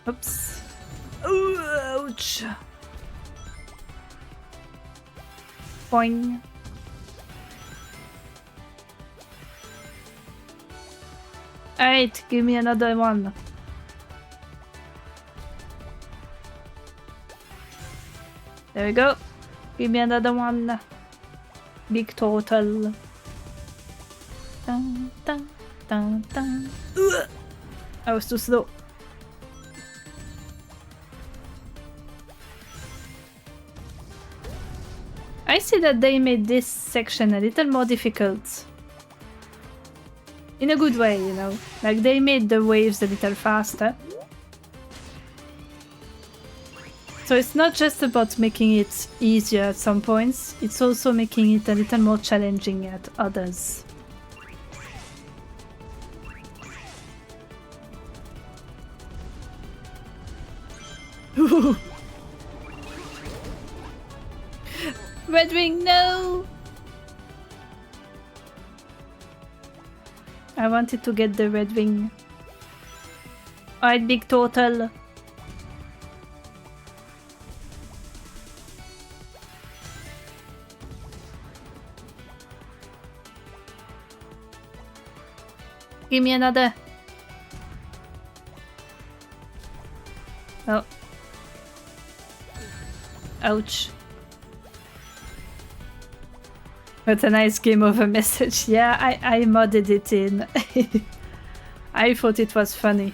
A: Oops. Ooh, ouch! Boing. Alright, give me another one. There we go. Give me another one. Big total. Dun, dun, dun, dun. Ugh. I was too slow. I see that they made this section a little more difficult. In a good way, you know. Like, they made the waves a little faster. So it's not just about making it easier at some points, it's also making it a little more challenging at others. Red Wing, no! I wanted to get the Red Wing. Alright, big total. Give me another. Oh. Ouch. What a nice game over message. Yeah, I modded it in. I thought it was funny.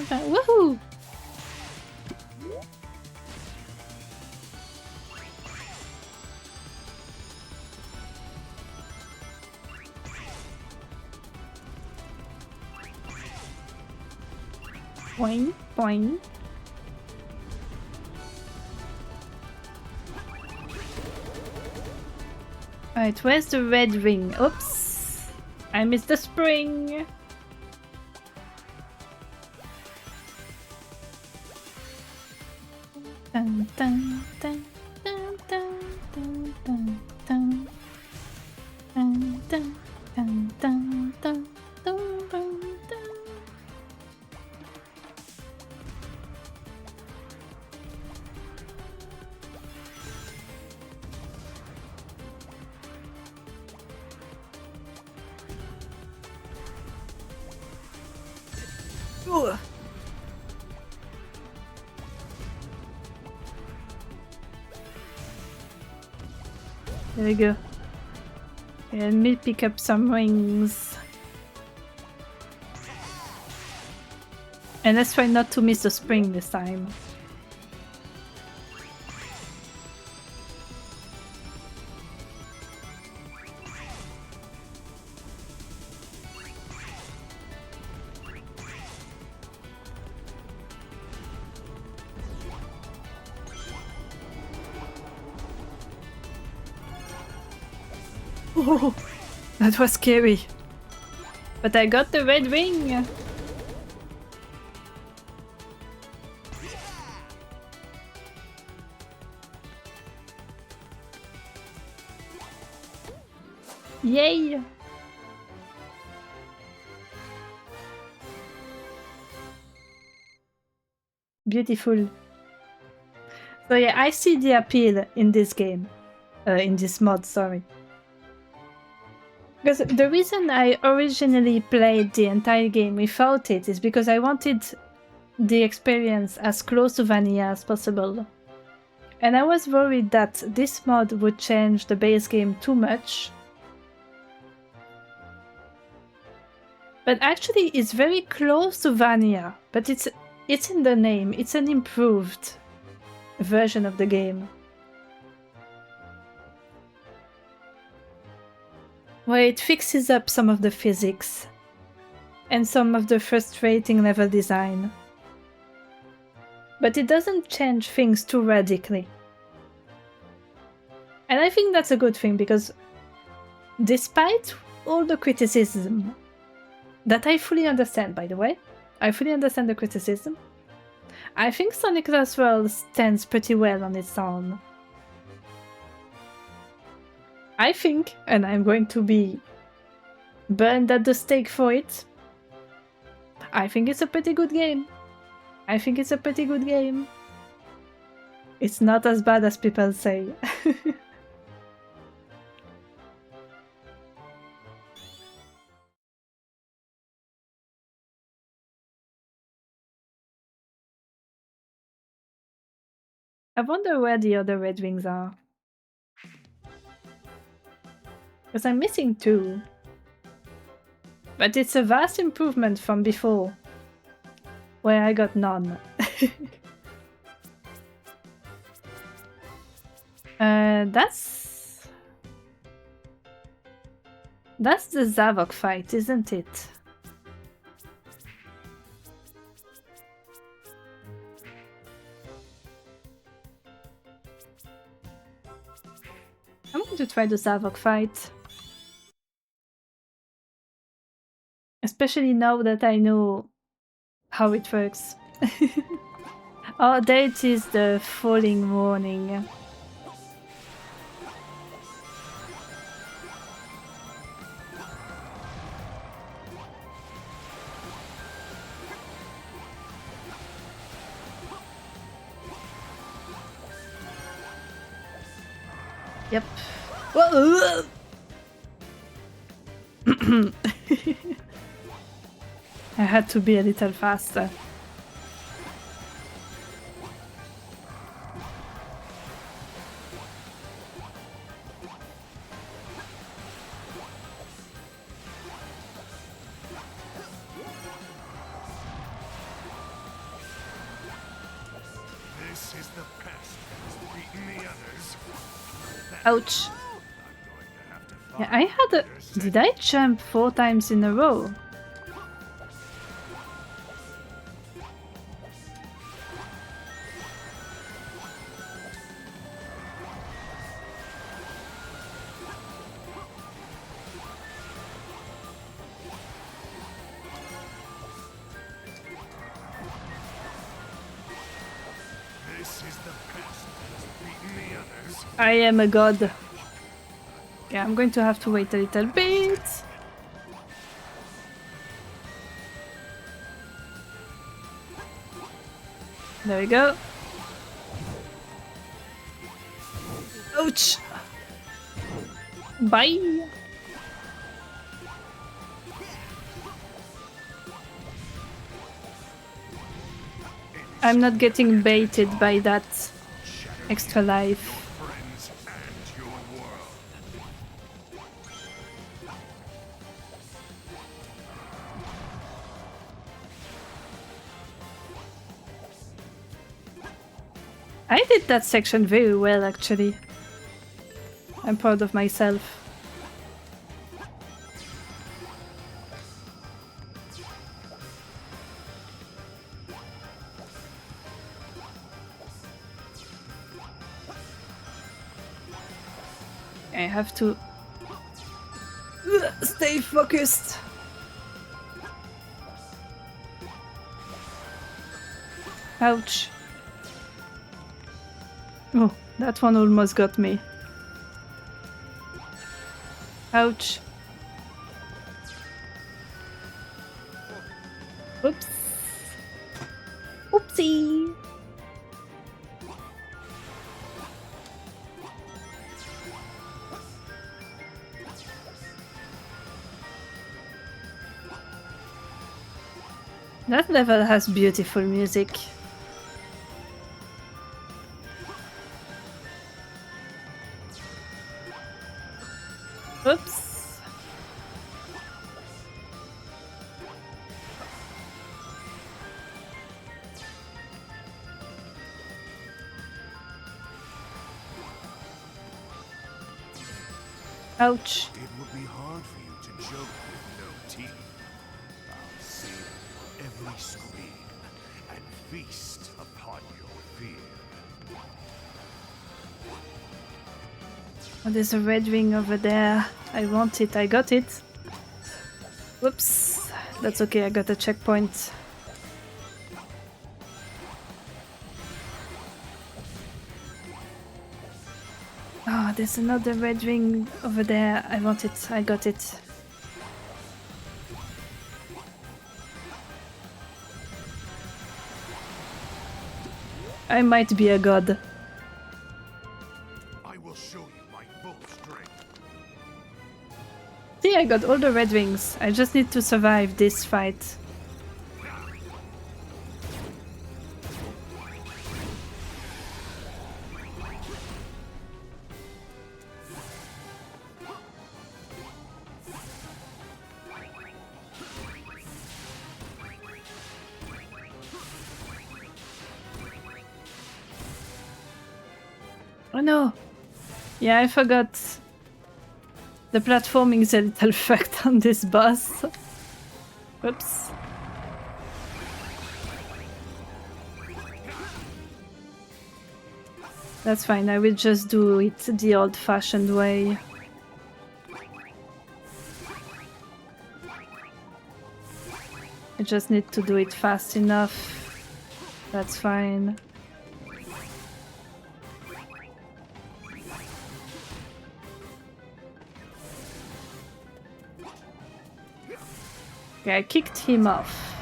A: Woohoo! Boing, boing. Alright, where's the red ring? Oops! I missed the spring! Dun, dun, dun, dun, dun, dun, dun, dun. Dun, dun, dun, dun, dun, dun, dun, dun. Ooh. There we go. Let me pick up some rings. And let's try not to miss the spring this time. Oh, that was scary. But I got the red ring. Yay! Beautiful. So yeah, I see the appeal in this game. In this mod, sorry. Because the reason I originally played the entire game without it is because I wanted the experience as close to vanilla as possible. And I was worried that this mod would change the base game too much. But actually it's very close to vanilla, but it's in the name, it's an improved version of the game. Where it fixes up some of the physics and some of the frustrating level design. But it doesn't change things too radically. And I think that's a good thing because despite all the criticism, that I fully understand by the way, I fully understand the criticism, I think Sonic Lost World stands pretty well on its own. I think, and I'm going to be burned at the stake for it. I think it's a pretty good game. I think it's a pretty good game. It's not as bad as people say. I wonder where the other Red Wings are. Because I'm missing 2. But it's a vast improvement from before, where I got none. That's the Zavok fight, isn't it? I'm going to try the Zavok fight. Especially now that I know how it works. Oh, there it is, the falling morning. Yep. Whoa! I had to be a little faster.
C: This is the past that's beaten the others.
A: Ouch. Yeah, I had a... Did I jump 4 times in a row? I am a god. Yeah, I'm going to have to wait a little bit. There we go. Ouch! Bye! I'm not getting baited by that extra life. I did that section very well, actually. I'm proud of myself. I have to stay focused. Ouch. Oh, that one almost got me. Ouch. Oops. Oopsie. That level has beautiful music. Oops. Ouch.
C: It would be hard for you to joke with no teeth. I'll see every scream and feast upon your fear.
A: Oh, there's a red ring over there. I want it. I got it. Whoops. That's okay. I got a checkpoint. Oh, there's another red ring over there. I want it. I got it. I might be a god.
C: I will show you my full strength.
A: See, I got all the red wings. I just need to survive this fight. Oh no! Yeah, I forgot. The platforming is a little fucked on this boss. Oops. That's fine, I will just do it the old-fashioned way. I just need to do it fast enough. That's fine. Okay, I kicked him off.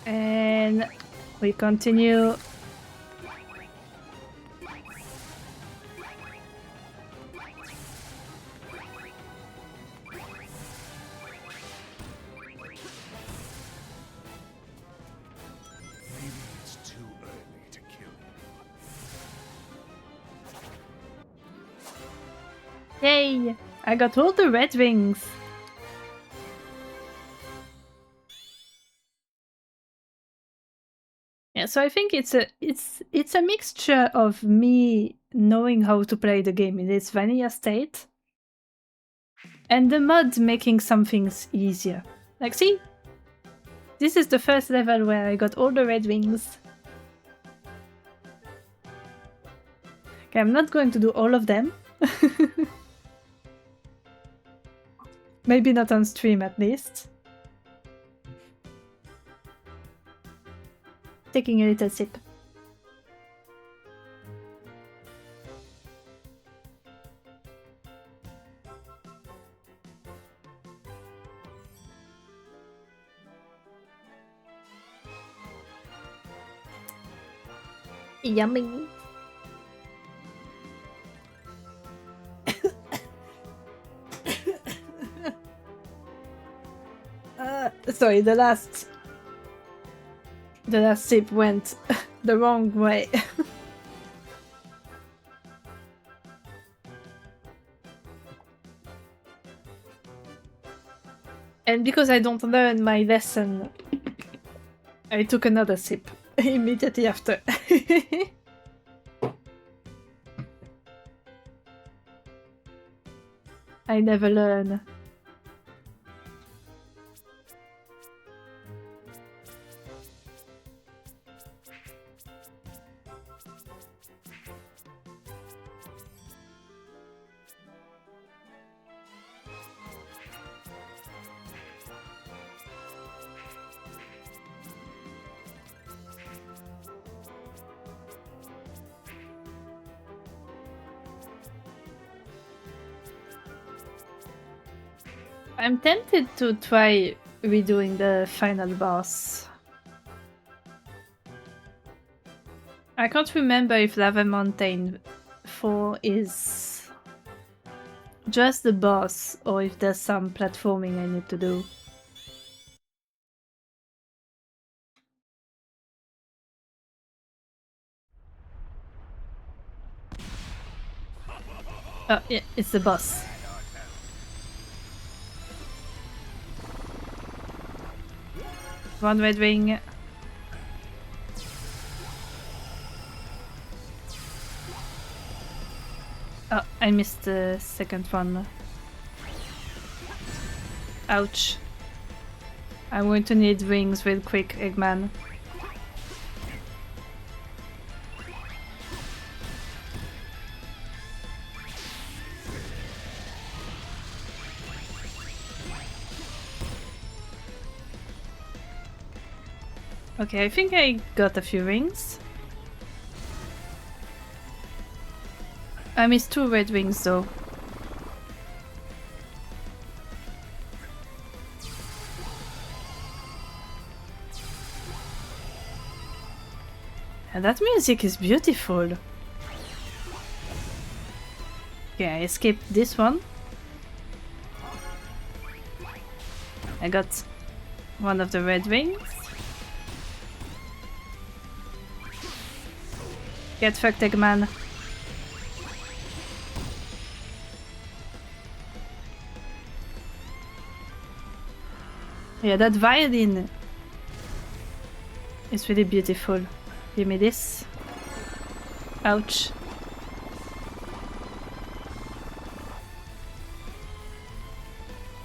A: And we continue. Yay! I got all the red wings. Yeah, so I think it's a mixture of me knowing how to play the game in its vanilla state and the mod making some things easier. Like, see? This is the first level where I got all the red wings. Okay, I'm not going to do all of them. Maybe not on stream at least. Taking a little sip. Yummy. Sorry, the last sip went the wrong way. And because I don't learn my lesson, I took another sip immediately after. I never learn. I'm tempted to try redoing the final boss. I can't remember if Lava Mountain 4 is just the boss or if there's some platforming I need to do. Oh, yeah, it's the boss. One red wing. Oh, I missed the second one. Ouch. I'm going to need wings real quick, Eggman. Okay, I think I got a few rings. I missed 2 red wings though. And that music is beautiful. Okay, I escaped this one. I got one of the red wings. Get fucked, Eggman. Yeah, that violin is really beautiful. Give me this. Ouch.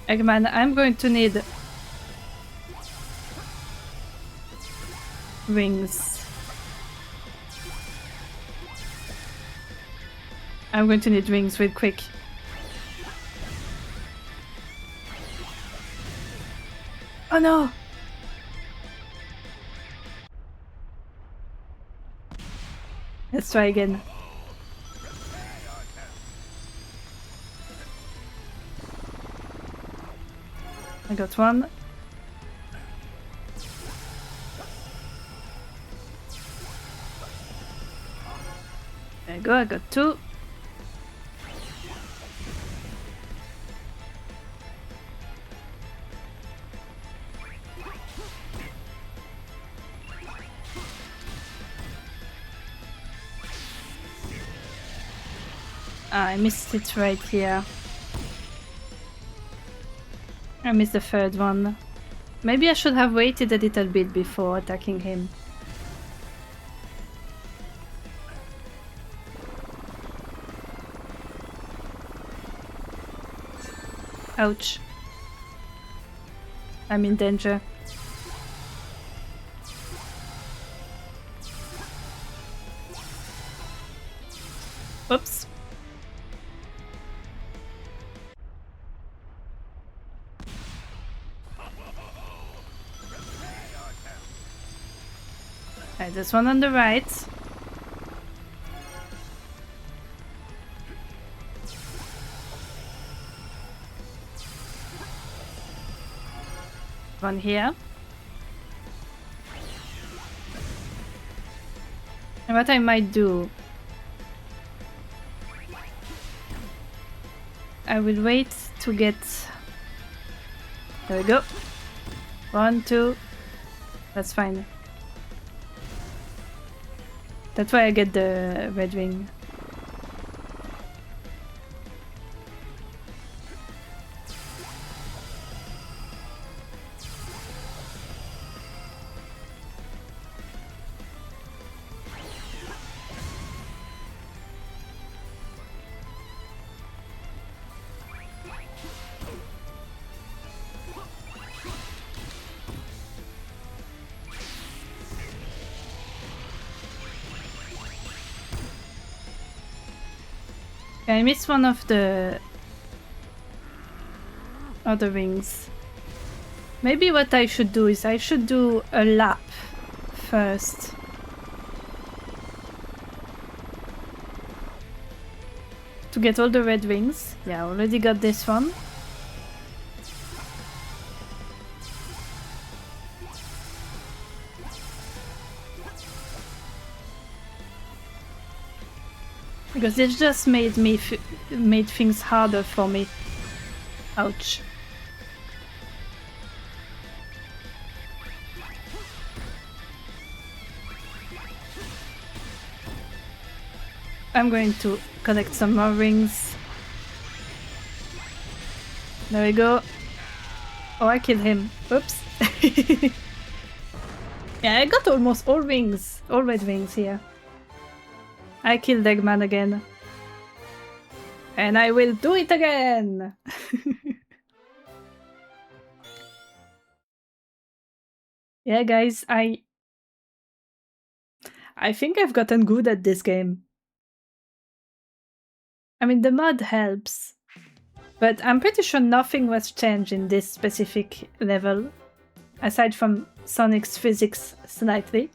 A: Eggman, I'm going to need rings. I'm going to need rings real quick. Oh no! Let's try again. I got one. There you go, I got two. I missed it right here. I missed the third one. Maybe I should have waited a little bit before attacking him. Ouch. I'm in danger. Oops. Alright, there's one on the right. One here. And what I might do, I will wait to get... There we go. 1, 2. That's fine. That's why I get the red ring. I missed one of the other rings. Maybe what I should do is I should do a lap first. To get all the red rings. Yeah, I already got this one. Because it just made things harder for me. Ouch. I'm going to collect some more rings. There we go. Oh, I killed him. Oops. Yeah, I got almost all rings. All red rings here. I killed Eggman again. And I will do it again! Yeah, guys, I think I've gotten good at this game. I mean, the mod helps. But I'm pretty sure nothing was changed in this specific level. Aside from Sonic's physics slightly.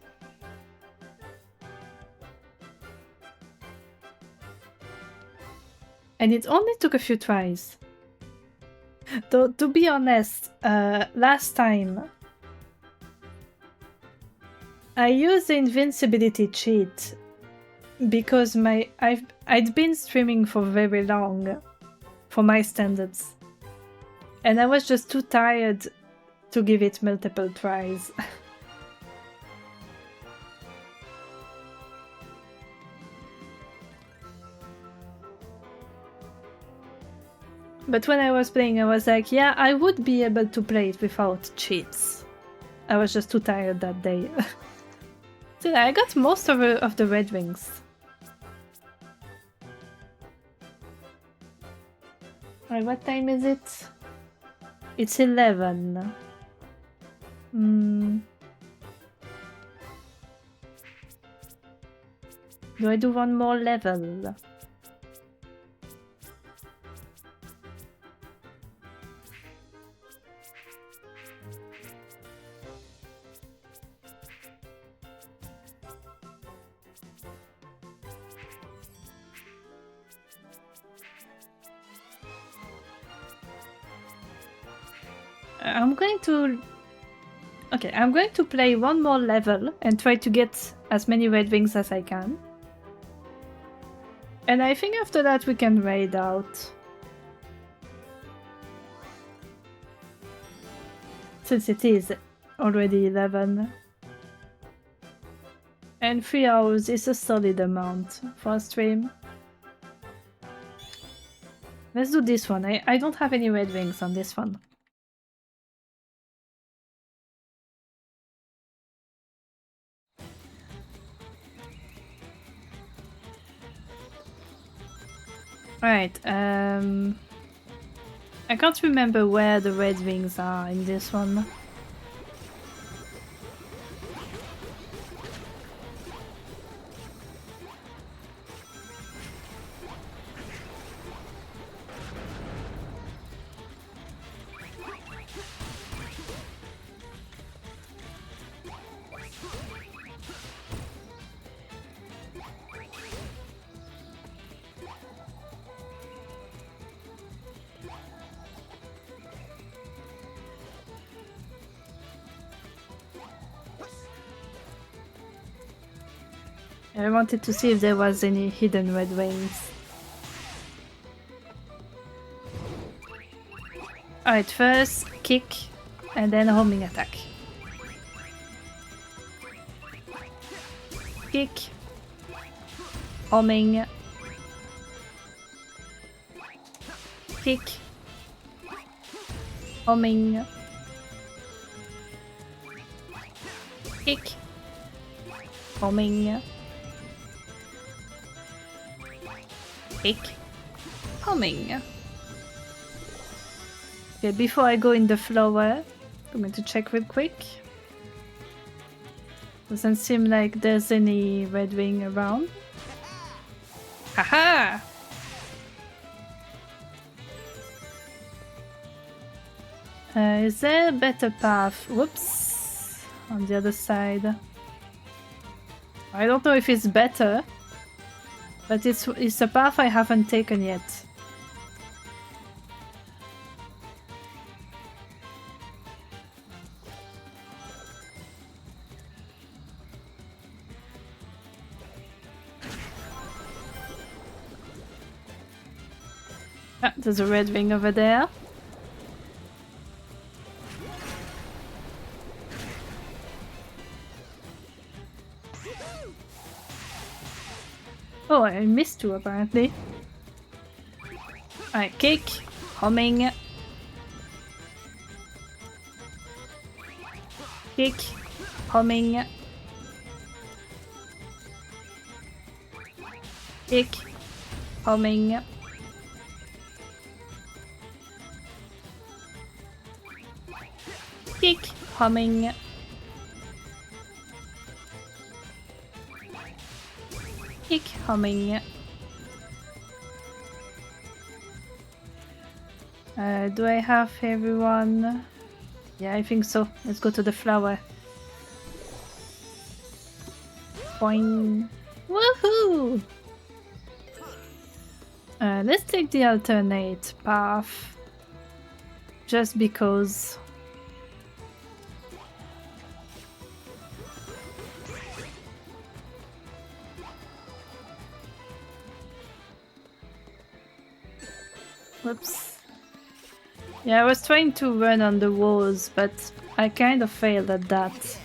A: And it only took a few tries. Though, to be honest, last time I use the invincibility cheat because I'd been streaming for very long for my standards, and I was just too tired to give it multiple tries. But when I was playing, I was like, yeah, I would be able to play it without cheats. I was just too tired that day. So I got most of the red wings. Alright, what time is it? It's 11. Do I do one more level? I'm going to play one more level and try to get as many red wings as I can. And I think after that we can raid out. Since it is already 11. And 3 hours is a solid amount for a stream. Let's do this one. I don't have any red wings on this one. Alright, I can't remember where the red wings are in this one. I wanted to see if there was any hidden red wings. Alright, first kick and then homing attack. Kick, homing, kick, homing, kick, homing. Kick, homing. Okay, before I go in the flower, I'm going to check real quick. Doesn't seem like there's any red wing around. Haha! Is there a better path? Whoops! On the other side. I don't know if it's better. But it's a path I haven't taken yet. Ah, there's a red wing over there. Oh, I missed two apparently. Alright, kick, homing. Kick, homing. Kick, homing. Kick, homing. Kick, homing. Do I have everyone? Yeah, I think so. Let's go to the flower. Boing. Woohoo! Let's take the alternate path. Just because. Whoops. Yeah, I was trying to run on the walls, but I kind of failed at that.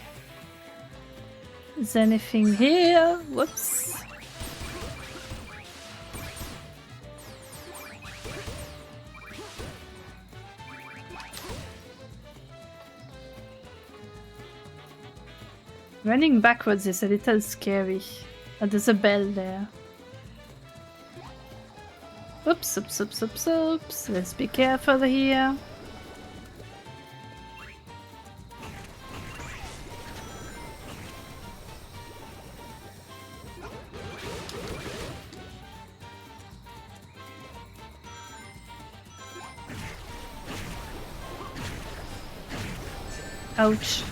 A: Is there anything here? Whoops. Running backwards is a little scary. Oh, there's a bell there. Oops, oops, oops, oops, oops. Let's be careful here. Ouch.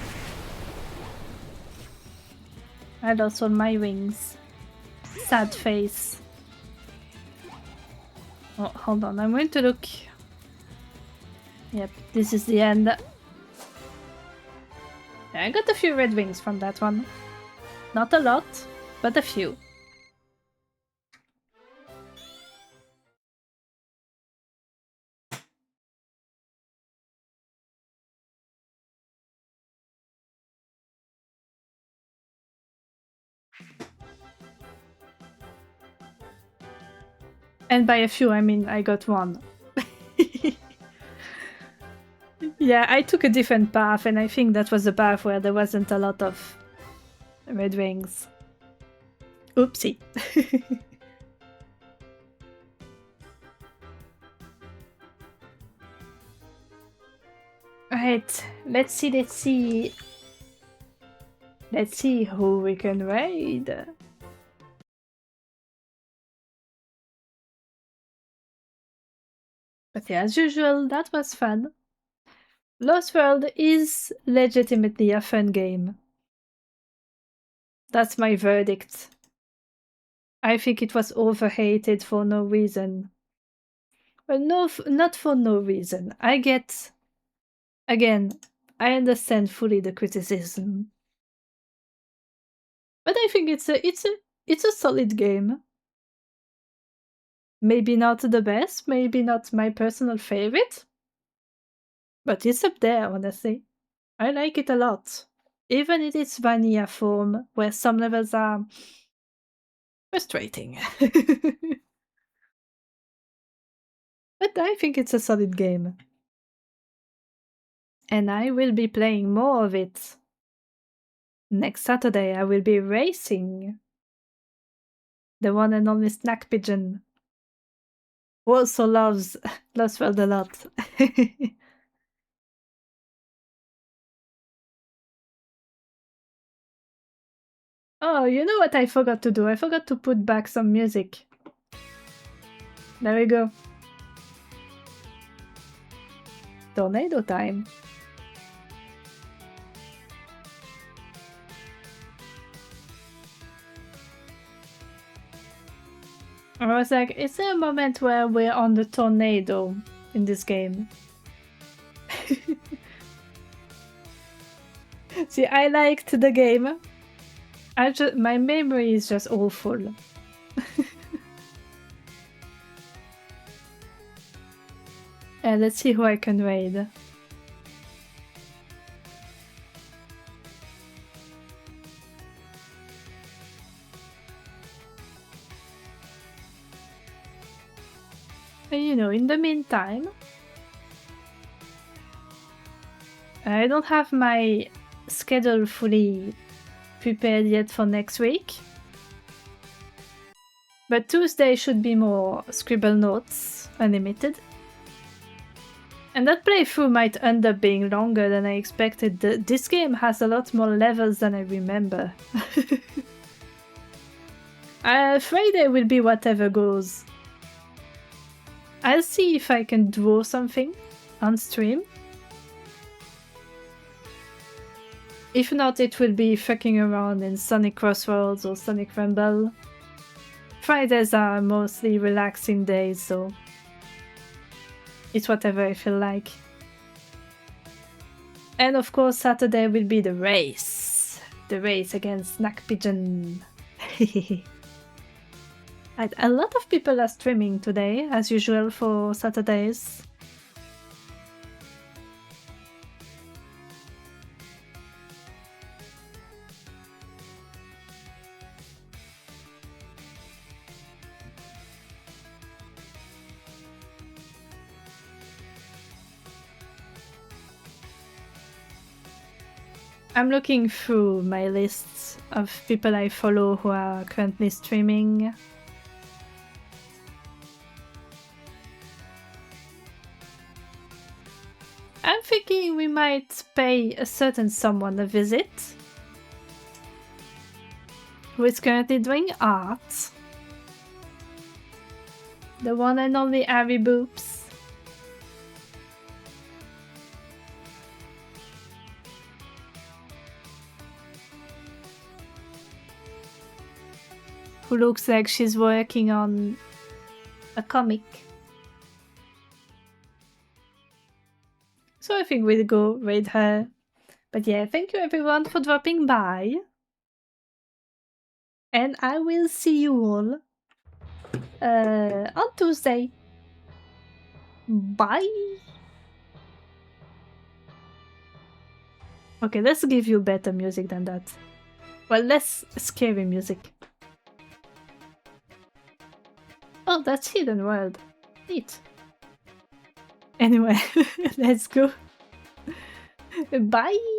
A: I lost all my wings. Sad face. Oh, hold on, I'm going to look. Yep, this is the end. I got a few red wings from that one. Not a lot, but a few. And by a few, I mean I got one. Yeah, I took a different path, and I think that was the path where there wasn't a lot of red wings. Oopsie. Alright, let's see. Let's see who we can raid. But yeah, as usual, that was fun. Lost World is legitimately a fun game. That's my verdict. I think it was overhated for no reason. Well, no, not for no reason. Again, I understand fully the criticism. But I think it's a solid game. Maybe not the best, maybe not my personal favorite. But it's up there, honestly. I like it a lot. Even in its vanilla form, where some levels are frustrating. But I think it's a solid game. And I will be playing more of it. Next Saturday I will be racing the one and only Snack Pigeon, who also loves Lost World a lot. Oh, you know what I forgot to do? I forgot to put back some music. There we go. Tornado time. I was like, is there a moment where we're on the tornado in this game? See, I liked the game. My memory is just awful. Let's see who I can raid. You know, in the meantime, I don't have my schedule fully prepared yet for next week. But Tuesday should be more Scribble Notes Unlimited. And that playthrough might end up being longer than I expected. This game has a lot more levels than I remember. Friday will be whatever goes. I'll see if I can draw something on stream. If not, it will be fucking around in Sonic Crossroads or Sonic Rumble. Fridays are mostly relaxing days, so it's whatever I feel like. And of course, Saturday will be the race. The race against Snack Pigeon. A lot of people are streaming today, as usual for Saturdays. I'm looking through my lists of people I follow who are currently streaming. I'm thinking we might pay a certain someone a visit who is currently doing art. The one and only Harry Boops. Who looks like she's working on a comic. So I think we'll go raid her. But yeah, thank you everyone for dropping by. And I will see you all on Tuesday. Bye! Okay, let's give you better music than that. Well, less scary music. Oh, that's Hidden World. Neat. Anyway, let's go. Bye!